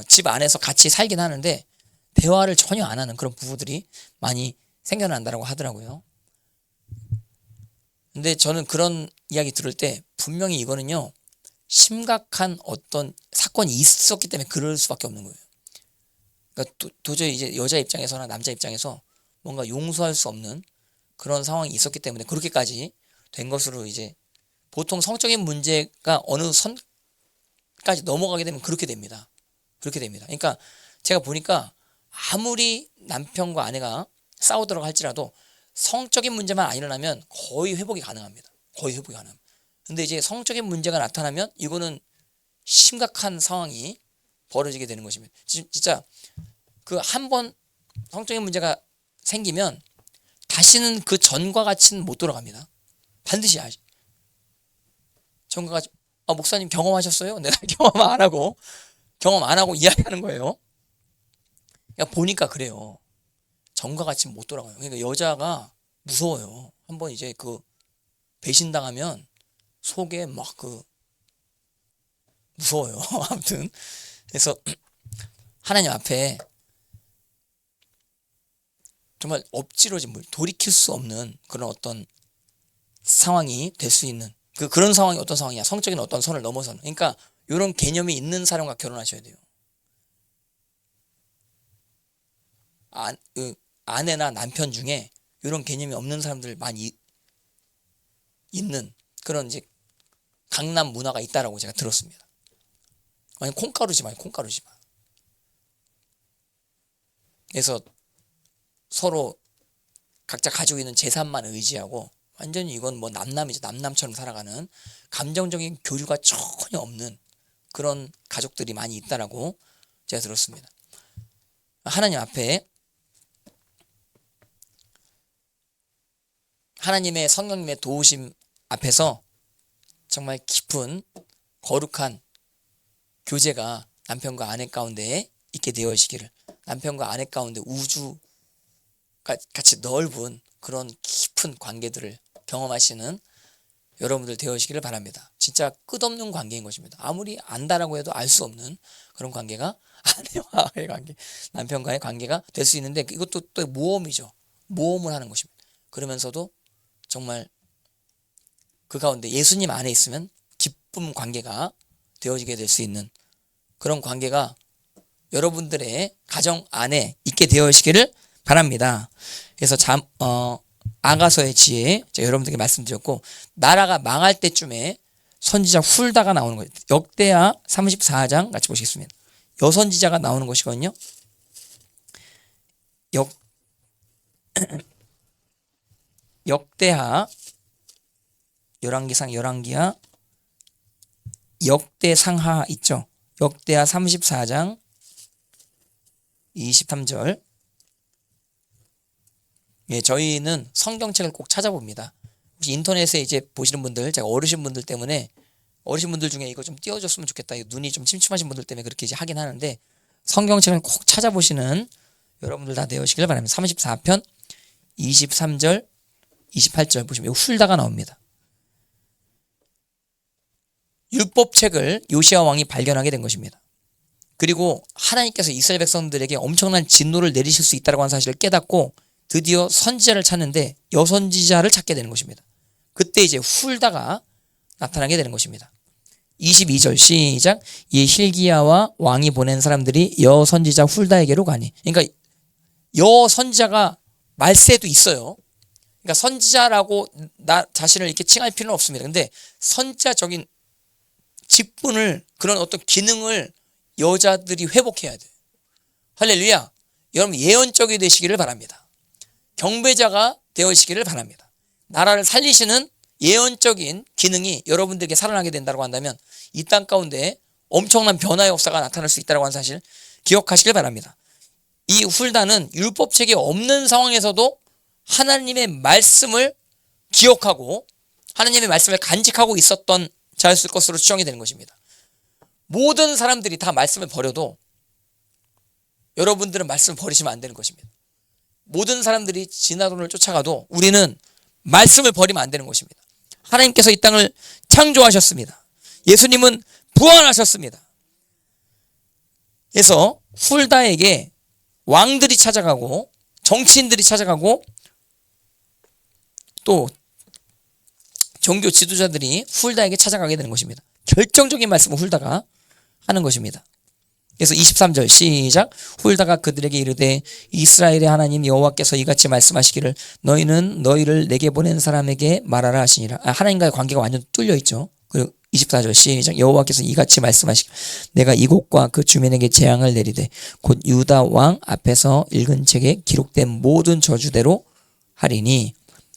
집 안에서 같이 살긴 하는데 대화를 전혀 안 하는 그런 부부들이 많이 생겨난다고 하더라고요. 근데 저는 그런 이야기 들을 때 분명히 이거는요 심각한 어떤 사건이 있었기 때문에 그럴 수밖에 없는 거예요. 그러니까 도저히 이제 여자 입장에서나 남자 입장에서 뭔가 용서할 수 없는 그런 상황이 있었기 때문에 그렇게까지 된 것으로 이제 보통 성적인 문제가 어느 선까지 넘어가게 되면 그렇게 됩니다. 그렇게 됩니다. 그러니까 제가 보니까 아무리 남편과 아내가 싸우도록 할지라도 성적인 문제만 안 일어나면 거의 회복이 가능합니다. 거의 회복이 가능합니다. 근데 이제 성적인 문제가 나타나면 이거는 심각한 상황이 벌어지게 되는 것입니다. 진짜 그 한 번 성적인 문제가 생기면 다시는 그 전과 같이는 못 돌아갑니다. 반드시 아시. 전과 같이 목사님 경험하셨어요? 내가 경험 안 하고 이야기하는 거예요. 그러니까 보니까 그래요. 전과 같이 못 돌아가요. 그러니까 여자가 무서워요. 한번 이제 그 배신당하면 속에 막 무서워요. 아무튼 그래서 하나님 앞에 정말 엎질러진 물, 돌이킬 수 없는 그런 어떤 상황이 될 수 있는 그런 상황이 어떤 상황이야? 성적인 어떤 선을 넘어서는. 그러니까 이런 개념이 있는 사람과 결혼하셔야 돼요. 아내나 남편 중에 이런 개념이 없는 사람들 많이 있는 그런 이제 강남 문화가 있다라고 제가 들었습니다. 아니 콩가루지만. 그래서 서로 각자 가지고 있는 재산만 의지하고 완전히 이건 뭐 남남이죠. 남남처럼 살아가는 감정적인 교류가 전혀 없는 그런 가족들이 많이 있다라고 제가 들었습니다. 하나님 앞에 하나님의 성령님의 도우심 앞에서 정말 깊은 거룩한 교제가 남편과 아내 가운데 있게 되어지기를, 남편과 아내 가운데 우주가 같이 넓은 그런 깊은 관계들을 경험하시는 여러분들 되어지기를 바랍니다. 진짜 끝없는 관계인 것입니다. 아무리 안다라고 해도 알 수 없는 그런 관계가 아내와의 관계, 남편과의 관계가 될 수 있는데 이것도 또 모험이죠. 모험을 하는 것입니다. 그러면서도 정말 그 가운데 예수님 안에 있으면 기쁨 관계가 되어지게 될 수 있는 그런 관계가 여러분들의 가정 안에 있게 되어지기를 바랍니다. 그래서 아가서의 지혜 제가 여러분들에게 말씀드렸고, 나라가 망할 때쯤에 선지자 훌다가 나오는 거예요. 역대하 34장 같이 보시겠습니다. 여선지자가 나오는 것이거든요. 역대하 열왕기하 역대상하 있죠. 역대하 34장 23절. 예, 저희는 성경책을 꼭 찾아봅니다. 혹시 인터넷에 이제 보시는 분들, 제가 어르신분들 때문에 어르신분들 중에 이거 좀 띄워줬으면 좋겠다. 눈이 좀 침침하신 분들 때문에 그렇게 이제 하긴 하는데 성경책을 꼭 찾아보시는 여러분들 다 되시길 바랍니다. 34편 23절 28절 보시면 훌다가 나옵니다. 율법책을 요시야 왕이 발견하게 된 것입니다. 그리고 하나님께서 이스라엘 백성들에게 엄청난 진노를 내리실 수 있다고 하는 사실을 깨닫고 드디어 선지자를 찾는데 여선지자를 찾게 되는 것입니다. 그때 이제 훌다가 나타나게 되는 것입니다. 22절 시작. 이 hil기야와 왕이 보낸 사람들이 여선지자 훌다에게로 가니. 그러니까 여선지자가 말세도 있어요. 그러니까 선지자라고 나 자신을 이렇게 칭할 필요는 없습니다. 근데 선지자적인 직분을, 그런 어떤 기능을 여자들이 회복해야 돼요. 할렐루야. 여러분 예언적이 되시기를 바랍니다. 경배자가 되시기를 바랍니다. 나라를 살리시는 예언적인 기능이 여러분들에게 살아나게 된다고 한다면 이 땅 가운데 엄청난 변화의 역사가 나타날 수 있다고 하는 사실 기억하시길 바랍니다. 이 훌다는 율법책이 없는 상황에서도 하나님의 말씀을 기억하고 하나님의 말씀을 간직하고 있었던 자였을 것으로 추정이 되는 것입니다. 모든 사람들이 다 말씀을 버려도 여러분들은 말씀을 버리시면 안 되는 것입니다. 모든 사람들이 진화론을 쫓아가도 우리는 말씀을 버리면 안 되는 것입니다. 하나님께서 이 땅을 창조하셨습니다. 예수님은 부활하셨습니다. 그래서 훌다에게 왕들이 찾아가고 정치인들이 찾아가고 또 종교 지도자들이 훌다에게 찾아가게 되는 것입니다. 결정적인 말씀을 훌다가 하는 것입니다. 그래서 23절 시작. 훌다가 그들에게 이르되 이스라엘의 하나님 여호와께서 이같이 말씀하시기를 너희는 너희를 내게 보낸 사람에게 말하라 하시니라. 하나님과의 관계가 완전 뚫려 있죠. 그리고 24절 시작. 여호와께서 이같이 말씀하시기를 내가 이곳과 그 주민에게 재앙을 내리되 곧 유다 왕 앞에서 읽은 책에 기록된 모든 저주대로 하리니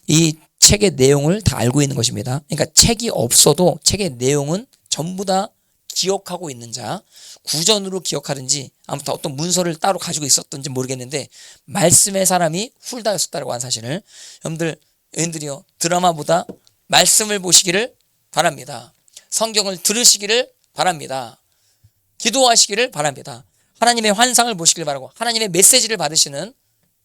이 책의 내용을 다 알고 있는 것입니다. 그러니까 책이 없어도 책의 내용은 전부 다 기억하고 있는 자, 구전으로 기억하든지 아무튼 어떤 문서를 따로 가지고 있었던지 모르겠는데 말씀의 사람이 훌다였었다고 하는 사실을 여러분들이요 드라마보다 말씀을 보시기를 바랍니다. 성경을 들으시기를 바랍니다. 기도하시기를 바랍니다. 하나님의 환상을 보시길 바라고 하나님의 메시지를 받으시는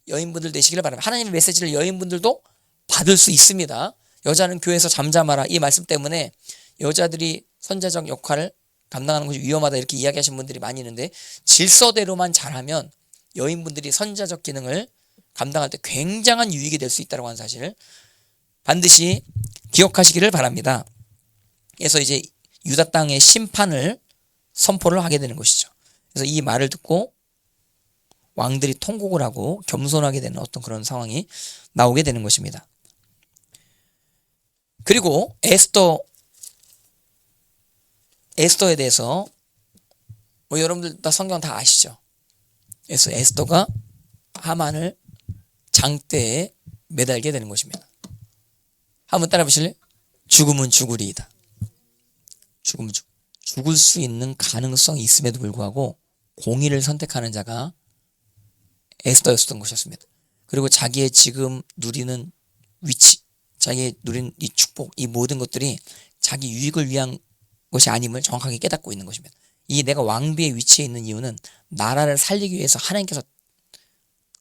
여인분들 되시기를 바랍니다. 하나님의 메시지를 여인분들도 받을 수 있습니다. 여자는 교회에서 잠잠하라 이 말씀 때문에 여자들이 선자적 역할을 감당하는 것이 위험하다 이렇게 이야기하시는 분들이 많이 있는데 질서대로만 잘하면 여인분들이 선자적 기능을 감당할 때 굉장한 유익이 될 수 있다고 하는 사실을 반드시 기억하시기를 바랍니다. 그래서 이제 유다 땅의 심판을 선포를 하게 되는 것이죠. 그래서 이 말을 듣고 왕들이 통곡을 하고 겸손하게 되는 어떤 그런 상황이 나오게 되는 것입니다. 그리고 에스더에 대해서 여러분들 다 성경 다 아시죠? 그래서 에스더가 하만을 장대에 매달게 되는 것입니다. 한번 따라 보실래요? 죽음은 죽으리이다. 죽을 수 있는 가능성이 있음에도 불구하고 공의를 선택하는 자가 에스더였던 것이었습니다. 그리고 자기의 지금 누리는 위치, 자기의 누리는 이 축복, 이 모든 것들이 자기 유익을 위한 것이 아님을 정확하게 깨닫고 있는 것입니다. 이 내가 왕비의 위치에 있는 이유는 나라를 살리기 위해서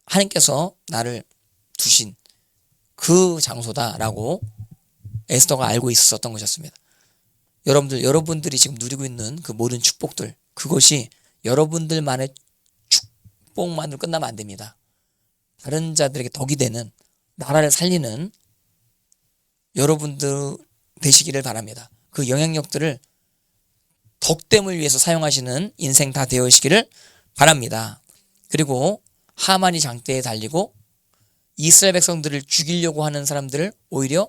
하나님께서 나를 두신 그 장소다라고 에스더가 알고 있었던 것이었습니다. 여러분들이 지금 누리고 있는 그 모든 축복들, 그것이 여러분들만의 축복만으로 끝나면 안 됩니다. 다른 자들에게 덕이 되는 나라를 살리는 여러분들 되시기를 바랍니다. 그 영향력들을 덕됨을 위해서 사용하시는 인생 다 되어시기를 바랍니다. 그리고 하만이 장대에 달리고 이스라엘 백성들을 죽이려고 하는 사람들을 오히려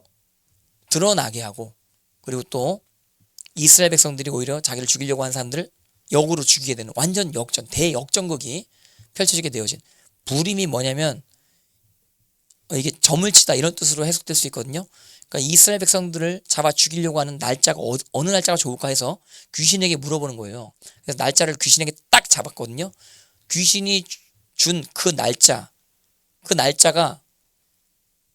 드러나게 하고, 그리고 또 이스라엘 백성들이 오히려 자기를 죽이려고 하는 사람들을 역으로 죽이게 되는 완전 역전, 대역전극이 펼쳐지게 되어진, 부림이 뭐냐면 이게 점을 치다 이런 뜻으로 해석될 수 있거든요. 그러니까 이스라엘 백성들을 잡아 죽이려고 하는 날짜가 어느 날짜가 좋을까 해서 귀신에게 물어보는 거예요. 그래서 날짜를 귀신에게 딱 잡았거든요. 귀신이 준 그 날짜가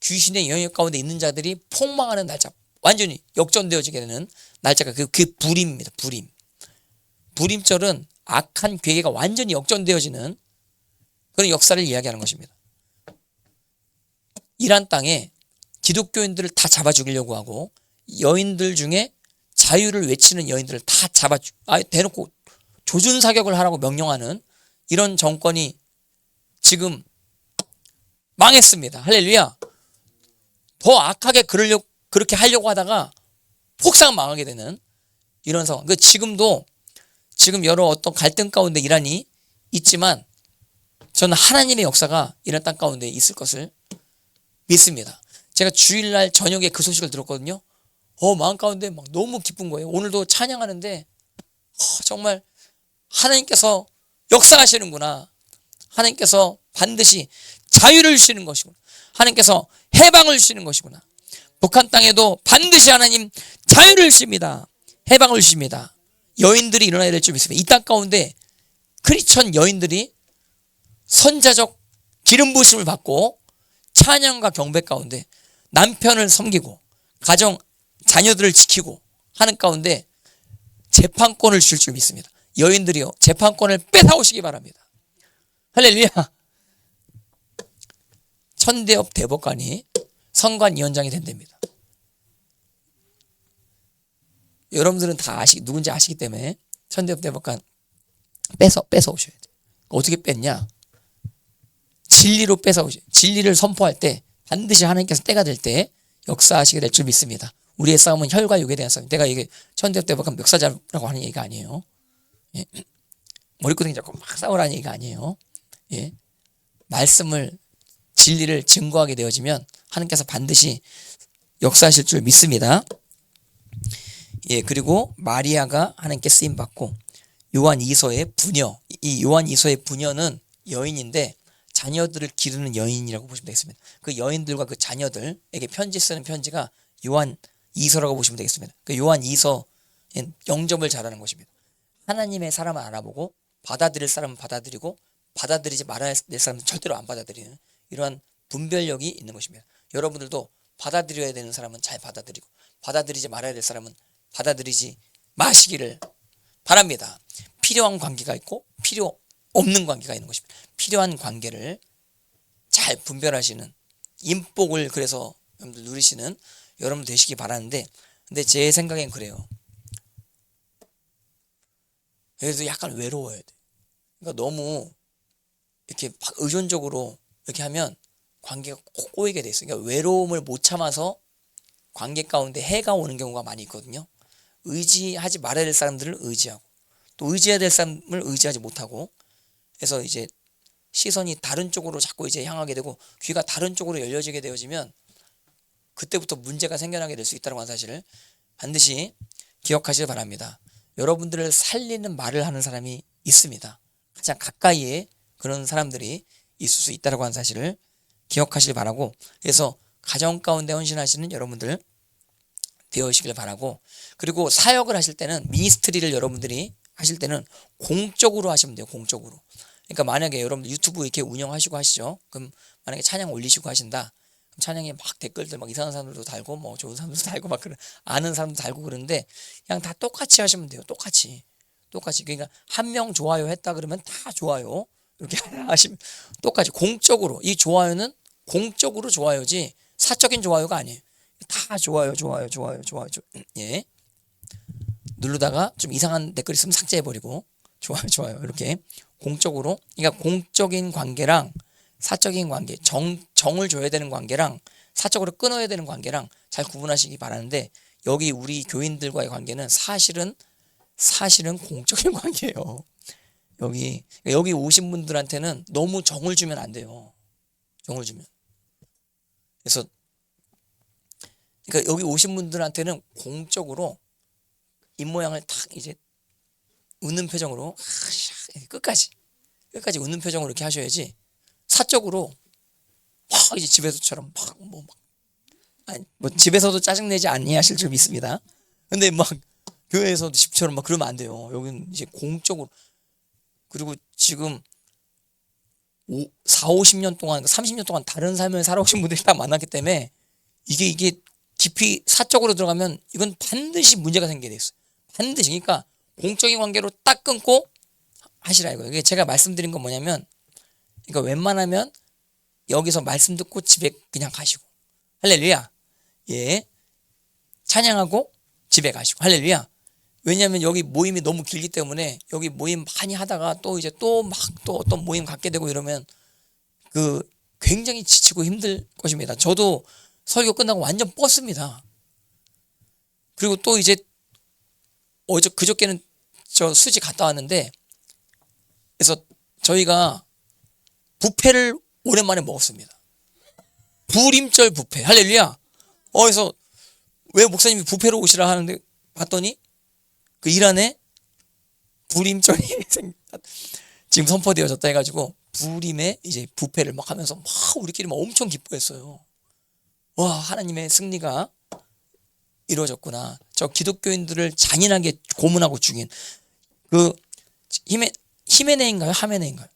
귀신의 영역 가운데 있는 자들이 폭망하는 날짜, 완전히 역전되어지게 되는 날짜가 그 불임입니다. 불임절은 악한 괴계가 완전히 역전되어지는 그런 역사를 이야기하는 것입니다. 이란 땅에 기독교인들을 다 잡아 죽이려고 하고 여인들 중에 자유를 외치는 여인들을 다 대놓고 조준사격을 하라고 명령하는 이런 정권이 지금 망했습니다. 할렐루야. 더 악하게 그렇게 하려고 하다가 폭삭 망하게 되는 이런 상황. 지금 여러 어떤 갈등 가운데 이란이 있지만 저는 하나님의 역사가 이란 땅 가운데 있을 것을 믿습니다. 제가 주일날 저녁에 그 소식을 들었거든요. 마음 가운데 막 너무 기쁜 거예요. 오늘도 찬양하는데 정말 하나님께서 역사하시는구나. 하나님께서 반드시 자유를 주시는 것이구나. 하나님께서 해방을 주시는 것이구나. 북한 땅에도 반드시 하나님 자유를 주십니다. 해방을 주십니다. 여인들이 일어나야 될 줄 믿습니다. 이 땅 가운데 크리스천 여인들이 선자적 기름 부으심을 받고 찬양과 경배 가운데 남편을 섬기고 가정 자녀들을 지키고 하는 가운데 재판권을 주실 줄 믿습니다. 여인들이요 재판권을 뺏어오시기 바랍니다. 할렐루야. 천대엽 대법관이 선관위원장이 된답니다. 여러분들은 다 누군지 아시기 때문에 천대엽 대법관 뺏어오셔야 돼요. 어떻게 뺐냐? 진리로 뺏어오셔야 돼요. 진리를 선포할 때 반드시 하나님께서 때가 될 때 역사하시게 될 줄 믿습니다. 우리의 싸움은 혈과 육에 대한 싸움. 내가 이게 천대엽 대법관 멱살잡으라고 하는 얘기가 아니에요. 예. 머리끄댕이 잡고 막 싸우라는 얘기가 아니에요. 예. 말씀을 진리를 증거하게 되어지면 하나님께서 반드시 역사하실 줄 믿습니다. 예, 그리고 마리아가 하나님께 쓰임 받고 요한 2서의 부녀, 이 요한 2서의 부녀는 여인인데 자녀들을 기르는 여인이라고 보시면 되겠습니다. 그 여인들과 그 자녀들에게 편지 쓰는 편지가 요한 2서라고 보시면 되겠습니다. 그 요한 2서 영접을 잘하는 것입니다. 하나님의 사람을 알아보고 받아들일 사람은 받아들이고 받아들이지 말아야 될 사람은 절대로 안 받아들이는 이러한 분별력이 있는 것입니다. 여러분들도 받아들여야 되는 사람은 잘 받아들이고 받아들이지 말아야 될 사람은 받아들이지 마시기를 바랍니다. 필요한 관계가 있고 필요 없는 관계가 있는 것입니다. 필요한 관계를 잘 분별하시는 인복을 그래서 여러분들 누리시는 여러분 되시기 바라는데, 근데 제 생각엔 그래요. 그래서 약간 외로워야 돼. 그러니까 너무 이렇게 막 의존적으로 이렇게 하면 관계가 꼬이게 돼 있어요. 그러니까 외로움을 못 참아서 관계 가운데 해가 오는 경우가 많이 있거든요. 의지하지 말아야 될 사람들을 의지하고 또 의지해야 될 사람을 의지하지 못하고, 그래서 이제 시선이 다른 쪽으로 자꾸 이제 향하게 되고 귀가 다른 쪽으로 열려지게 되어지면 그때부터 문제가 생겨나게 될 수 있다는 사실을 반드시 기억하시길 바랍니다. 여러분들을 살리는 말을 하는 사람이 있습니다. 가장 가까이에 그런 사람들이 있을 수 있다는 하는 사실을 기억하시길 바라고, 그래서 가정 가운데 헌신하시는 여러분들 되어시길 바라고, 그리고 사역을 하실 때는 미니스트리를 여러분들이 하실 때는 공적으로 하시면 돼요. 공적으로. 그러니까 만약에 여러분들 유튜브 이렇게 운영하시고 하시죠. 그럼 만약에 찬양 올리시고 하신다. 그럼 찬양에 막 댓글들 막 이상한 사람들도 달고 뭐 좋은 사람들도 달고 막 그런 아는 사람도 달고 그러는데 그냥 다 똑같이 하시면 돼요. 똑같이. 그러니까 한 명 좋아요 했다 그러면 다 좋아요. 이렇게 하시면 똑같이 공적으로, 이 좋아요는 공적으로 좋아요지 사적인 좋아요가 아니에요. 다 좋아요. 예. 누르다가 좀 이상한 댓글 있으면 삭제해버리고 좋아요 이렇게 공적으로, 그러니까 공적인 관계랑 사적인 관계, 정을 줘야 되는 관계랑 사적으로 끊어야 되는 관계랑 잘 구분하시기 바라는데, 여기 우리 교인들과의 관계는 사실은 공적인 관계예요. 여기 오신 분들한테는 너무 정을 주면 안 돼요. 정을 주면. 그래서 그러니까 여기 오신 분들한테는 공적으로 입모양을 탁 이제 웃는 표정으로 끝까지 웃는 표정으로 이렇게 하셔야지, 사적으로 막 이제 집에서처럼 뭐 집에서도 짜증내지 아니하실 줄 믿습니다. 근데 막 교회에서도 집처럼 막 그러면 안 돼요. 여기는 이제 공적으로. 그리고 지금 50년 동안 30년 동안 다른 삶을 살아오신 분들이 딱 만났기 때문에 이게 깊이 사적으로 들어가면 이건 반드시 문제가 생기게 돼 있어요. 반드시. 그러니까 공적인 관계로 딱 끊고 하시라 이거예요. 이게 제가 말씀드린 건 뭐냐면, 그러니까 웬만하면 여기서 말씀 듣고 집에 그냥 가시고 할렐루야. 예. 찬양하고 집에 가시고 할렐루야. 왜냐하면 여기 모임이 너무 길기 때문에 여기 모임 많이 하다가 또 이제 또 어떤 모임 갖게 되고 이러면 그 굉장히 지치고 힘들 것입니다. 저도 설교 끝나고 완전 뻗습니다. 그리고 또 이제 그저께는 저 수지 갔다 왔는데, 그래서 저희가 뷔페를 오랜만에 먹었습니다. 불임절 뷔페. 할렐루야. 그래서 왜 목사님이 뷔페로 오시라 하는데 봤더니 그 일 안에 불임절이 지금 선포되어졌다 해가지고 불임의 이제 뷔페를 막 하면서 막 우리끼리 막 엄청 기뻐했어요. 와, 하나님의 승리가 이루어졌구나. 저 기독교인들을 잔인하게 고문하고 죽인 그 히메네인가요? 하메네인가요?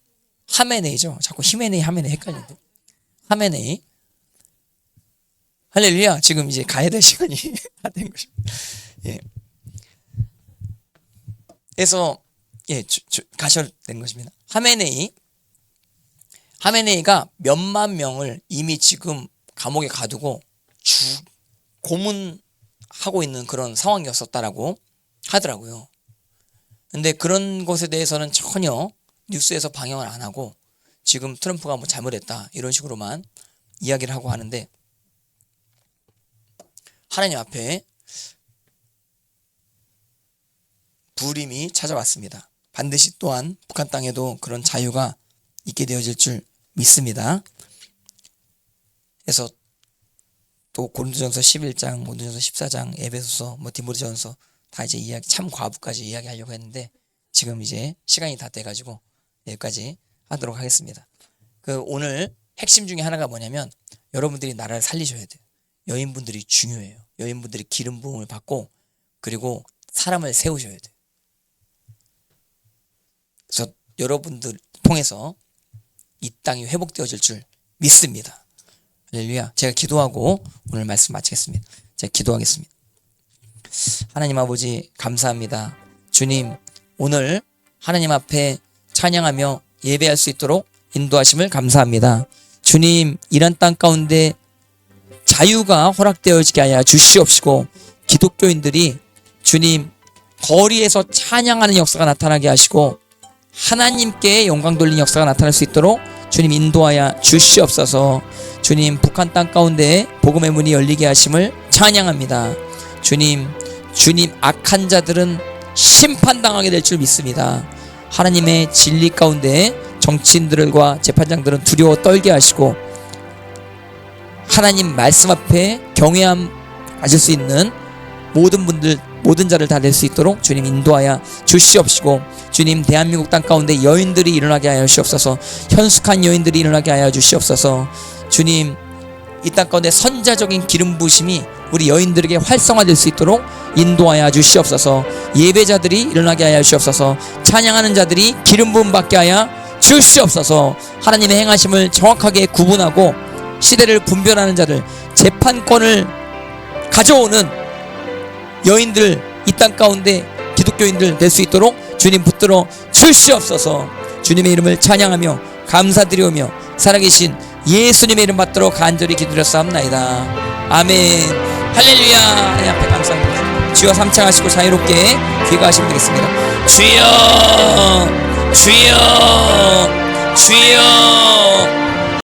하메네이죠. 자꾸 히메네이 헷갈리는데. 하메네이. 할렐루야. 지금 이제 가야 될 시간이 다 된 것입니다. 예. 그래서 가셔야 된 것입니다. 하메네이가 몇만 명을 이미 지금 감옥에 가두고 고문하고 있는 그런 상황이었었다라고 하더라고요. 근데 그런 것에 대해서는 전혀 뉴스에서 방영을 안 하고 지금 트럼프가 뭐 잘못했다 이런 식으로만 이야기를 하고 하는데, 하나님 앞에 불임이 찾아왔습니다. 반드시 또한 북한 땅에도 그런 자유가 있게 되어질 줄 믿습니다. 그래서 또 고린도전서 11장, 고린도전서 14장, 에베소서, 디모데전서 다 이제 참 과부까지 이야기하려고 했는데 지금 이제 시간이 다 돼가지고 여기까지 하도록 하겠습니다. 그 오늘 핵심 중에 하나가 뭐냐면 여러분들이 나라를 살리셔야 돼요. 여인분들이 중요해요. 여인분들이 기름 부음을 받고 그리고 사람을 세우셔야 돼요. 그래서 여러분들 통해서 이 땅이 회복되어질 줄 믿습니다. 할렐루야. 제가 기도하고 오늘 말씀 마치겠습니다. 제가 기도하겠습니다. 하나님 아버지 감사합니다. 주님 오늘 하나님 앞에 찬양하며 예배할 수 있도록 인도하심을 감사합니다. 주님 이런 땅 가운데 자유가 허락되어지게 하여 주시옵시고 기독교인들이 주님 거리에서 찬양하는 역사가 나타나게 하시고 하나님께 영광 돌리는 역사가 나타날 수 있도록 주님 인도하여 주시옵소서. 주님 북한 땅 가운데 복음의 문이 열리게 하심을 찬양합니다. 주님 악한 자들은 심판당하게 될 줄 믿습니다. 하나님의 진리 가운데 정치인들과 재판장들은 두려워 떨게 하시고 하나님 말씀 앞에 경외함 가질 수 있는 모든 자를 다 낼 수 있도록 주님 인도하여 주시옵시고 주님 대한민국 땅 가운데 여인들이 일어나게 하여 주시옵소서. 현숙한 여인들이 일어나게 하여 주시옵소서. 주님 이 땅 가운데 선자적인 기름 부으심이 우리 여인들에게 활성화될 수 있도록 인도하여 주시옵소서. 예배자들이 일어나게 하여 주시옵소서. 찬양하는 자들이 기름 부음 받게 하여 주시옵소서. 하나님의 행하심을 정확하게 구분하고 시대를 분별하는 자들, 재판권을 가져오는 여인들, 이 땅 가운데 기독교인들 될 수 있도록 주님 붙들어 주시옵소서. 주님의 이름을 찬양하며 감사드리오며 살아계신 예수님의 이름 받들어 간절히 기도드렸사옵나이다. 아멘. 할렐루야. 하나님 앞에 감사합니다. 주여 삼창하시고 자유롭게 귀가하시면 되겠습니다. 주여 주여 주여